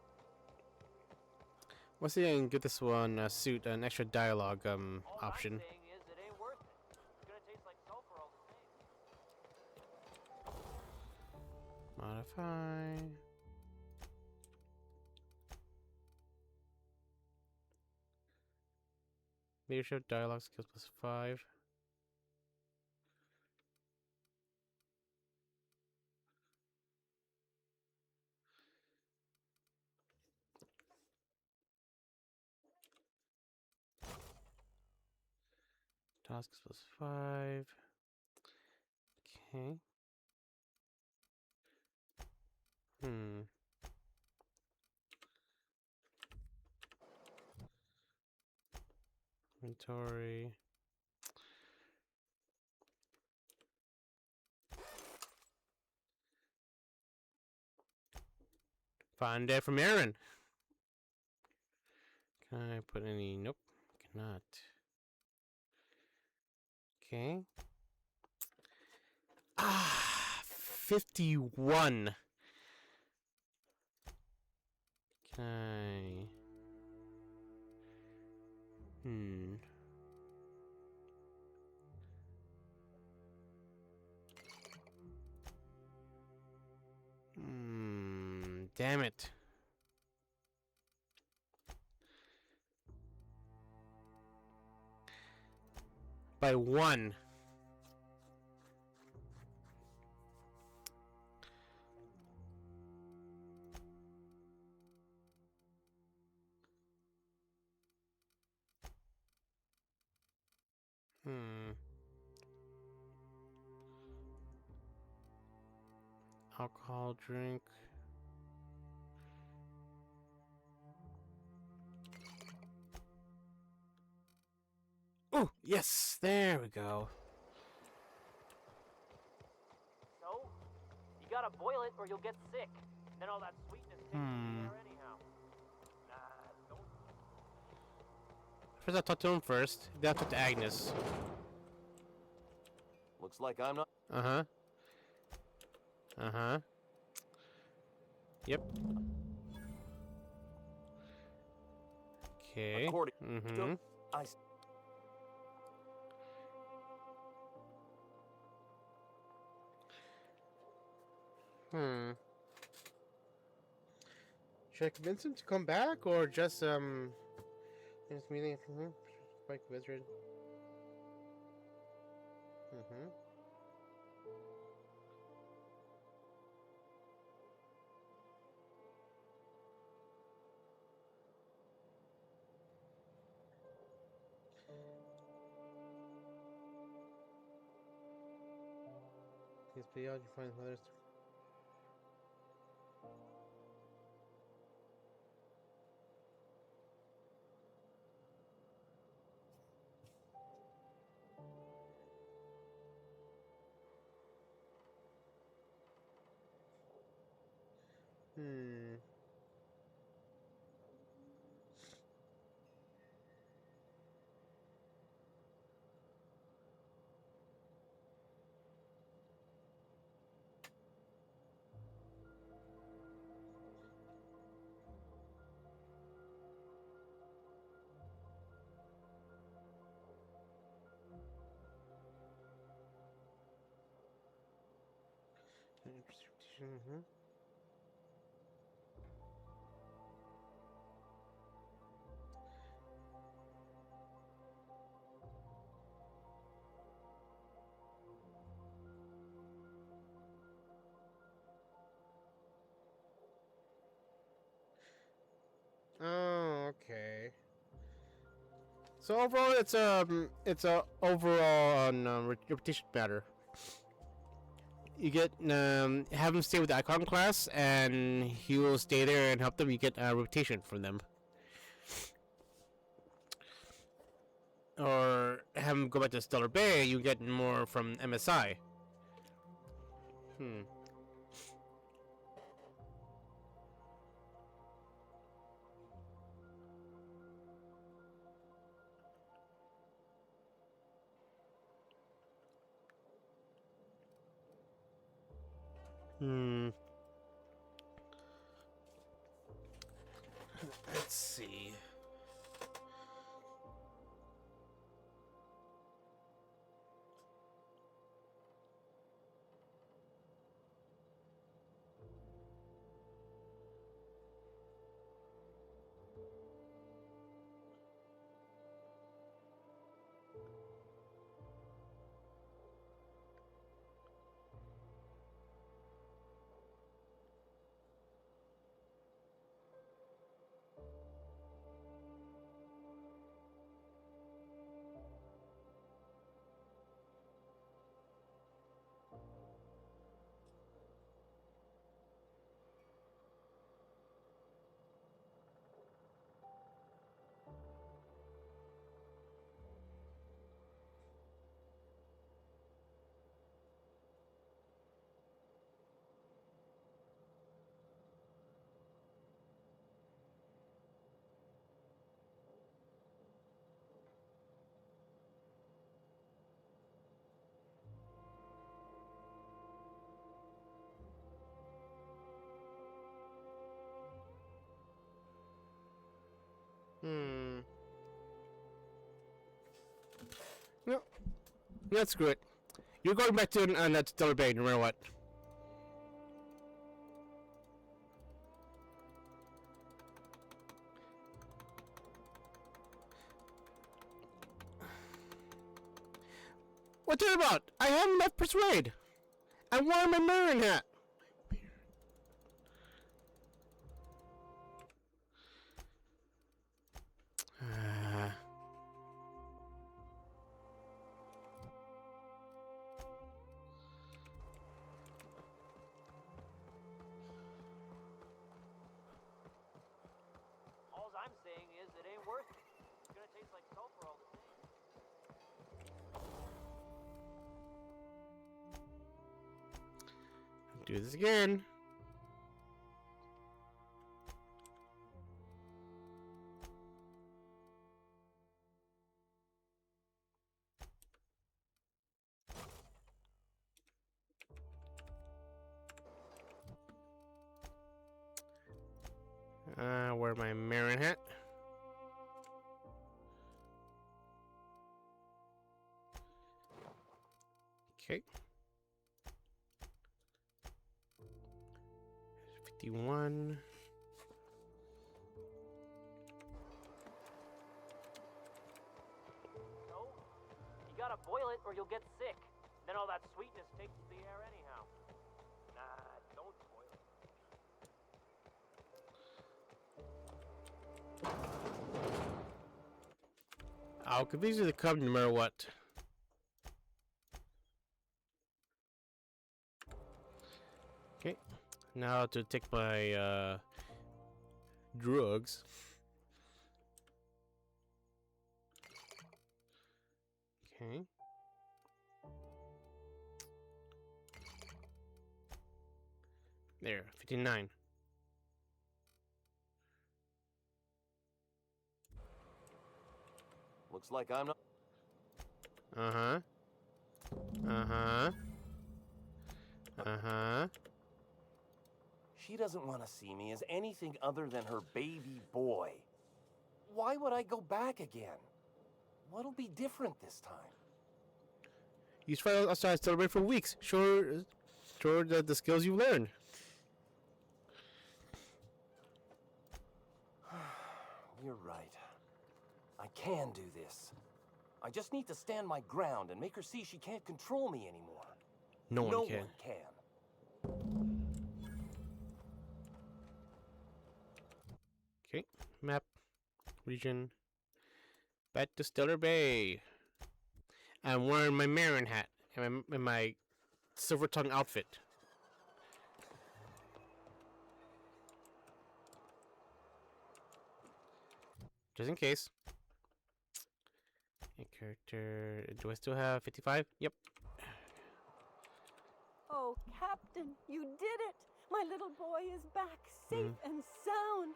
Let's see if I can get this one suit an extra dialogue option. Modify. Leadership dialogue skills +5. Tasks +5. Okay. Inventory. Find that from Aaron. Can I put any? Nope, cannot. Okay. 51. Can I? Damn it. By 1. Alcohol drink. Oh, yes, there we go. So, you gotta boil it or you'll get sick. Then all that sweetness stays in the air anyhow. Nah, don't. First, I'll talk to him first. Then I'll talk to Agnes. Looks like I'm not. Yep. Okay. According to Should I convince him to come back or just this meeting Spike Wizard? Please play out, you find others. Oh, okay. So overall, it's a overall on repetition matter. You get have him stay with the Icon class, and he will stay there and help them. You get rotation from them, or have him go back to Stellar Bay. You get more from MSI. Let's see. No, that's good. You're going back to that Stellar Bay, no matter what. What's it about? I haven't left Persuade. I'm wearing my Marin hat. All I'm saying is it ain't worth it. It's gonna taste like sulfur all the same. Do this again. Wear my Marin hat. Okay. 51. gotta boil it or you'll get sick. Then all that sweetness takes the air anyhow. Nah, don't boil it. I'll convince you to come no matter what. Okay, now to take my drugs. Okay. There, 59. Looks like I'm not. Uh-huh. Uh-huh. Uh-huh. She doesn't want to see me as anything other than her baby boy. Why would I go back again? What'll be different this time? You try outside to celebrate for weeks. Sure the skills you learned. You're right. I can do this. I just need to stand my ground and make her see she can't control me anymore. No one can. No one can. Okay, map, region, back to Stellar Bay. I'm wearing my Marin hat and my silver tongue outfit. Just in case. A character. Do I still have 55? Yep. Oh, Captain, you did it! My little boy is back, safe and sound.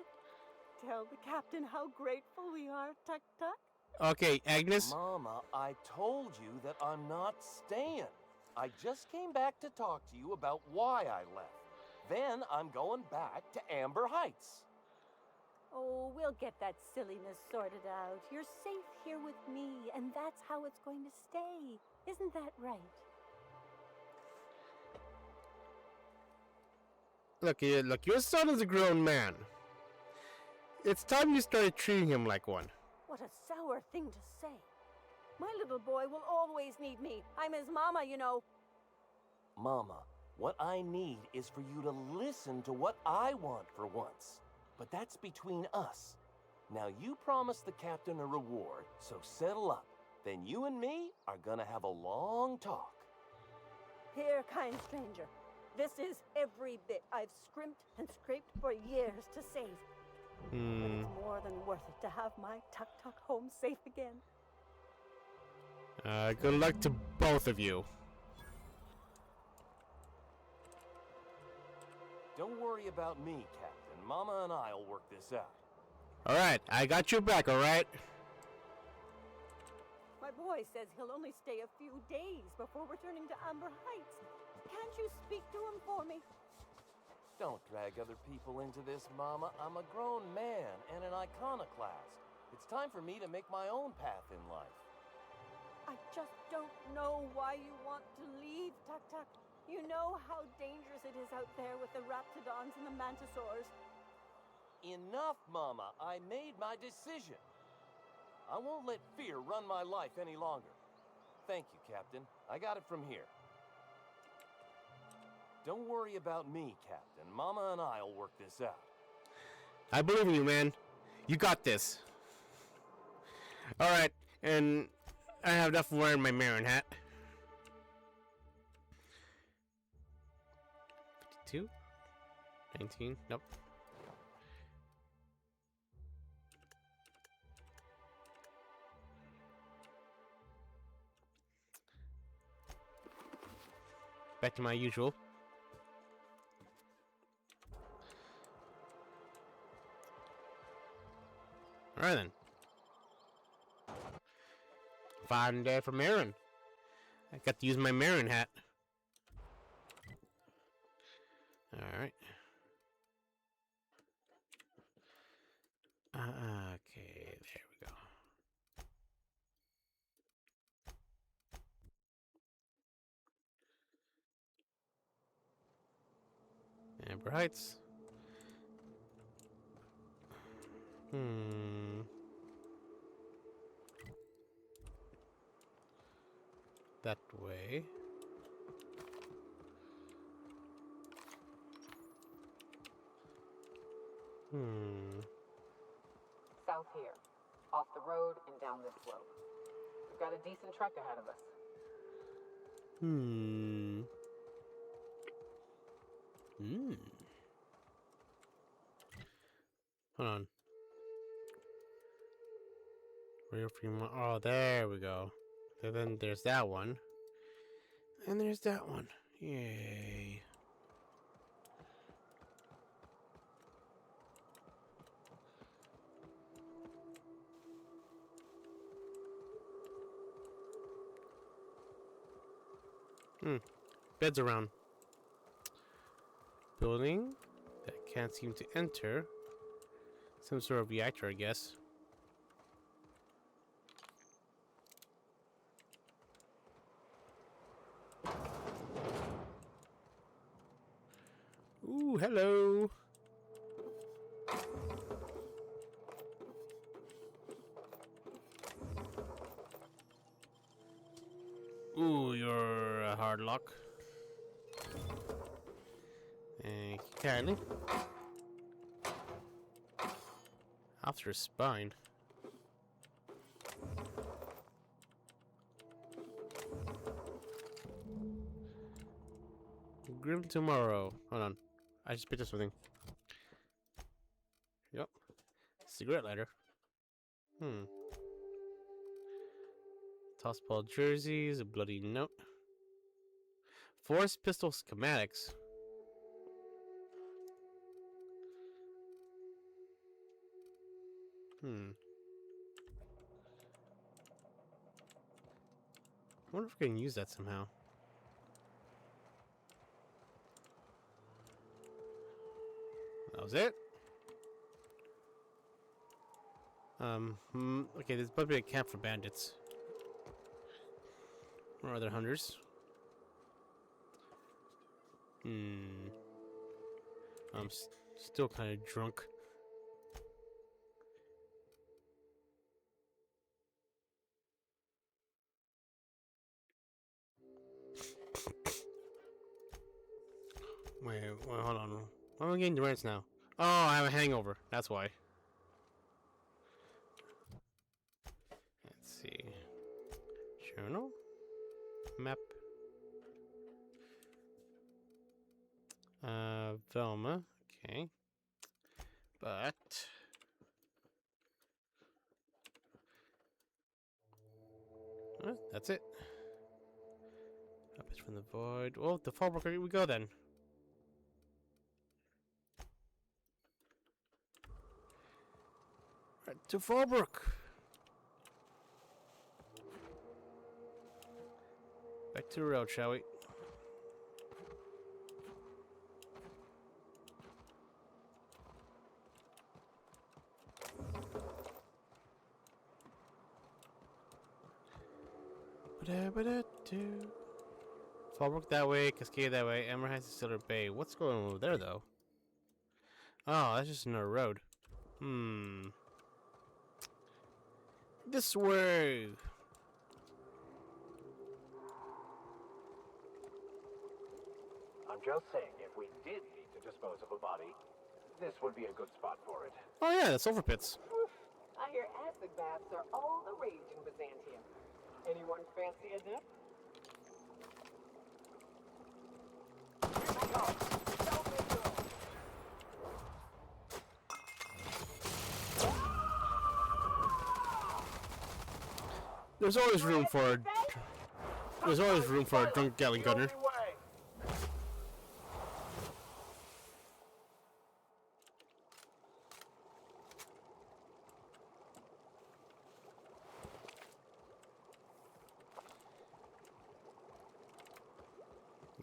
Tell the captain how grateful we are, Tuk Tuk. Okay, Agnes. Mama, I told you that I'm not staying. I just came back to talk to you about why I left. Then I'm going back to Amber Heights. Oh, we'll get that silliness sorted out. You're safe here with me, and that's how it's going to stay. Isn't that right? Look, your son is a grown man. It's time you started treating him like one. What a sour thing to say. My little boy will always need me. I'm his mama, you know. Mama, what I need is for you to listen to what I want for once. But that's between us. Now you promised the captain a reward, so settle up. Then you and me are gonna have a long talk. Here, kind stranger. This is every bit I've scrimped and scraped for years to save. But it's more than worth it to have my Tuk Tuk home safe again. Good luck to both of you. Don't worry about me, Captain. Mama and I'll work this out. Alright, I got your back, alright? My boy says he'll only stay a few days before returning to Amber Heights. Can't you speak to him for me? Don't drag other people into this, Mama. I'm a grown man and an iconoclast. It's time for me to make my own path in life. I just don't know why you want to leave, Tuk Tuk. You know how dangerous it is out there with the Raptidons and the Mantisaurs. Enough, Mama. I made my decision. I won't let fear run my life any longer. Thank you, Captain. I got it from here. Don't worry about me, Captain. Mama and I'll work this out. I believe in you, man. You got this. Alright, and I have enough wearing my Marin hat. 52? 19? Nope. Back to my usual. Alright then. Fine day for Marin. I got to use my Marin hat. Alright. Okay, there we go. Amber Heights. that way. South here. Off the road and down this slope. We've got a decent trek ahead of us. Hold on. Oh, there we go. And then there's that one. And there's that one. Yay. Beds around. Building that can't seem to enter. Some sort of reactor, I guess. Ooh, hello. Ooh, you're a hard lock. Thank you kindly. After his spine. Grim tomorrow. Hold on. I just picked up something. Yep. Cigarette lighter. Toss ball jerseys, a bloody note. Force pistol schematics. I wonder if we can use that somehow. That was it. Okay, there's probably a camp for bandits. Or other hunters. I'm still kind of drunk. Wait, hold on. Why am I getting deranged now? Oh, I have a hangover. That's why. Let's see. Journal? Map. Velma. Okay. But... that's it. Up is from the void. Well, the Fallbrook, we go then. Right to Fallbrook. Back to the road, shall we? Fallbrook that way, Cascade that way, Emerald Heights to Silver Bay. What's going on over there, though? Oh, that's just another road. This way! I'm just saying, if we did need to dispose of a body, this would be a good spot for it. Oh yeah, the sulfur pits. I hear acid baths are all the rage in Byzantium. Anyone fancy a dip? There's always room for a drunk Gatling gunner.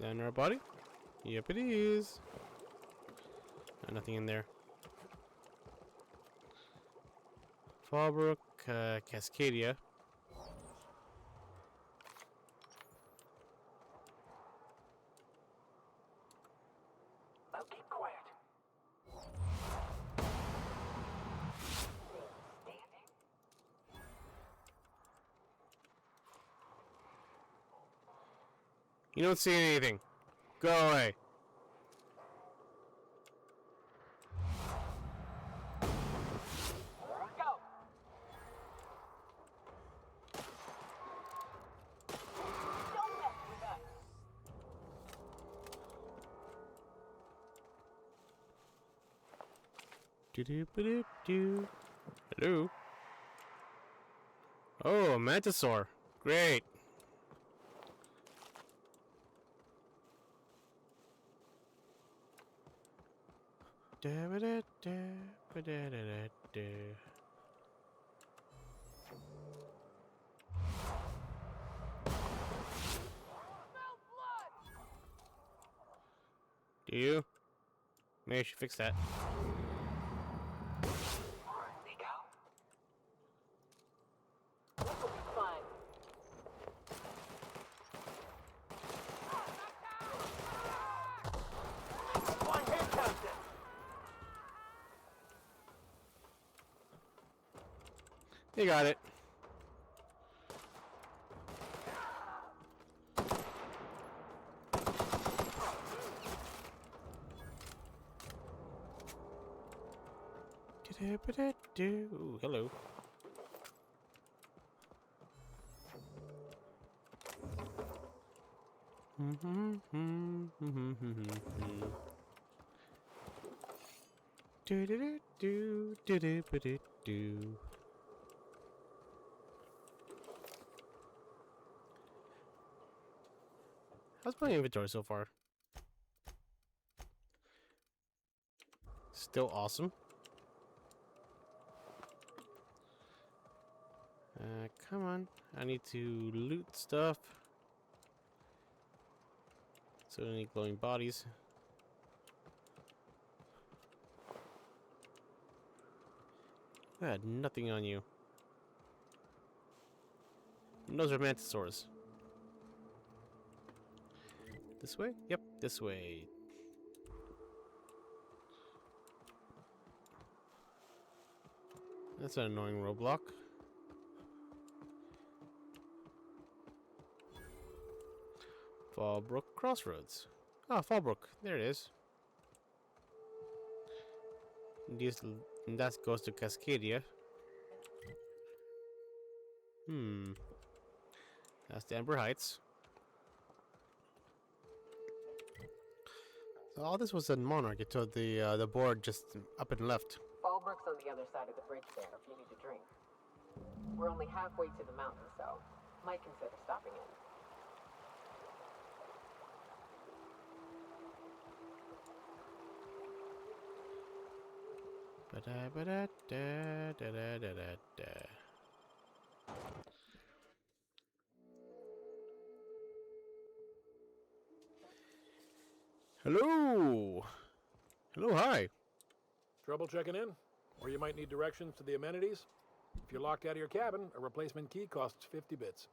And our body? Yep, it is. Nothing in there. Fallbrook, Cascadia. Now keep quiet. You don't see anything. Go away. Do-do-ba-do-do. Hello. Oh, a mantisaur. Great. Da-ba-da-da-ba-da-da-da-da. Do you? Maybe I should fix that. You got it. Ooh, hello. Do. How's my inventory so far? Still awesome. Come on. I need to loot stuff. So I need glowing bodies. I had nothing on you. And those are mantisaurs. This way? Yep, this way. That's an annoying roadblock. Fallbrook Crossroads. Ah, Fallbrook. There it is. And that goes to Cascadia. That's the Amber Heights. So all this was in Monarch until the board just up and left. Fallbrook's on the other side of the bridge there if you need a drink. We're only halfway to the mountain, so might consider stopping in. Ba-da-ba-da-da-da-da-da-da. Hello! Hello, hi. Trouble checking in? Or you might need directions to the amenities? If you're locked out of your cabin, a replacement key costs 50 bits.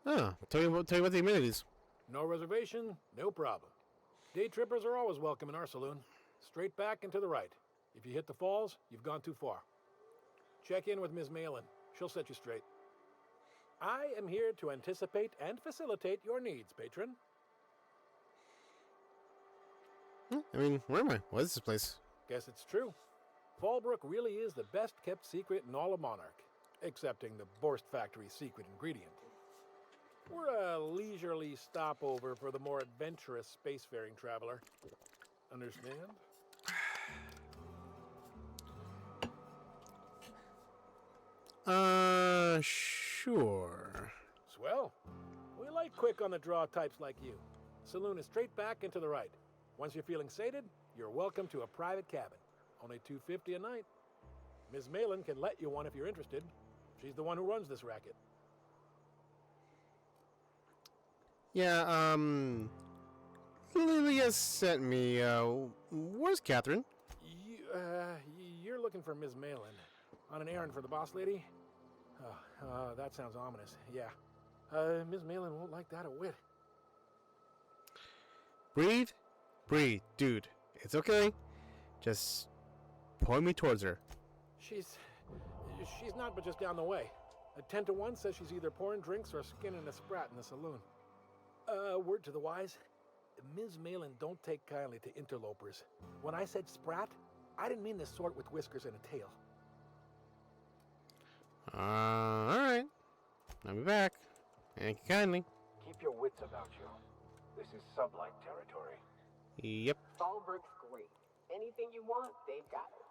Ah, tell me about the amenities. No reservation, no problem. Day trippers are always welcome in our saloon. Straight back and to the right. If you hit the falls, you've gone too far. Check in with Ms. Malin. She'll set you straight. I am here to anticipate and facilitate your needs, patron. I mean, where am I? What is this place? Guess it's true. Fallbrook really is the best kept secret in all of Monarch, excepting the Borst Factory's secret ingredient. We're a leisurely stopover for the more adventurous spacefaring traveler. Understand? Sure. Swell. We like quick on the draw types like you. Saloon is straight back and to the right. Once you're feeling sated, you're welcome to a private cabin. Only $250 a night. Ms. Malin can let you one if you're interested. She's the one who runs this racket. Yeah, Lilia sent me, where's Catherine? You're looking for Ms. Malin. On an errand for the boss lady? That sounds ominous. Yeah. Ms. Malin won't like that a whit. Breathe. Breathe, dude. It's okay. Just point me towards her. She's not but just down the way. A 10-to-1 says she's either pouring drinks or skinning a sprat in the saloon. Word to the wise, Ms. Malin don't take kindly to interlopers. When I said sprat, I didn't mean the sort with whiskers and a tail. Alright. I'll be back. Thank you kindly. Keep your wits about you. This is sublight territory. Yep. Fallbrook's great. Anything you want, they've got it.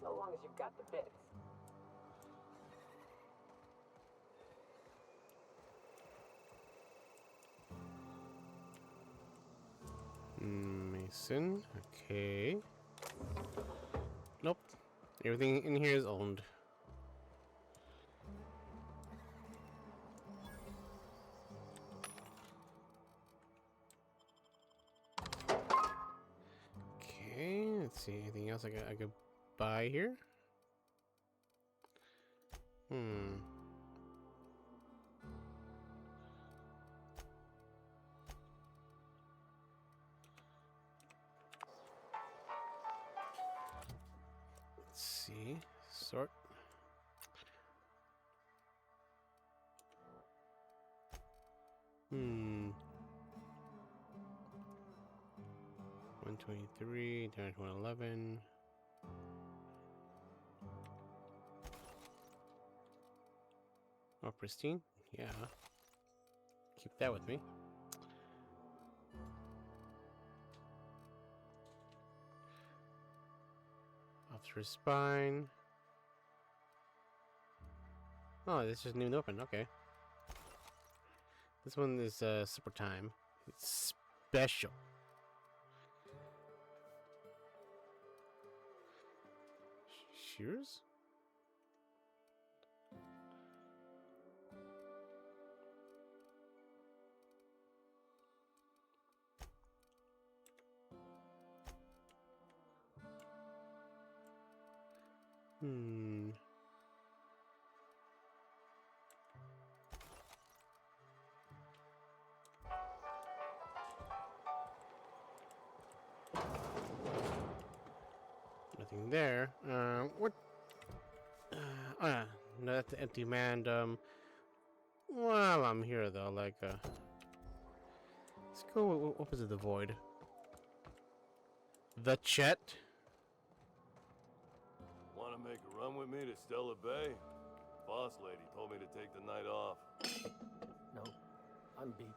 So long as you've got the bits. Mason. Okay. Nope. Everything in here is owned. Okay, let's see. Anything else I could buy here? Let's see. Sort. Hmm. 123, 111. Oh, pristine? Yeah. Keep that with me. Officer spine. Oh, this just new open. Okay. This one is super time. It's special. Shears? Nothing there. What? Oh yeah, no, that's the empty man. While I'm here though, like, let's go. What opens the void? The Chet. Want to make a run with me to Stellar Bay? Boss lady told me to take the night off. No, I'm beat.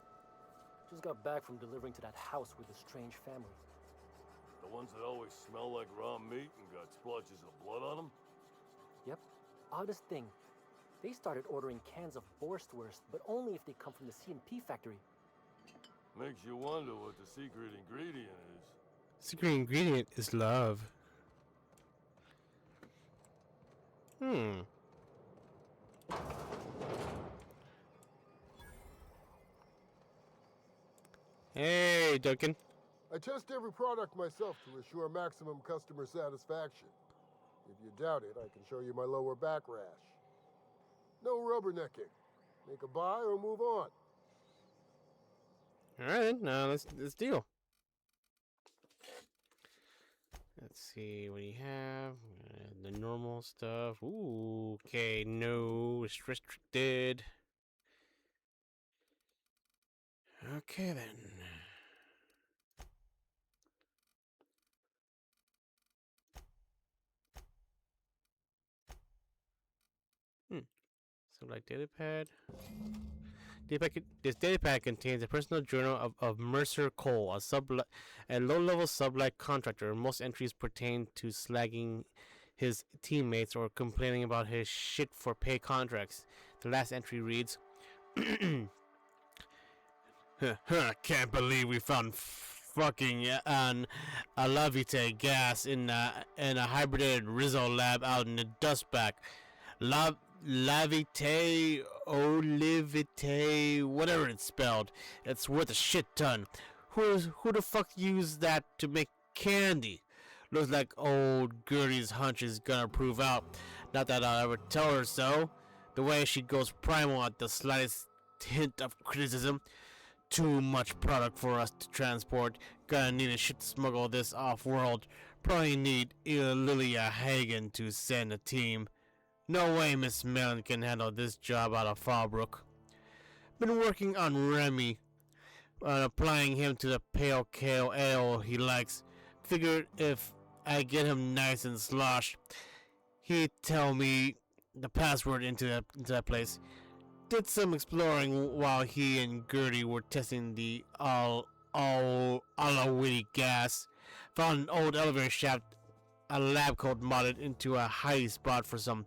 Just got back from delivering to that house with a strange family. The ones that always smell like raw meat and got splotches of blood on them? Yep. Oddest thing. They started ordering cans of Borstwurst, but only if they come from the C&P factory. Makes you wonder what the secret ingredient is. Secret ingredient is love. Hey, Duncan. I test every product myself to assure maximum customer satisfaction. If you doubt it, I can show you my lower back rash. No rubbernecking. Make a buy or move on. All right, now let's deal. Let's see what do you have. The normal stuff. Ooh, okay, no, it's restricted. Okay then. So like data pad. This data pad contains a personal journal of Mercer Cole, a low-level sublight contractor. Most entries pertain to slagging his teammates or complaining about his shit for pay contracts. The last entry reads, "Can't believe we found fucking an Alavite gas in a hibernated Rizzo lab out in the dustback. Lavite, Olivite, whatever it's spelled. It's worth a shit ton. Who the fuck used that to make candy? Looks like old Gertie's hunch is gonna prove out. Not that I'll ever tell her so. The way she goes primal at the slightest hint of criticism. Too much product for us to transport. Gonna need a shit to smuggle this off-world. Probably need Lilia Hagen to send a team. No way Miss Mellon can handle this job out of Fallbrook. Been working on Remy. applying him to the pale kale ale he likes. Figured if I get him nice and sloshed, he'd tell me the password into that place. Did some exploring while he and Gertie were testing the all-witty gas. Found an old elevator shaft a lab coat modded into a hiding spot for some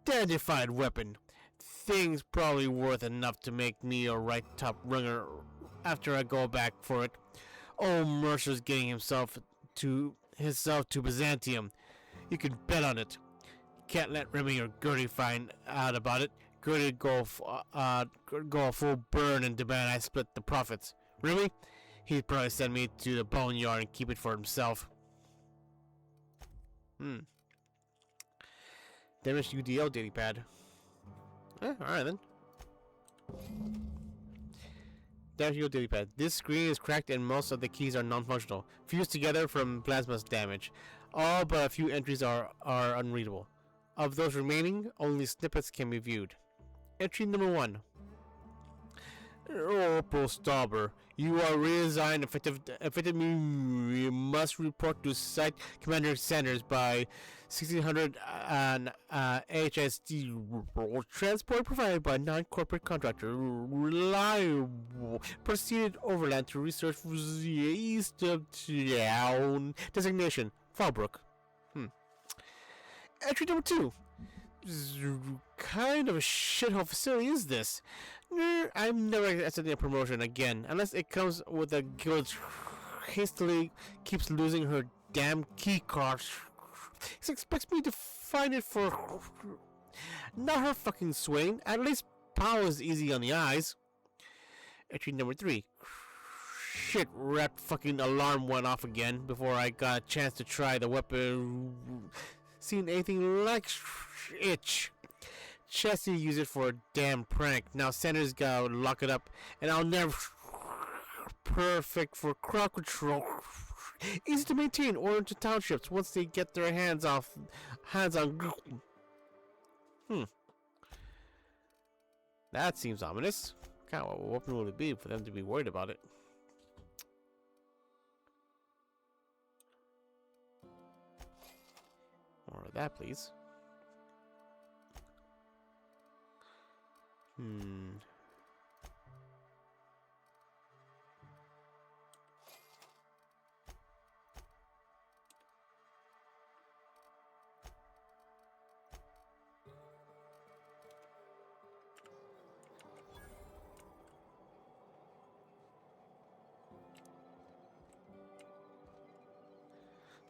dandified weapon. Thing's probably worth enough to make me a right top ringer after I go back for it. Old Mercer's getting himself to Byzantium. You can bet on it. Can't let Remy or Gertie find out about it. Gertie go a full burn and demand I split the profits. Remy? He'd probably send me to the boneyard and keep it for himself. Damaged UDL daily pad. Alright then. Damaged UDL daily pad. This screen is cracked and most of the keys are non-functional. Fused together from plasma's damage. All but a few entries are unreadable. Of those remaining, only snippets can be viewed. Entry number 1. Opal Stauber, you are reassigned effective you must report to Site Commander Sanders by 1600 and HSD transport provided by non-corporate contractor. Reliable. Proceeded overland to research the east of town. Designation, Fallbrook. Entry number 2. Kind of a shithole facility is this? I'm never accepting a promotion again, unless it comes with a guild hastily keeps losing her damn key cards. He expects me to find it for not her fucking swing. At least power is easy on the eyes. Entry number 3. Shit, rat fucking alarm went off again before I got a chance to try the weapon. Seen anything like itch. Chesty used it for a damn prank. Now Sanders gotta lock it up, and I'll never. Perfect for crowd control. Easy to maintain. Order to townships once they get their hands on. That seems ominous. God, what weapon would it be for them to be worried about it? More of that, please.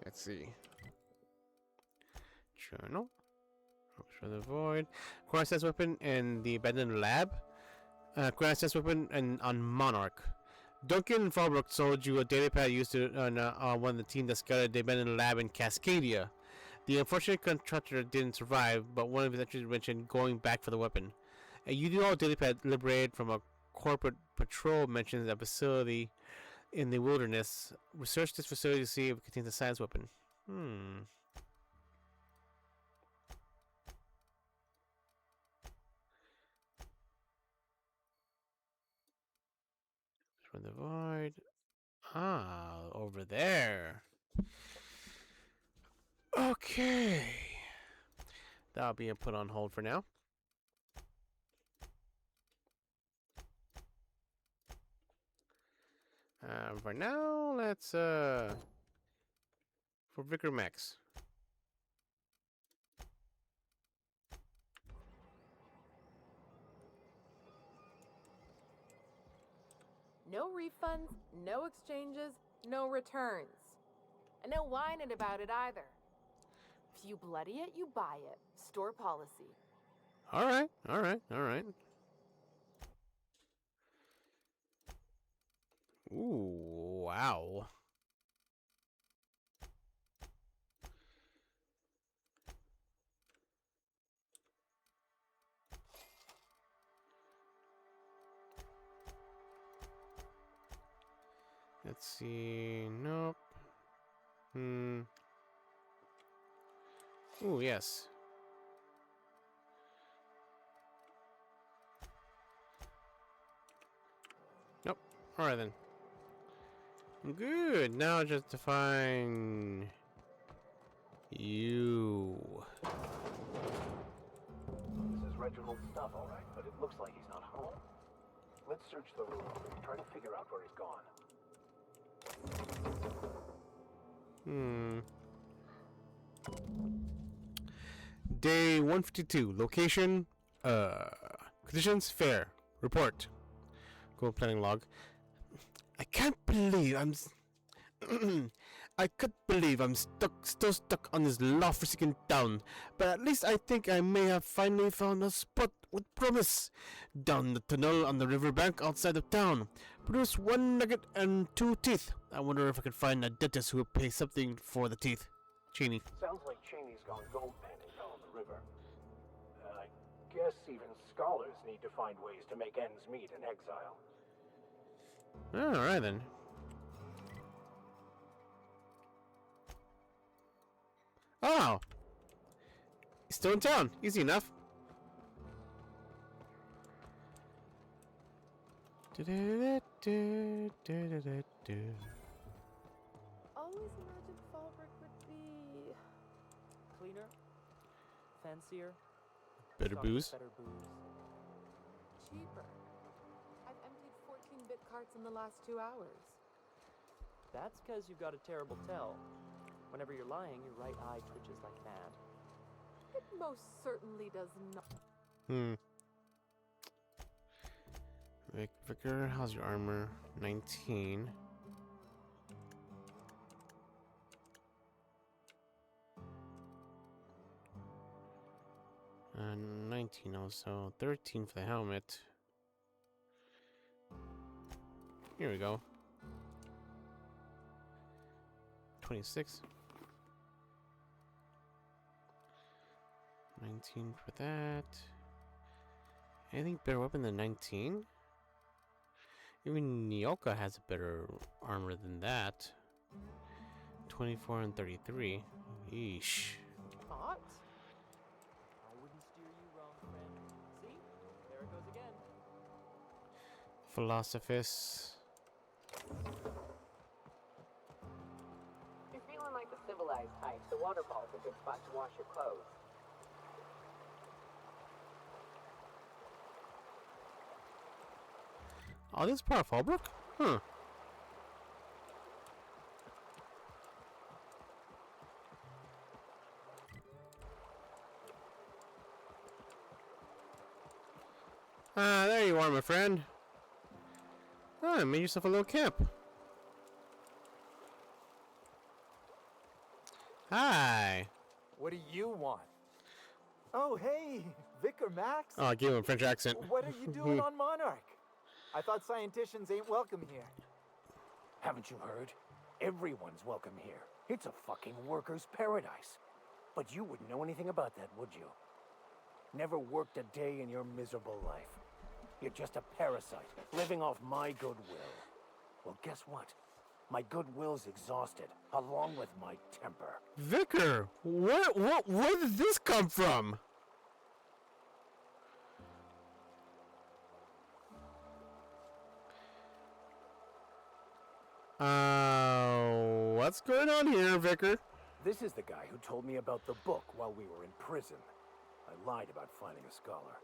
Let's see. Journal. For the void. Cross test weapon and the abandoned lab. Cross test weapon and on Monarch. Duncan and Fallbrook sold you a data pad used to one of the team that scouted the abandoned lab in Cascadia. The unfortunate contractor didn't survive, but one of his entries mentioned going back for the weapon. A UDL data pad liberated from a corporate patrol mentions a facility in the wilderness. Research this facility to see if it contains a science weapon. From the void. Over there. Okay. That'll be put on hold for now. For now, let's for Vicar Max. No refunds, no exchanges, no returns. And no whining about it either. If you bloody it, you buy it. Store policy. Alright. Ooh, wow. Let's see. Nope. Ooh, yes. Nope. Alright then. Good. Now just to find you. This is Reginald's stuff, all right, but it looks like he's not home. Let's search the room and try to figure out where he's gone. Day 152. Location. Conditions fair. Report. Go planning log. I can't believe I can't believe I'm still stuck on this law-forsaken town. But at least I think I may have finally found a spot with promise. Down the tunnel on the riverbank outside of town. Produce 1 nugget and 2 teeth. I wonder if I could find a dentist who will pay something for the teeth. Cheney. Sounds like Cheney's gone gold panning down the river. I guess even scholars need to find ways to make ends meet in exile. Alright then. Oh! He's still in town. Easy enough. Always imagined Fallbrook would be Cleaner, fancier, Better booze. better booze. Cheaper. I've emptied 14-bit carts in the last 2 hours. That's because you've got a terrible tell. Whenever you're lying, your right eye twitches like mad. It most certainly does not. Vicar, how's your armor? 19. Uh, 19 also. 13 for the helmet. Here we go. 26. 19 for that. Anything better weapon than 19? Even Nyoka has a better armor than that. 24 and 33. Yeesh. Thought? I wouldn't steer you wrong, friend. See? There it goes again. Philosophus. If you're feeling like the civilized type, the waterfall's a good spot to wash your clothes. Oh, this is part of Fallbrook? Huh. Ah, there you are, my friend. Ah, made yourself a little camp. Hi. What do you want? Oh, hey, Vicar Max. Oh, I gave him a French accent. What are you doing on Monarch? I thought scienticians ain't welcome here. Haven't you heard? Everyone's welcome here. It's a fucking worker's paradise. But you wouldn't know anything about that, would you? Never worked a day in your miserable life. You're just a parasite, living off my goodwill. Well, guess what? My goodwill's exhausted, along with my temper. Vicar, where did this come from? What's going on here, Vicar? This is the guy who told me about the book while we were in prison. I lied about finding a scholar.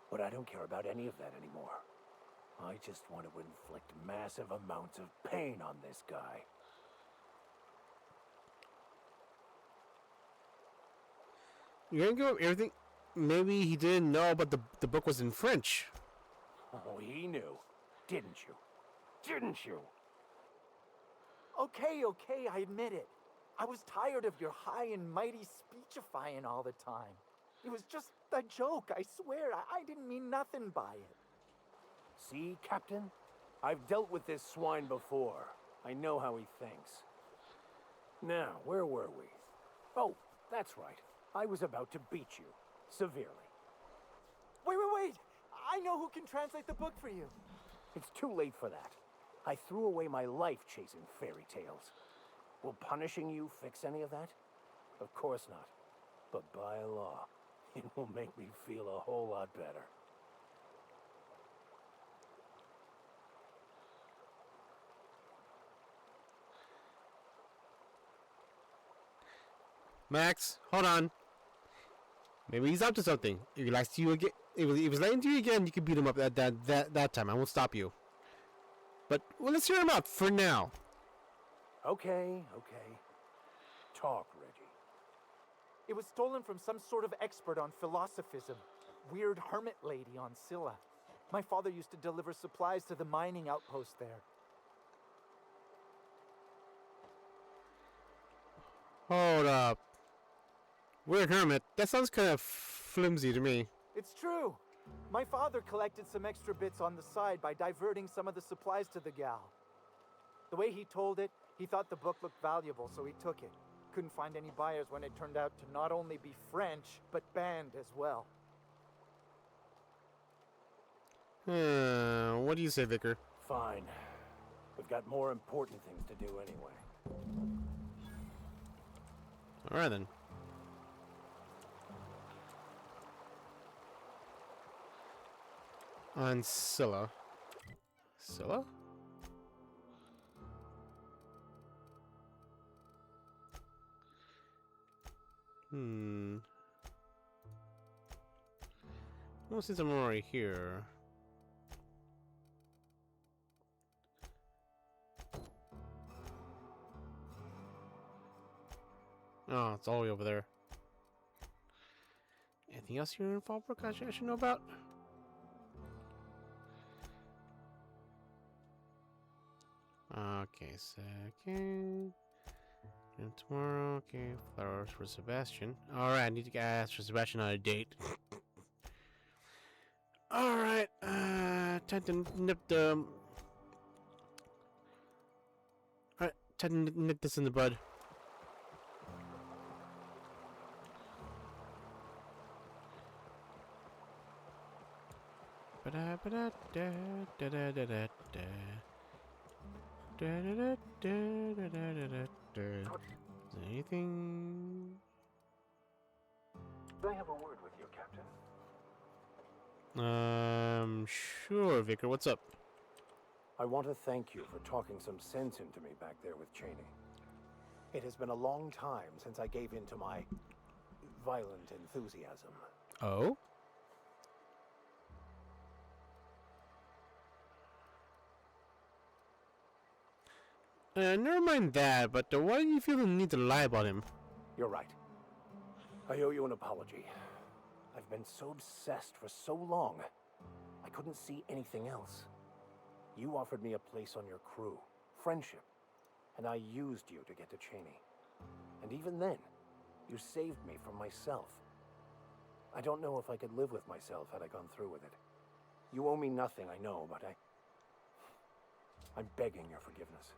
But I don't care about any of that anymore. I just want to inflict massive amounts of pain on this guy. You're gonna give up everything? Maybe he didn't know, but the book was in French. Oh, he knew. Didn't you? Didn't you? Okay, I admit it. I was tired of your high and mighty speechifying all the time. It was just a joke, I swear. I didn't mean nothing by it. See, Captain? I've dealt with this swine before. I know how he thinks. Now, where were we? Oh, that's right. I was about to beat you. Severely. Wait. I know who can translate the book for you. It's too late for that. I threw away my life chasing fairy tales. Will punishing you fix any of that? Of course not. But by law, it will make me feel a whole lot better. Max, hold on. Maybe he's up to something. If he likes to you again, if he's lying to you again, you can beat him up at that time. I won't stop you. But well, let's hear him out for now. Okay. Talk, Reggie. It was stolen from some sort of expert on philosophism. Weird hermit lady on Scylla. My father used to deliver supplies to the mining outpost there. Hold up. Weird hermit. That sounds kind of flimsy to me. It's true. My father collected some extra bits on the side by diverting some of the supplies to the gal. The way he told it, he thought the book looked valuable, so he took it. Couldn't find any buyers when it turned out to not only be French, but banned as well. What do you say, Vicar? Fine. We've got more important things to do anyway. Alright then. On Scylla. Scylla? Well, since I'm already here. Oh, it's all the way over there. Anything else here in Fallbrook I should know about? Okay, second. And tomorrow, okay, flowers for Sebastian. Alright, I need to ask for Sebastian on a date. Alright, time to nip the... Alright, time to nip this in the bud. Anything? Can I have a word with you, Captain? Sure, Vicar. What's up? I want to thank you for talking some sense into me back there with Cheney. It has been a long time since I gave in to my violent enthusiasm. Oh? Never mind that, but why do you feel the need to lie about him? You're right. I owe you an apology. I've been so obsessed for so long, I couldn't see anything else. You offered me a place on your crew, friendship, and I used you to get to Cheney. And even then, you saved me from myself. I don't know if I could live with myself had I gone through with it. You owe me nothing, I know, but I'm begging your forgiveness.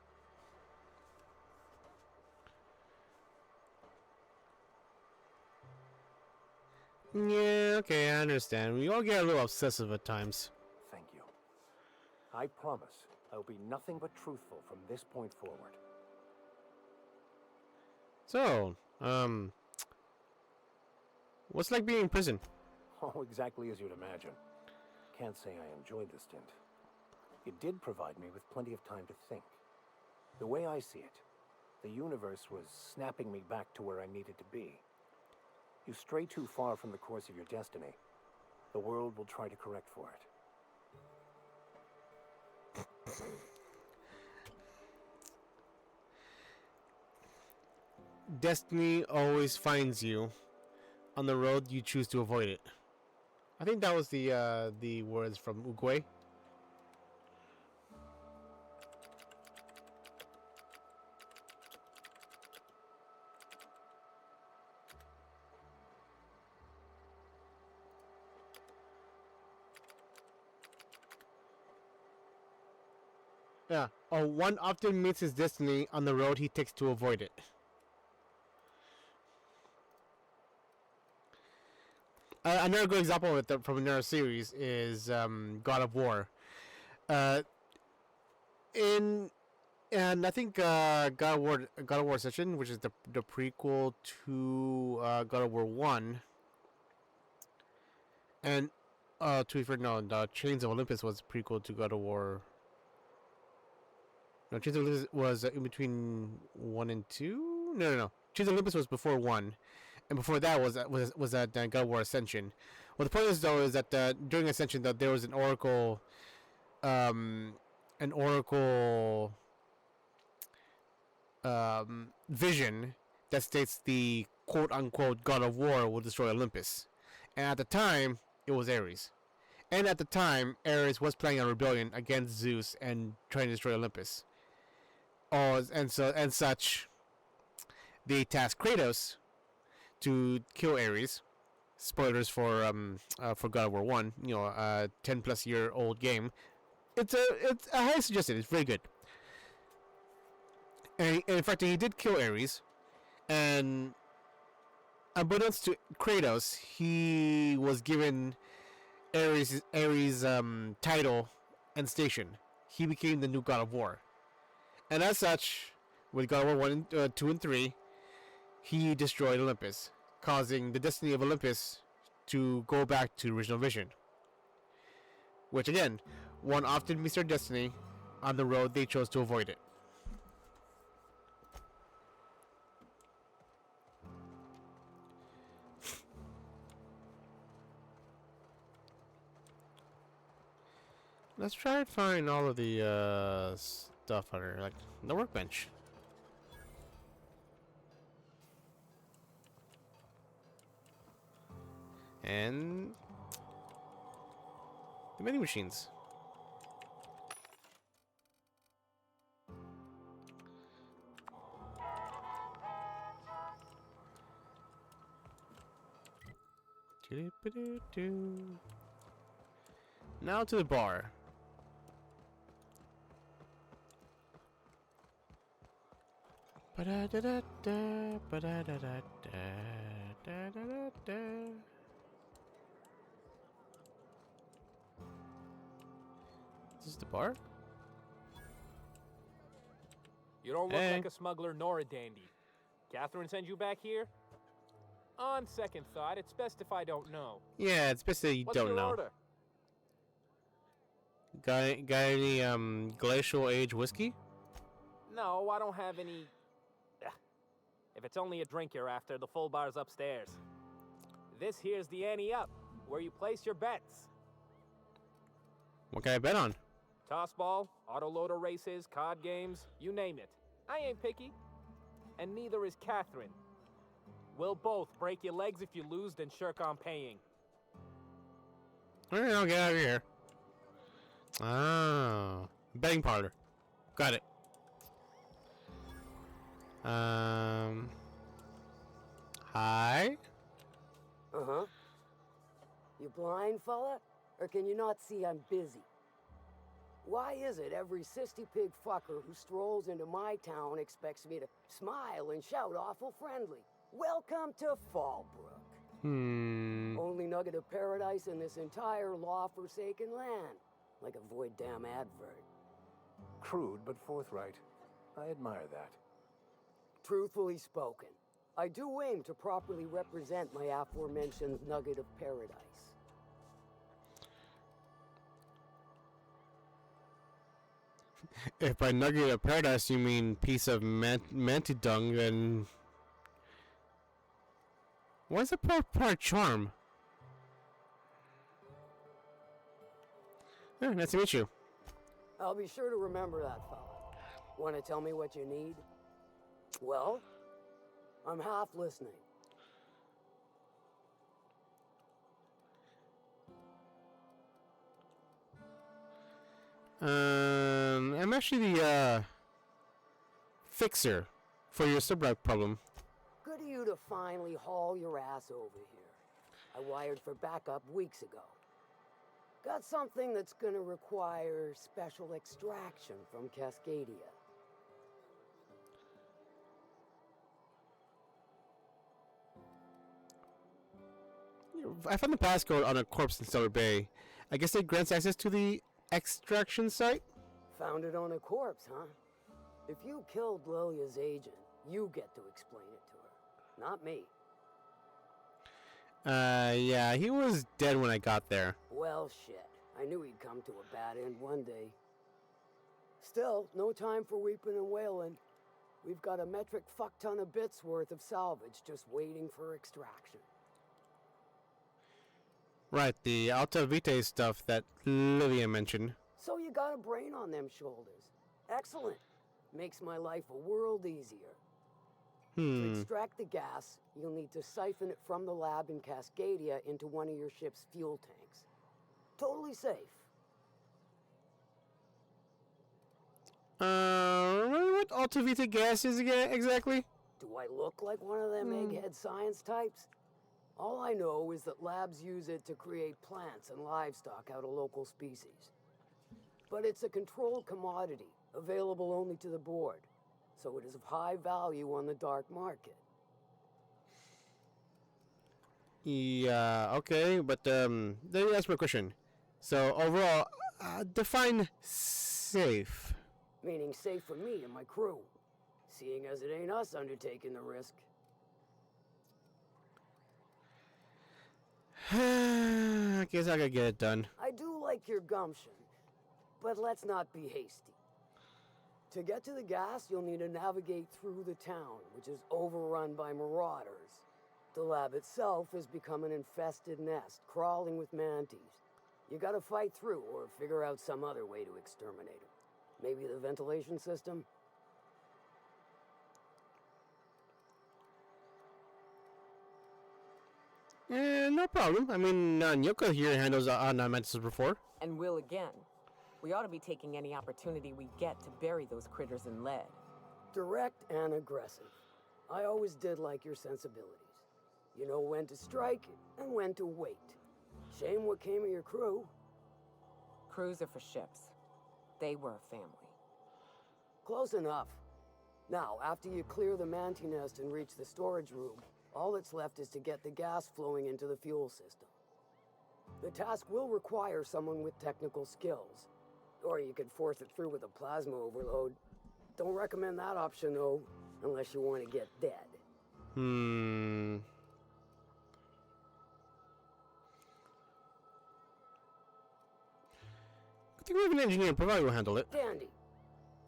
Yeah, okay, I understand. We all get a little obsessive at times. Thank you. I promise I will be nothing but truthful from this point forward. So, what's it like being in prison? Oh, exactly as you'd imagine. Can't say I enjoyed the stint. It did provide me with plenty of time to think. The way I see it, the universe was snapping me back to where I needed to be. You stray too far from the course of your destiny, the world will try to correct for it. Destiny always finds you on the road you choose to avoid it. I think that was the words from Uguay. Yeah. Oh, one often meets his destiny on the road he takes to avoid it. Another good example of it from another series is God of War. And I think God of War Session, which is the prequel to God of War 1, and to be fair, no, the Chains of Olympus was prequel to God of War. No, Chains of Olympus was in between 1 and 2. No. Choosing Olympus was before 1, and before that was at God of War Ascension. Well, the point is though is that during Ascension that there was an oracle vision that states the quote unquote God of War will destroy Olympus, and at the time it was Ares, and at the time Ares was planning a rebellion against Zeus and trying to destroy Olympus. And such, they tasked Kratos to kill Ares. Spoilers for God of War 1. 10-plus-year-old game. It's I highly suggest it. It's very good. And in fact, he did kill Ares, and unbeknownst to Kratos, he was given Ares' title and station. He became the new God of War, and as such, with God of War 1, 2, and 3, he destroyed Olympus, causing the destiny of Olympus to go back to the original vision. Which again, one often meets their destiny. On the road, they chose to avoid it. Let's try and find all of the stuff under, like, the workbench. And the vending machines. Now to the bar. Ba-da-da-da-da, ba-da-da-da-da, da-da-da-da. Is this the bar? You don't look Hey. like a smuggler nor a dandy. Catherine sent you back here? On second thought, it's best if I don't know. Yeah, it's best that you What's don't your know. order? Got any glacial age whiskey? No, I don't have any... Ugh. If it's only a drink you're after, the full bar's upstairs. This here's the ante up, where you place your bets. What can I bet on? Tossball, autoloader races, card games, you name it. I ain't picky. And neither is Catherine. We'll both break your legs if you lose, then shirk on paying. Alright, I'll get out of here. Oh, betting parlor. Got it. Hi? Uh-huh. You blind, fella? Or can you not see I'm busy? Why is it every sissy pig fucker who strolls into my town expects me to smile and shout awful friendly? Welcome to Fallbrook. Only nugget of paradise in this entire law-forsaken land. Like a void damn advert. Crude but forthright. I admire that. Truthfully spoken, I do aim to properly represent my aforementioned nugget of paradise. If by nugget of paradise you mean piece of manti dung, then what's the part charm? Nice to meet you. I'll be sure to remember that, fella. Want to tell me what you need? Well, I'm half listening. I'm actually the fixer for your sublight problem. Good of you to finally haul your ass over here. I wired for backup weeks ago. Got something that's gonna require special extraction from Cascadia. I found the passcode on a corpse in Stellar Bay. I guess it grants access to the extraction site? Found it on a corpse, huh? If you killed Lilia's agent, you get to explain it to her, not me. Yeah, he was dead when I got there. Well, shit. I knew he'd come to a bad end one day. Still, no time for weeping and wailing. We've got a metric fuck-ton of bits worth of salvage just waiting for extraction. Right, the Alta Vitae stuff that Livia mentioned. So you got a brain on them shoulders. Excellent. Makes my life a world easier. To extract the gas, you'll need to siphon it from the lab in Cascadia into one of your ship's fuel tanks. Totally safe. Remember what Alta Vitae gas is again, exactly? Do I look like one of them egghead science types? All I know is that labs use it to create plants and livestock out of local species. But it's a controlled commodity, available only to the board, so it is of high value on the dark market. Yeah, okay, but let me ask my question. So overall, define safe. Meaning safe for me and my crew, seeing as it ain't us undertaking the risk. I guess I could get it done. I do like your gumption, but let's not be hasty. To get to the gas, you'll need to navigate through the town, which is overrun by marauders. The lab itself has become an infested nest, crawling with mantis. You gotta fight through or figure out some other way to exterminate them. Maybe the ventilation system? No problem. I mean, Nyoka here handles mantises before. And will again. We ought to be taking any opportunity we get to bury those critters in lead. Direct and aggressive. I always did like your sensibilities. You know when to strike and when to wait. Shame what came of your crew. Crews are for ships. They were a family. Close enough. Now, after you clear the manti nest and reach the storage room, all that's left is to get the gas flowing into the fuel system. The task will require someone with technical skills. Or you could force it through with a plasma overload. Don't recommend that option, though, unless you want to get dead. I think we have an engineer and probably will handle it. Dandy.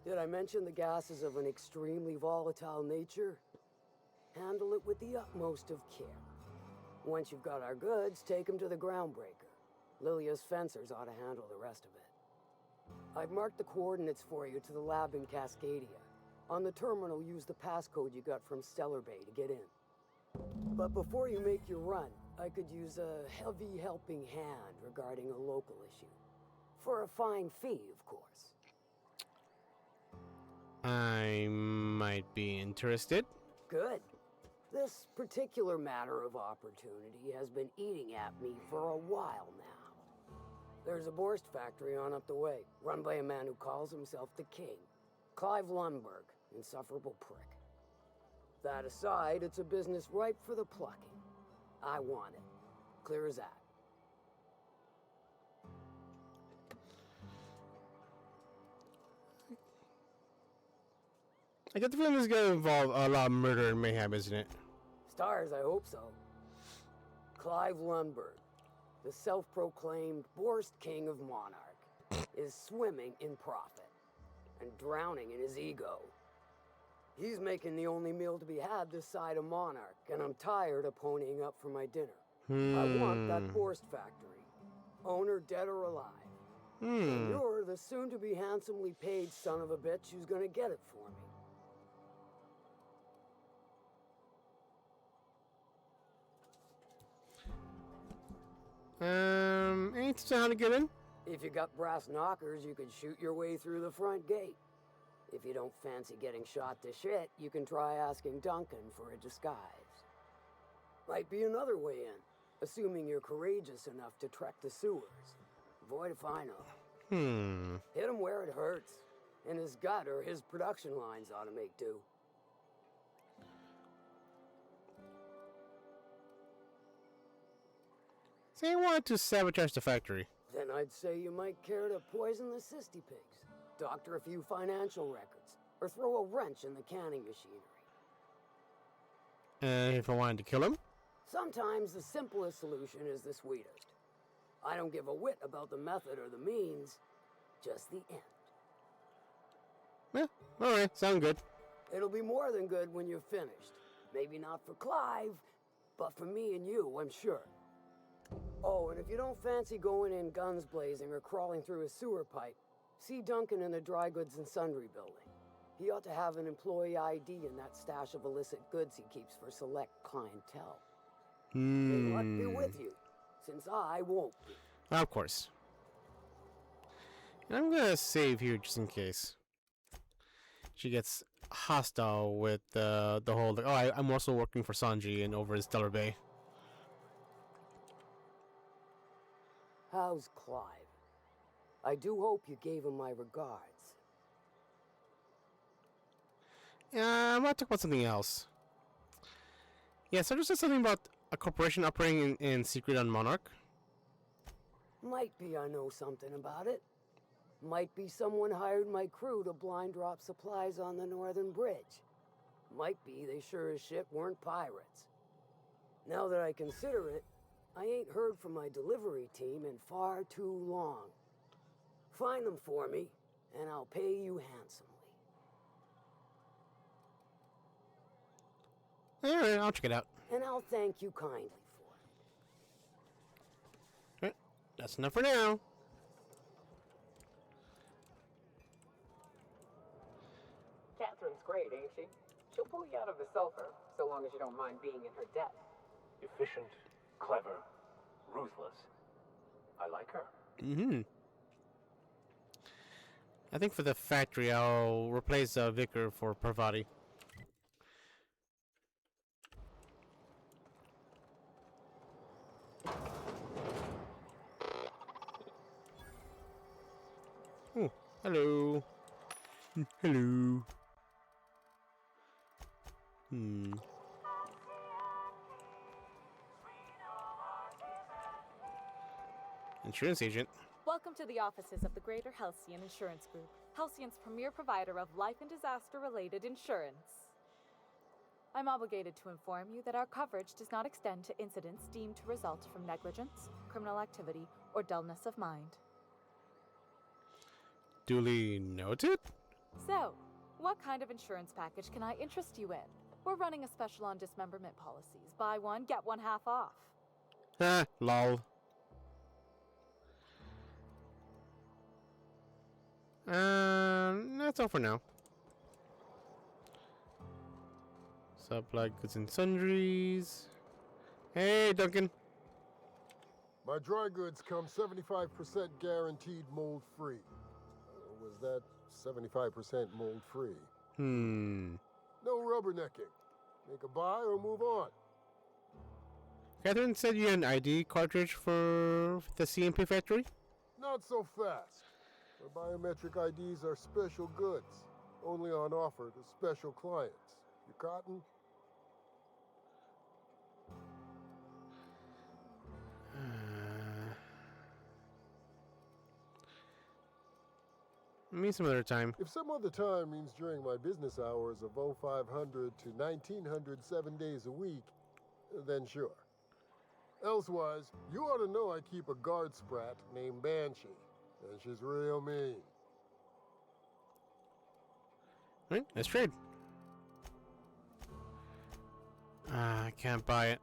Did I mention the gas is of an extremely volatile nature? Handle it with the utmost of care. Once you've got our goods, take them to the groundbreaker. Lilia's fencers ought to handle the rest of it. I've marked the coordinates for you to the lab in Cascadia. On the terminal, use the passcode you got from Stellar Bay to get in. But before you make your run, I could use a heavy helping hand regarding a local issue. For a fine fee, of course. I might be interested. Good. This particular matter of opportunity has been eating at me for a while now. There's a Borst factory on up the way, run by a man who calls himself the King. Clive Lundberg, insufferable prick. That aside, it's a business ripe for the plucking. I want it. Clear as that. I get the feeling this is going to involve a lot of murder and mayhem, isn't it? Stars, I hope so. Clive Lundberg, the self-proclaimed Borst King of Monarch, is swimming in profit and drowning in his ego. He's making the only meal to be had this side of Monarch, and I'm tired of ponying up for my dinner. I want that Borst factory, owner dead or alive. And you're the soon-to-be handsomely paid son of a bitch who's gonna get it for me. Any tips on how to get in? If you got brass knockers, you could shoot your way through the front gate. If you don't fancy getting shot to shit, you can try asking Duncan for a disguise. Might be another way in, assuming you're courageous enough to trek the sewers. Void if I know. Hit him where it hurts. In his gut or his production lines ought to make do. Say you wanted to sabotage the factory. Then I'd say you might care to poison the cysty pigs, doctor a few financial records, or throw a wrench in the canning machinery. If I wanted to kill him? Sometimes the simplest solution is the sweetest. I don't give a whit about the method or the means, just the end. Yeah, alright, sound good. It'll be more than good when you're finished. Maybe not for Clive, but for me and you, I'm sure. Oh, and if you don't fancy going in guns blazing or crawling through a sewer pipe, see Duncan in the dry goods and sundry building. He ought to have an employee ID in that stash of illicit goods he keeps for select clientele. May luck be with you, since I won't be. Of course. And I'm gonna save here just in case she gets hostile with the whole like, oh, I'm also working for Sanji and over in Stellar Bay. How's Clive? I do hope you gave him my regards. I'm gonna talk about something else. Yeah, Sandra said something about a corporation operating in secret on Monarch. Might be I know something about it. Might be someone hired my crew to blind drop supplies on the northern bridge. Might be they sure as shit weren't pirates. Now that I consider it, I ain't heard from my delivery team in far too long. Find them for me, and I'll pay you handsomely. Alright, I'll check it out. And I'll thank you kindly for it. Alright, that's enough for now. Catherine's great, ain't she? She'll pull you out of the sulfur, so long as you don't mind being in her debt. Efficient, clever, ruthless. I like her. Mm-hmm. I think for the factory, I'll replace Vicar for Parvati. Oh, hello. Hello. Insurance agent. Welcome to the offices of the Greater Halcyon Insurance Group, Halcyon's premier provider of life and disaster-related insurance. I'm obligated to inform you that our coverage does not extend to incidents deemed to result from negligence, criminal activity, or dullness of mind. Duly noted? So, what kind of insurance package can I interest you in? We're running a special on dismemberment policies. Buy one, get one half off. Ah, lol. That's all for now. Supply goods and sundries. Hey, Duncan. My dry goods come 75% guaranteed mold-free. Was that 75% mold-free? No rubbernecking. Make a buy or move on. Catherine said you had an ID cartridge for the CMP factory? Not so fast. The biometric IDs are special goods, only on offer to special clients. You cotton? Maybe some other time. If some other time means during my business hours of 0500 to 1900 7 days a week, then sure. Elsewise, you ought to know I keep a guard sprat named Banshee, and she's real mean. Alright, let's trade. I can't buy it.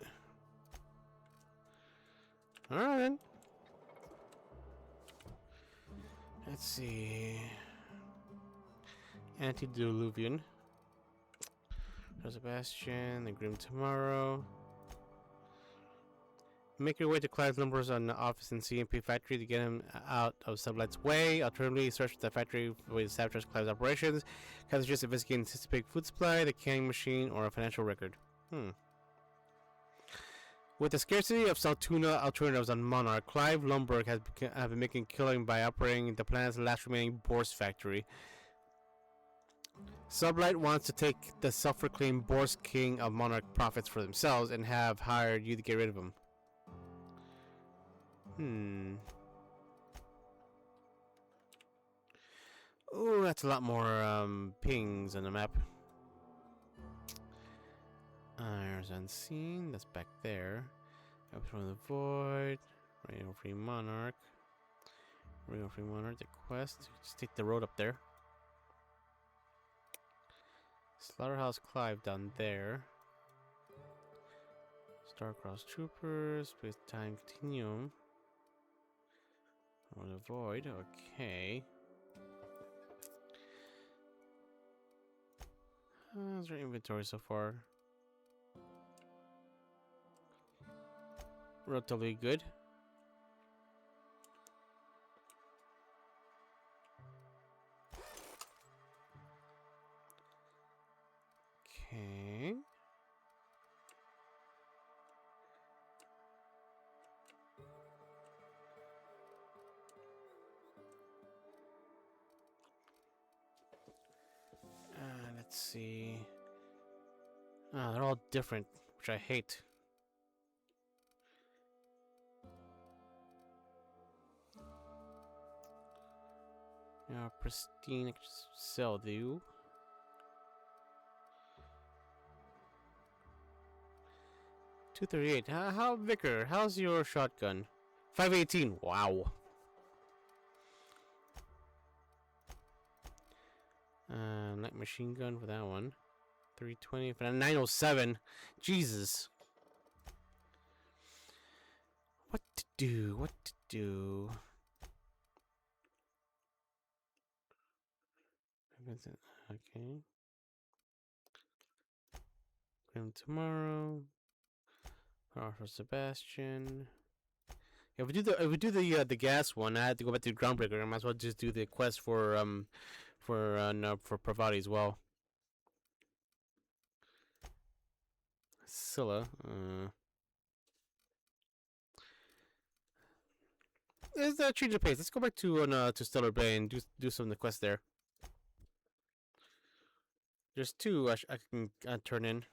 Alright then. Let's see. Antediluvian. Sebastian, the Grim Tomorrow. Make your way to Clive's numbers on the office in CMP factory to get him out of Sublight's way. Alternatively, search the factory for ways to sabotage Clive's operations. Can just investigate anticipated food supply, the canning machine, or a financial record. With the scarcity of Saltuna alternatives on Monarch, Clive Lumberg has been making a killing by operating the planet's last remaining Bourse factory. Sublight wants to take the self-proclaimed Bourse King of Monarch profits for themselves and have hired you to get rid of him. Oh, that's a lot more pings on the map. There's Unseen, that's back there. Up from the Void, Radio Free Monarch. Radio Free Monarch, the quest. Just take the road up there. Slaughterhouse Clive down there. Starcross Troopers, Space Time Continuum. On the Void, okay. How's our inventory so far? Relatively good. Okay. Let's see. Ah, they're all different, which I hate. Yeah, pristine. I can just sell you. 238. How Vicar? How's your shotgun? 518. Wow. Light machine gun for that one. 320 for that. 907. Jesus. What to do? What to do? Okay. Him tomorrow. For Sebastian. Yeah, if we do the gas one, I had to go back to Groundbreaker. I might as well just do the quest for Pravati as well. Scylla. Let's change the pace. Let's go back to Stellar Bay and do some of the quests there. There's two I can turn in.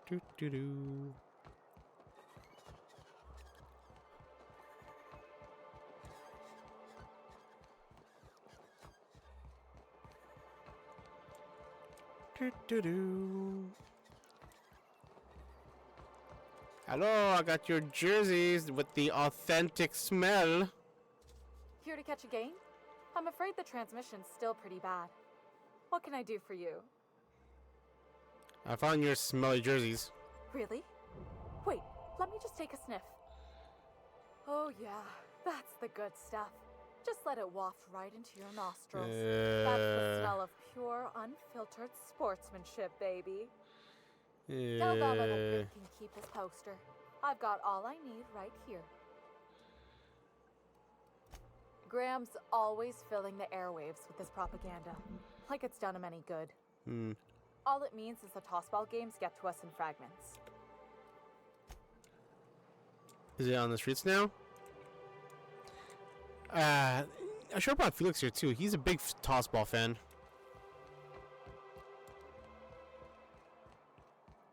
Do do do. Do do do. Hello, I got your jerseys with the authentic smell. Here to catch a game? I'm afraid the transmission's still pretty bad. What can I do for you? I found your smelly jerseys. Really? Wait, let me just take a sniff. Oh yeah, that's the good stuff. Just let it waft right into your nostrils. That's the smell of pure, unfiltered sportsmanship, baby. Tell that little prick can keep his poster. I've got all I need right here. Graham's always filling the airwaves with his propaganda, like it's done him any good. All it means is the tossball games get to us in fragments. Is it on the streets now? I should have brought Felix here too. He's a big tossball fan.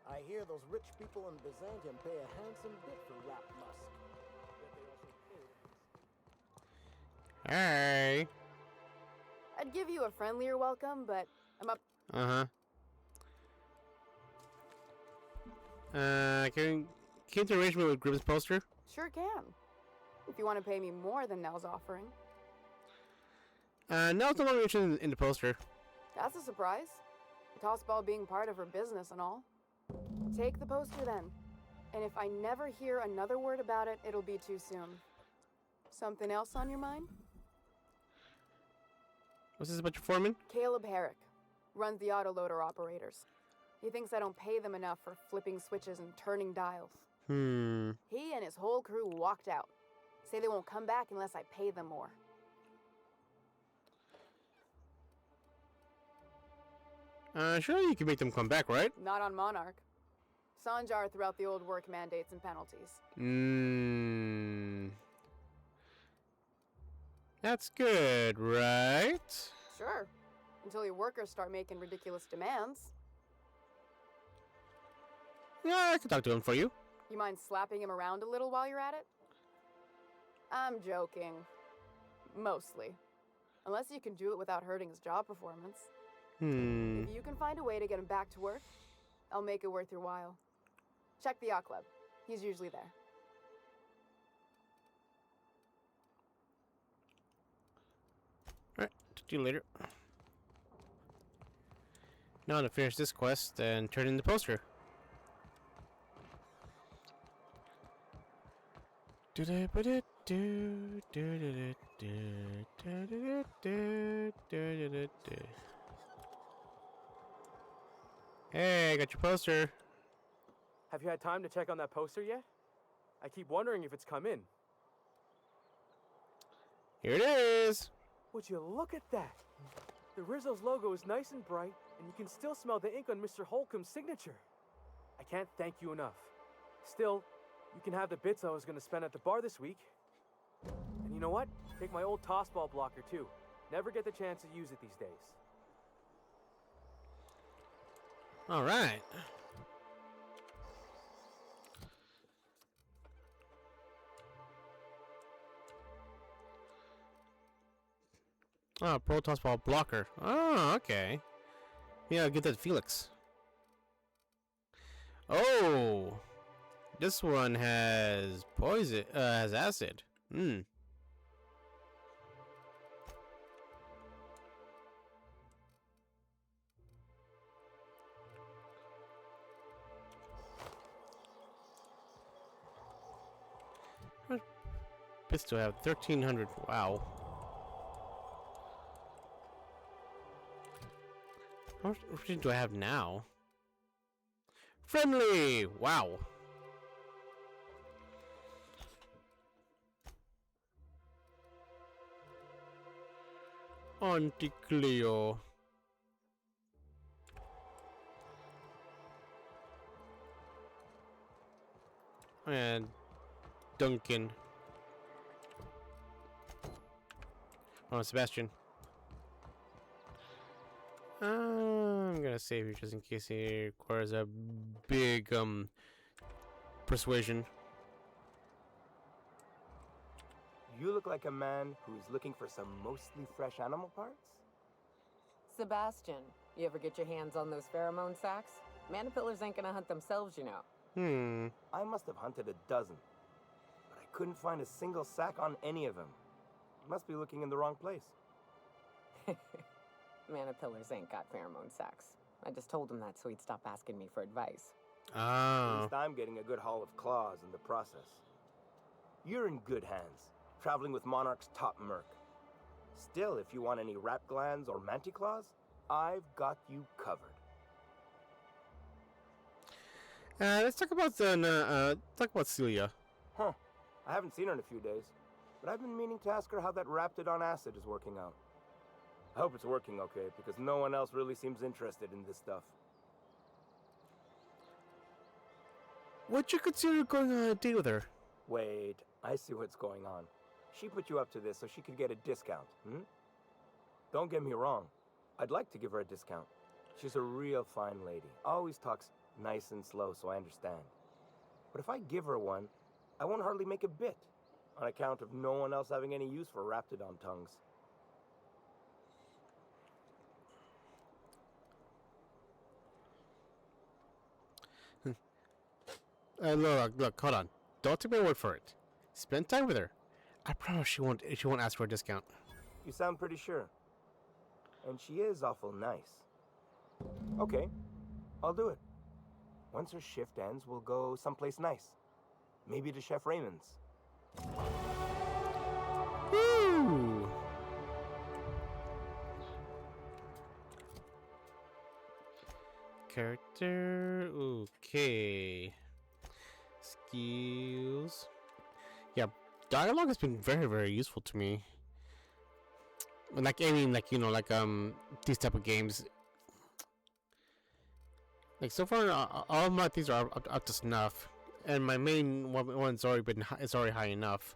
I hear those rich people in Byzantium pay a handsome bit for rap musk. Hey. I'd give you a friendlier welcome, but I'm up. Can you arrange me with Grimm's poster? Sure can. If you want to pay me more than Nell's offering. Nell's no longer interested in the poster. That's a surprise. Tossball being part of her business and all. Take the poster then. And if I never hear another word about it, it'll be too soon. Something else on your mind? What's this about your foreman? Caleb Herrick. Runs the autoloader operators. He thinks I don't pay them enough for flipping switches and turning dials. He and his whole crew walked out. Say they won't come back unless I pay them more. Sure you can make them come back, right? Not on Monarch. Sanjar threw out the old work mandates and penalties. That's good, right? Sure. Until your workers start making ridiculous demands. Yeah, I can talk to him for you. You mind slapping him around a little while you're at it? I'm joking. Mostly. Unless you can do it without hurting his job performance. If you can find a way to get him back to work, I'll make it worth your while. Check the yacht club. He's usually there. Alright, talk to you later. Now to finish this quest and turn in the poster. Hey, I got your poster. Have you had time to check on that poster yet? I keep wondering if it's come in. Here it is. Would you look at that? The Rizzo's logo is nice and bright, and you can still smell the ink on Mr. Holcomb's signature. I can't thank you enough. Still, you can have the bits I was going to spend at the bar this week. And you know what? Take my old tossball blocker too. Never get the chance to use it these days. All right. Oh, Pro Toss Ball Blocker. Oh, okay. Yeah, I'll get that Felix. Oh! This one has poison, has acid. Hmm. Pistol have 1,300. Wow. How much do I have now? Friendly! Wow. Auntie Cleo. And Duncan. Oh, Sebastian. I'm gonna save you just in case he requires a big persuasion. You look like a man who's looking for some mostly fresh animal parts? Sebastian, you ever get your hands on those pheromone sacs? Manipillars ain't gonna hunt themselves, you know. I must have hunted a dozen, but I couldn't find a single sack on any of them. You must be looking in the wrong place. Manipillars ain't got pheromone sacs. I just told him that so he'd stop asking me for advice. At least I'm getting a good haul of claws in the process. You're in good hands, traveling with Monarch's top merc. Still, if you want any rat glands or manticlaws, I've got you covered. Let's talk about Celia. Huh. I haven't seen her in a few days, but I've been meaning to ask her how that Raptidon acid is working out. I hope it's working okay, because no one else really seems interested in this stuff. Would you consider going on a date with her? Wait, I see what's going on. She put you up to this so she could get a discount, hmm? Don't get me wrong. I'd like to give her a discount. She's a real fine lady. Always talks nice and slow, so I understand. But if I give her one, I won't hardly make a bit, on account of no one else having any use for Raptidon tongues. Look, hold on. Don't take my word for it. Spend time with her. I promise she won't ask for a discount. You sound pretty sure. And she is awful nice. Okay, I'll do it. Once her shift ends, we'll go someplace nice. Maybe to Chef Raymond's. Woo! Character. Okay. Skills. Yeah, dialogue has been very, very useful to me. Like, I mean, like, you know, like, these type of games. Like, so far, all of my things are up to snuff. And my main one's already high enough.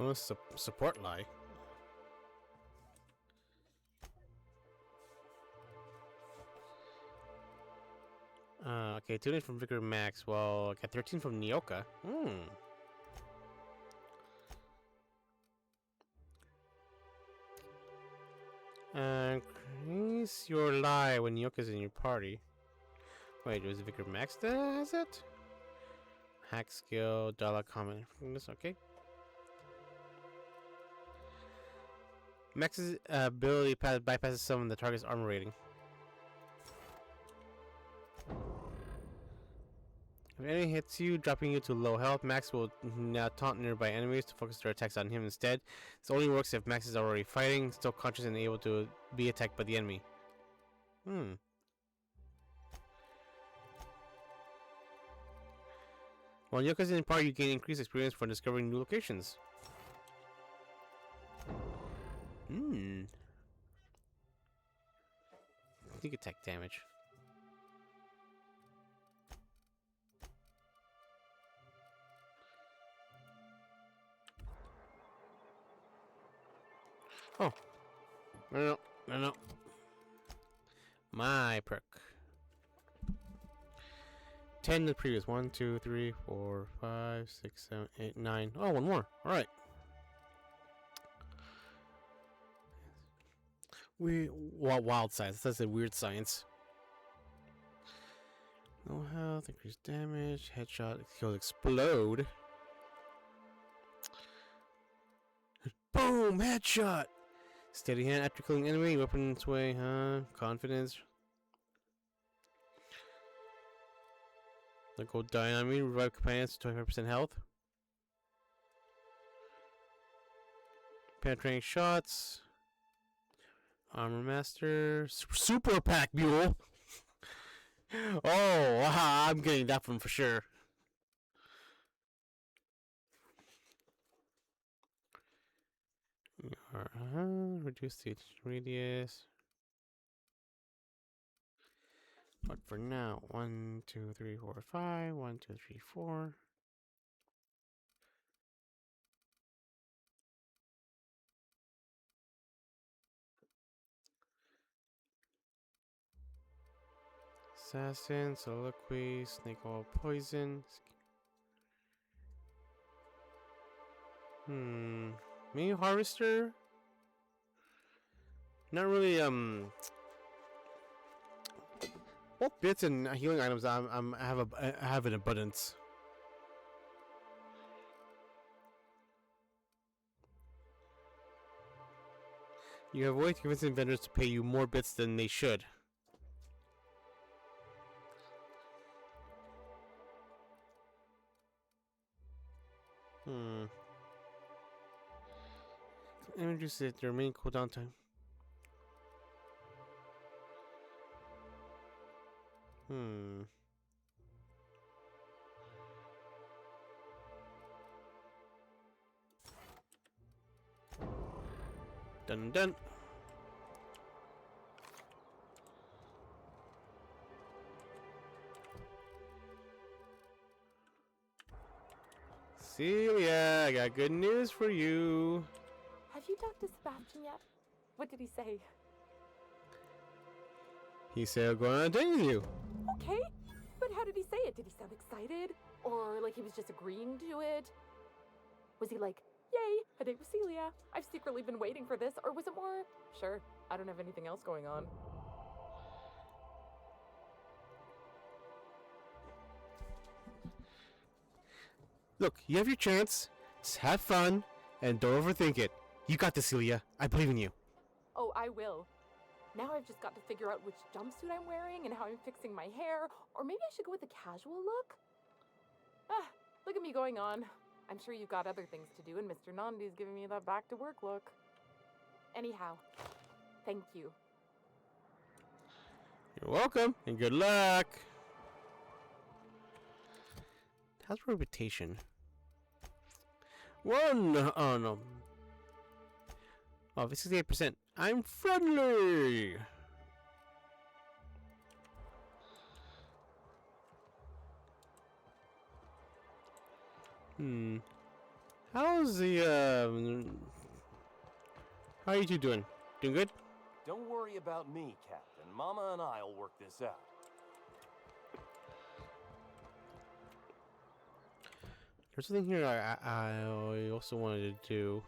Oh, support lie. Okay, Okay, 2 from Vicar Max. Well, I got 13 from Nyoka. Increase your lie when Nyoka's in your party. Wait, was it Vicar Max that has it? Hack skill, dollar comment from this, okay. Max's ability bypasses some of the target's armor rating. If an enemy hits you, dropping you to low health, Max will now taunt nearby enemies to focus their attacks on him instead. This only works if Max is already fighting, still conscious and able to be attacked by the enemy. While Yoka's in party, you gain increased experience for discovering new locations. Sneak attack damage. Oh. No. My perk. 10 the previous. 1, 2, 3, 4, 5, 6, 7, 8, 9. Oh, one more. Alright. Wild science. That's a weird science. No health, increased damage, headshot, kills explode. Boom! Headshot! Steady hand after killing enemy, weapon sway, confidence. Let go die on me, revive companions to 25% health. Penetrating shots. Armor Master. Super Pack Mule! Oh, I'm getting that one for sure. Reduce the radius. But for now, 1, 2, 3, 4, 5. 1, 2, 3, 4. Assassin, Soliloquy, Snake Oil Poison. Maybe Harvester? Not really, what bits and healing items I have in abundance. You have a way to convince vendors to pay you more bits than they should. Introduce it, the remaining cooldown time. Dun. Celia, I got good news for you. Have you talked to Sebastian yet? What did he say? He said he'll go on a date with you. Okay, but how did he say it? Did he sound excited? Or like he was just agreeing to it? Was he like, yay, a date with Celia. I've secretly been waiting for this. Or was it more, sure, I don't have anything else going on. Look, you have your chance. Just have fun and don't overthink it. You got this, Celia. I believe in you. Oh, I will. Now I've just got to figure out which jumpsuit I'm wearing and how I'm fixing my hair. Or maybe I should go with a casual look. Look at me going on. I'm sure you've got other things to do, and Mr. Nandi's giving me that back-to-work look. Anyhow, thank you. You're welcome, and good luck. How's reputation? 1. Oh, no. Oh, 68%. I'm friendly. How's the, how are you two doing? Doing good? Don't worry about me, Captain. Mama and I'll work this out. There's something here I also wanted to do.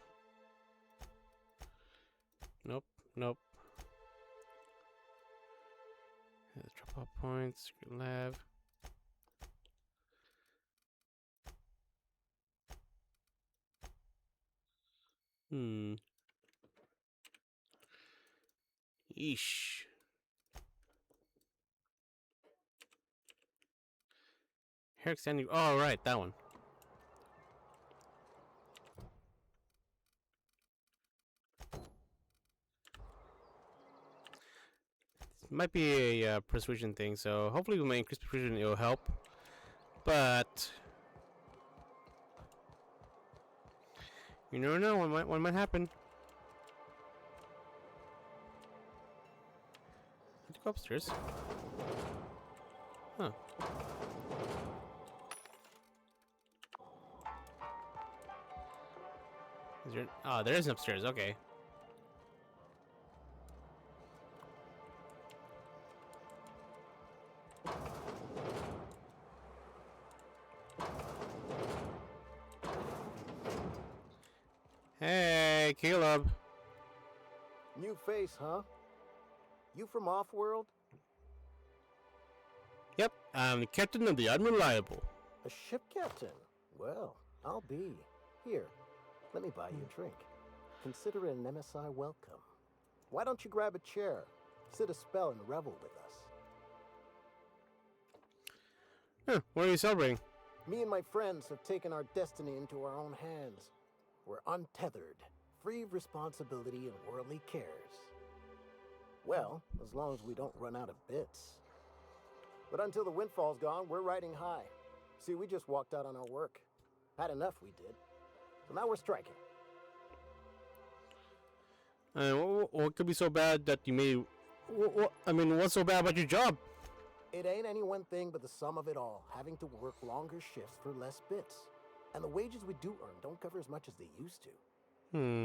Nope, nope. Drop off points, lab. Yeesh. Hair extending. Oh, right, that one. Might be a persuasion thing, so hopefully with my increased persuasion it'll help. But you never know what might happen. Let's go upstairs. Huh. Is there? Oh, there is an upstairs. Okay. Hey, Caleb. New face, huh? You from Offworld? Yep, I'm the captain of the Unreliable. A ship captain? Well, I'll be. Here, let me buy you a drink. Consider it an MSI welcome. Why don't you grab a chair, sit a spell, and revel with us? Huh, what are you celebrating? Me and my friends have taken our destiny into our own hands. We're untethered, free of responsibility and worldly cares. Well, as long as we don't run out of bits. But until the windfall's gone, we're riding high. See, we just walked out on our work. Had enough, we did. So now we're striking. What could be so bad that you may... I mean, what's so bad about your job? It ain't any one thing but the sum of it all, having to work longer shifts for less bits. And the wages we do earn don't cover as much as they used to.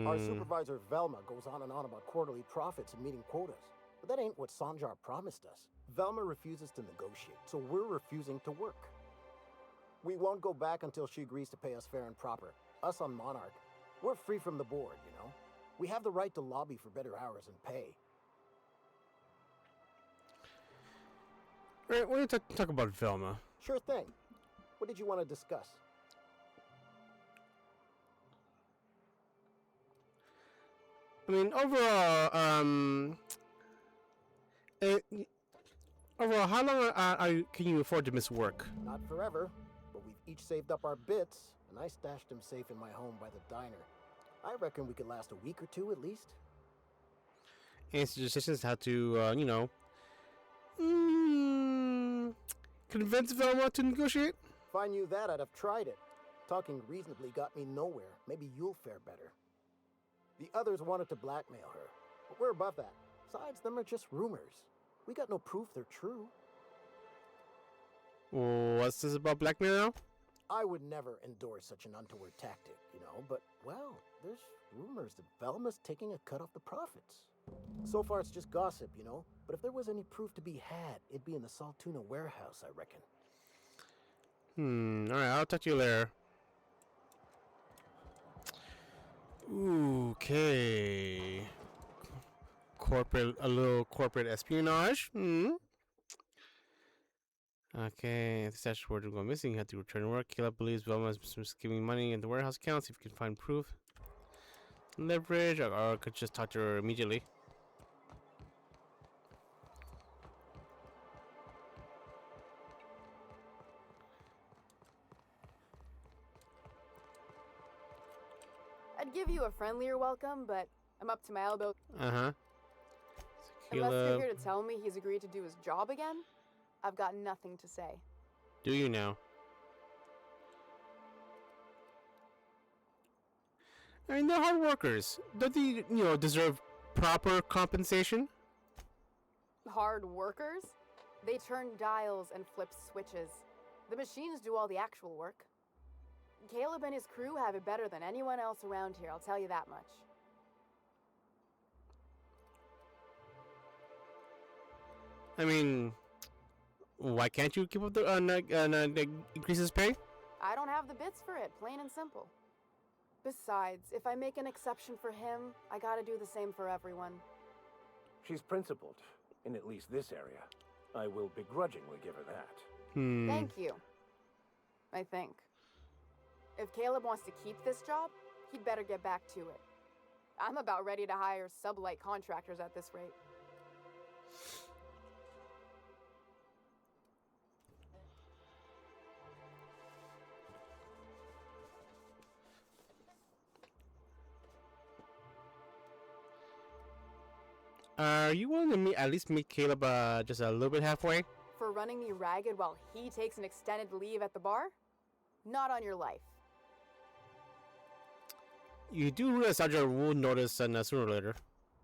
Our supervisor, Velma, goes on and on about quarterly profits and meeting quotas. But that ain't what Sanjar promised us. Velma refuses to negotiate, so we're refusing to work. We won't go back until she agrees to pay us fair and proper. Us on Monarch, we're free from the board, you know? We have the right to lobby for better hours and pay. Right, why don't you talk about Velma? Sure thing. What did you want to discuss? I mean, overall, how long can you afford to miss work? Not forever, but we've each saved up our bits, and I stashed them safe in my home by the diner. I reckon we could last a week or two at least. Any suggestions how to, convince Velma to negotiate? If I knew that, I'd have tried it. Talking reasonably got me nowhere. Maybe you'll fare better. The others wanted to blackmail her, but we're above that. Besides, them are just rumors. We got no proof they're true. What's this about blackmail now? I would never endorse such an untoward tactic, you know, but, well, there's rumors that Velma's taking a cut off the profits. So far, it's just gossip, you know, but if there was any proof to be had, it'd be in the Saltuna warehouse, I reckon. Alright, I'll talk to you later. Okay. A little corporate espionage. Okay, if the statute were to go missing, you have to return to work. Caleb believes Velma is giving money in the warehouse accounts. If you can find proof, leverage, or I could just talk to her immediately. I'd give you a friendlier welcome, but I'm up to my elbow. Uh-huh. Unless you're here to tell me he's agreed to do his job again, I've got nothing to say. Do you now? I mean, they're hard workers. Don't they, deserve proper compensation? Hard workers? They turn dials and flip switches. The machines do all the actual work. Caleb and his crew have it better than anyone else around here, I'll tell you that much. I mean, why can't you keep up the increase his pay? I don't have the bits for it, plain and simple. Besides, if I make an exception for him, I gotta do the same for everyone. She's principled, in at least this area. I will begrudgingly give her that. Thank you. I think. If Caleb wants to keep this job, he'd better get back to it. I'm about ready to hire sublight contractors at this rate. Are you willing to at least meet Caleb just a little bit halfway? For running me ragged while he takes an extended leave at the bar? Not on your life. You do realize Sergeant will notice sooner or later.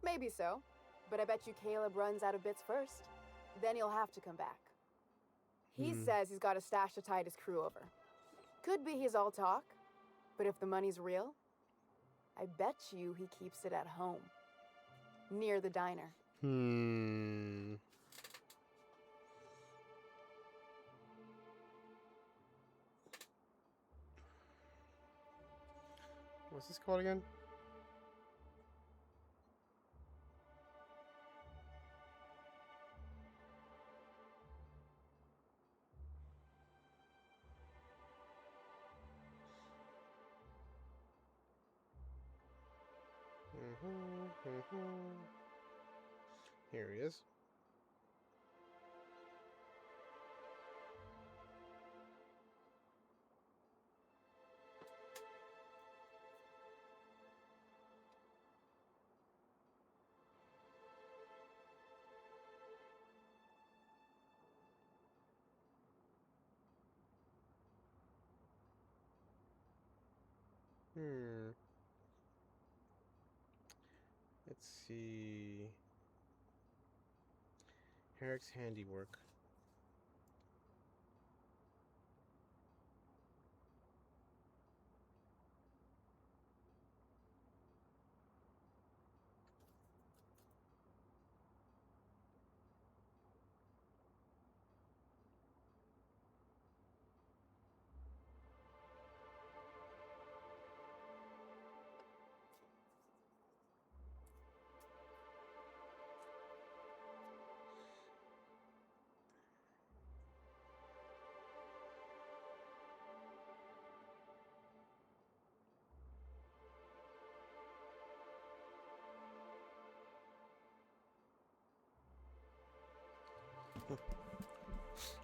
Maybe so, but I bet you Caleb runs out of bits first. Then he'll have to come back. He says he's got a stash to tide his crew over. Could be he's all talk, but if the money's real, I bet you he keeps it at home. Near the diner. What's this called again? Here he is. Let's see. Herrick's handiwork.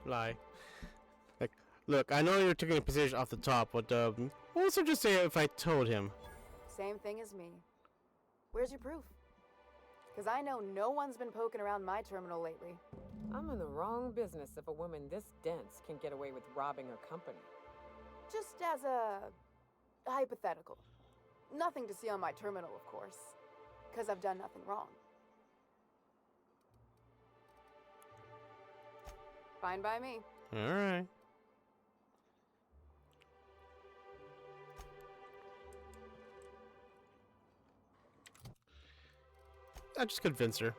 Lie. Like, look, I know you're taking a position off the top, but what would you say if I told him? Same thing as me. Where's your proof? Because I know no one's been poking around my terminal lately. I'm in the wrong business if a woman this dense can get away with robbing her company. Just as a hypothetical. Nothing to see on my terminal, of course. Because I've done nothing wrong. Fine by me. Alright. I just convinced her.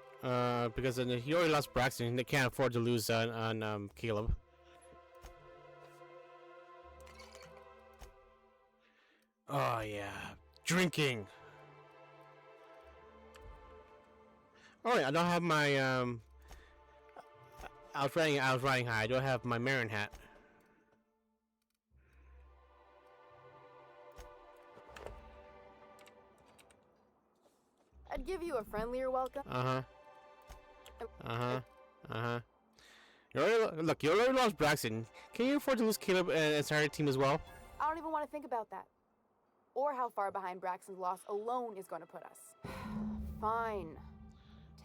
Because he already lost Braxton and they can't afford to lose on Caleb. Oh yeah. Drinking. Alright, I don't have my I was riding high. I don't have my Marin hat. I'd give you a friendlier welcome. You already lost Braxton. Can you afford to lose Caleb and his entire team as well? I don't even want to think about that. Or how far behind Braxton's loss alone is going to put us. Fine.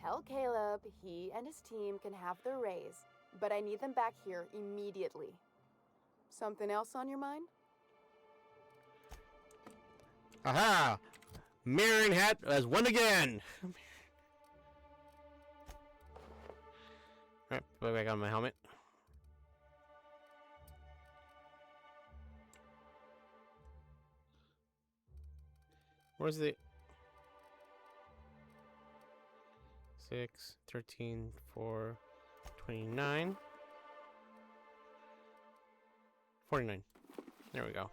Tell Caleb he and his team can have their raise, but I need them back here immediately. Something else on your mind? Aha! Marin hat has won again! Alright, put back on my helmet. Where's the 6, 13, 4, 29, 49. There we go.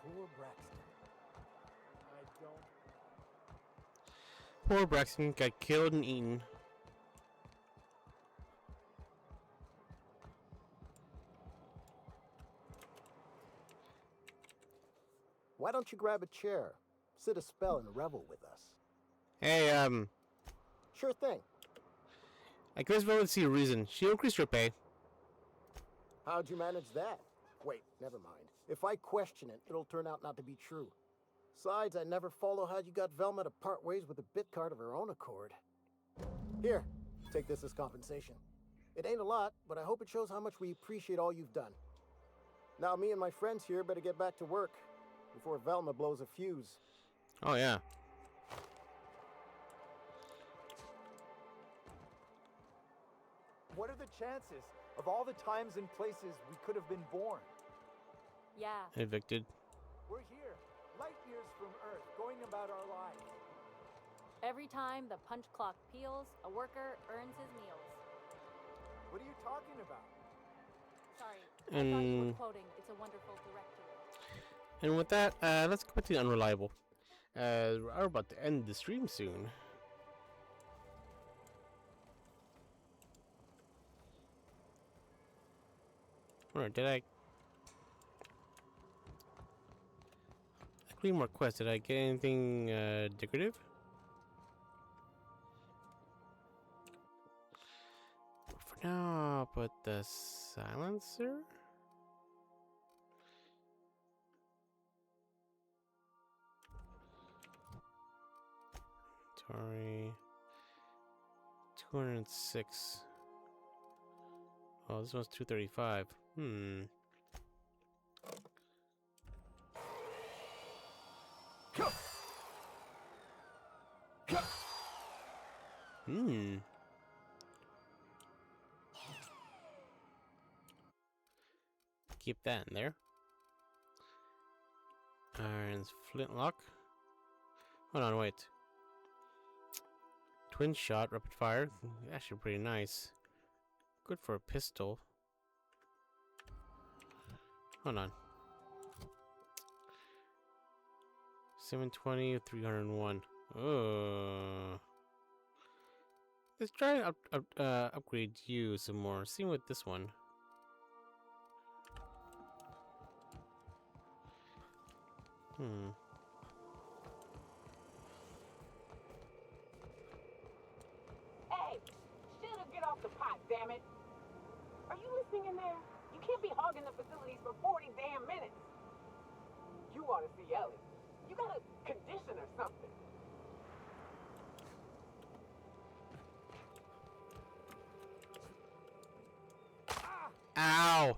Poor Braxton. I don't. Poor Braxton got killed and eaten. Why don't you grab a chair, sit a spell, and revel with us? Hey, Sure thing. I guess we'll see a reason. She increased her pay. How'd you manage that? Wait, never mind. If I question it, it'll turn out not to be true. Besides, I never follow how you got Velma to part ways with a bit card of her own accord. Here, take this as compensation. It ain't a lot, but I hope it shows how much we appreciate all you've done. Now me and my friends here better get back to work before Velma blows a fuse. Oh, yeah. What are the chances of all the times and places we could have been born? Yeah. Evicted. We're here, light years from Earth, going about our lives. Every time the punch clock peals, a worker earns his meals. What are you talking about? Sorry, I thought you were quoting It's a Wonderful Directory. And with that, let's go back to the unreliable. We're about to end the stream soon. Alright, did I complete more quests? Did I get anything decorative? For now, I'll put the silencer. Sorry. 206. Oh, this one's 235. Keep that in there. Iron's flintlock. Hold on, wait. Twin shot, rapid fire. Actually pretty nice. Good for a pistol. Hold on. 720 or 301. Let's try and upgrade you some more. See with this one. Hey, shut up, get off the pot, damn it. Are you listening in there? You can't be hogging the facilities for 40 damn minutes. You ought to see Ellie. You got a condition or something. Ow!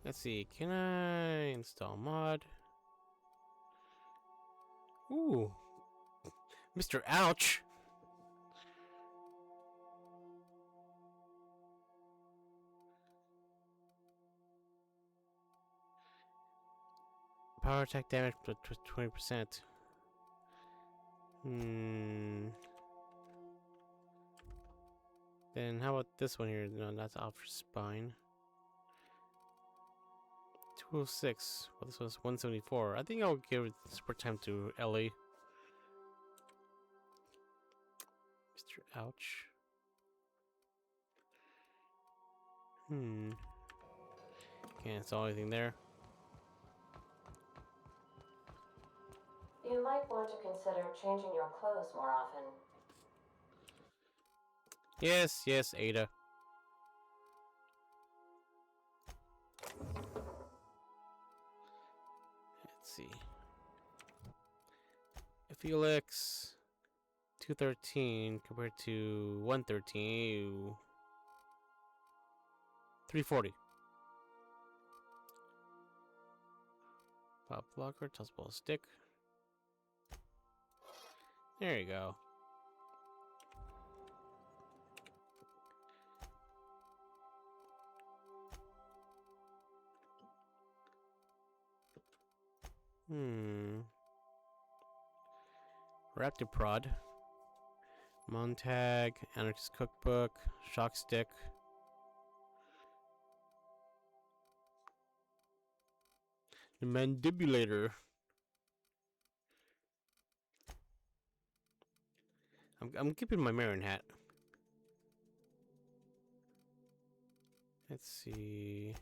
Let's see, can I install mod? Ooh. Mr. Ouch! Power attack damage plus 20%. Then how about this one here? No, that's off for spine. 206. Well, this one's 174. I think I'll give support time to Ellie. Mr. Ouch. Can't install anything there. You might want to consider changing your clothes more often. Yes, yes, Ada. Let's see. Felix 213 compared to 113. 340. Pop blocker, tossable stick. There you go. Raptor Prod, Montag, Anarchist Cookbook, Shock Stick. The Mandibulator. I'm keeping my Marin hat. Let's see.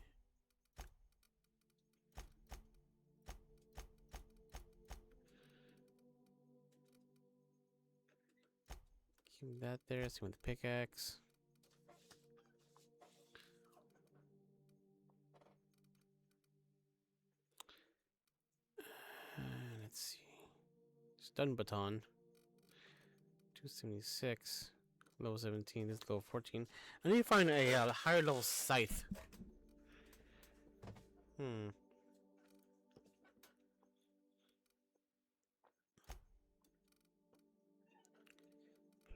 Keep that there. See with the pickaxe. Let's see. Stun baton. 276. Level 17. This is level 14. I need to find a higher level scythe.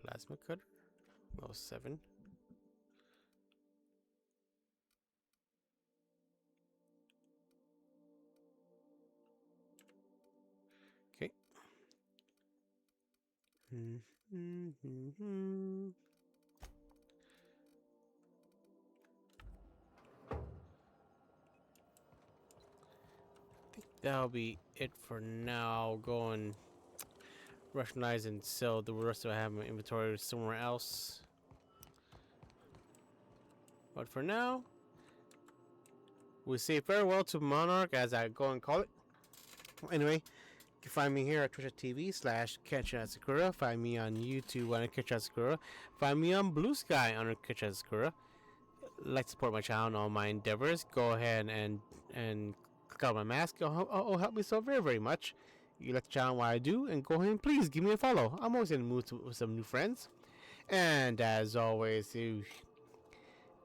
Plasma cutter. Level 7. Okay. I think that'll be it for now. Go and rationalize and sell the rest of I have in my inventory somewhere else. But for now, we say farewell to Monarch, as I go and call it. Anyway, you can find me here at twitch.tv/KetchUpSakura. Find me on YouTube under KetchUpSakura. Find me on Blue Sky under KetchUpSakura. Like to support my channel and all my endeavors. Go ahead and click on my mask. It'll help me so very, very much. You like the channel what I do, and go ahead and please give me a follow. I'm always in the mood with some new friends. And as always, you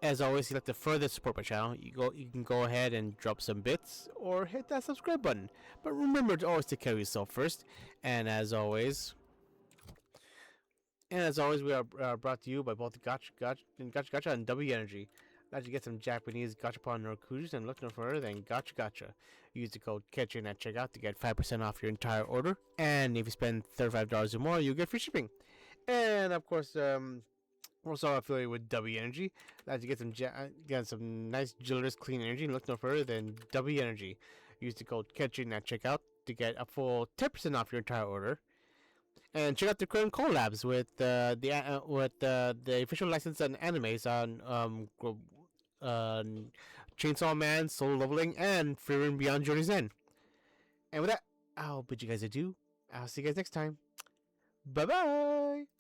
like to further support my channel, you can go ahead and drop some bits or hit that subscribe button. But remember to always take care of yourself first. And as always, we are brought to you by both Gacha and W Energy. Now to get some Japanese gachapon no kujus and look no further than Gacha. Use the code KETCHUN at checkout to get 5% off your entire order. And if you spend $35 or more, you get free shipping. And of course, we're also affiliated with W Energy. Now to get some nice Giller's clean energy and look no further than W Energy. Use the code KETCHUN at checkout to get a full 10% off your entire order. And check out the current collabs with the official license and animes on Chainsaw Man, Soul Leveling, and Frieren Beyond Journey's End. And with that, I'll bid you guys adieu. I'll see you guys next time. Bye bye.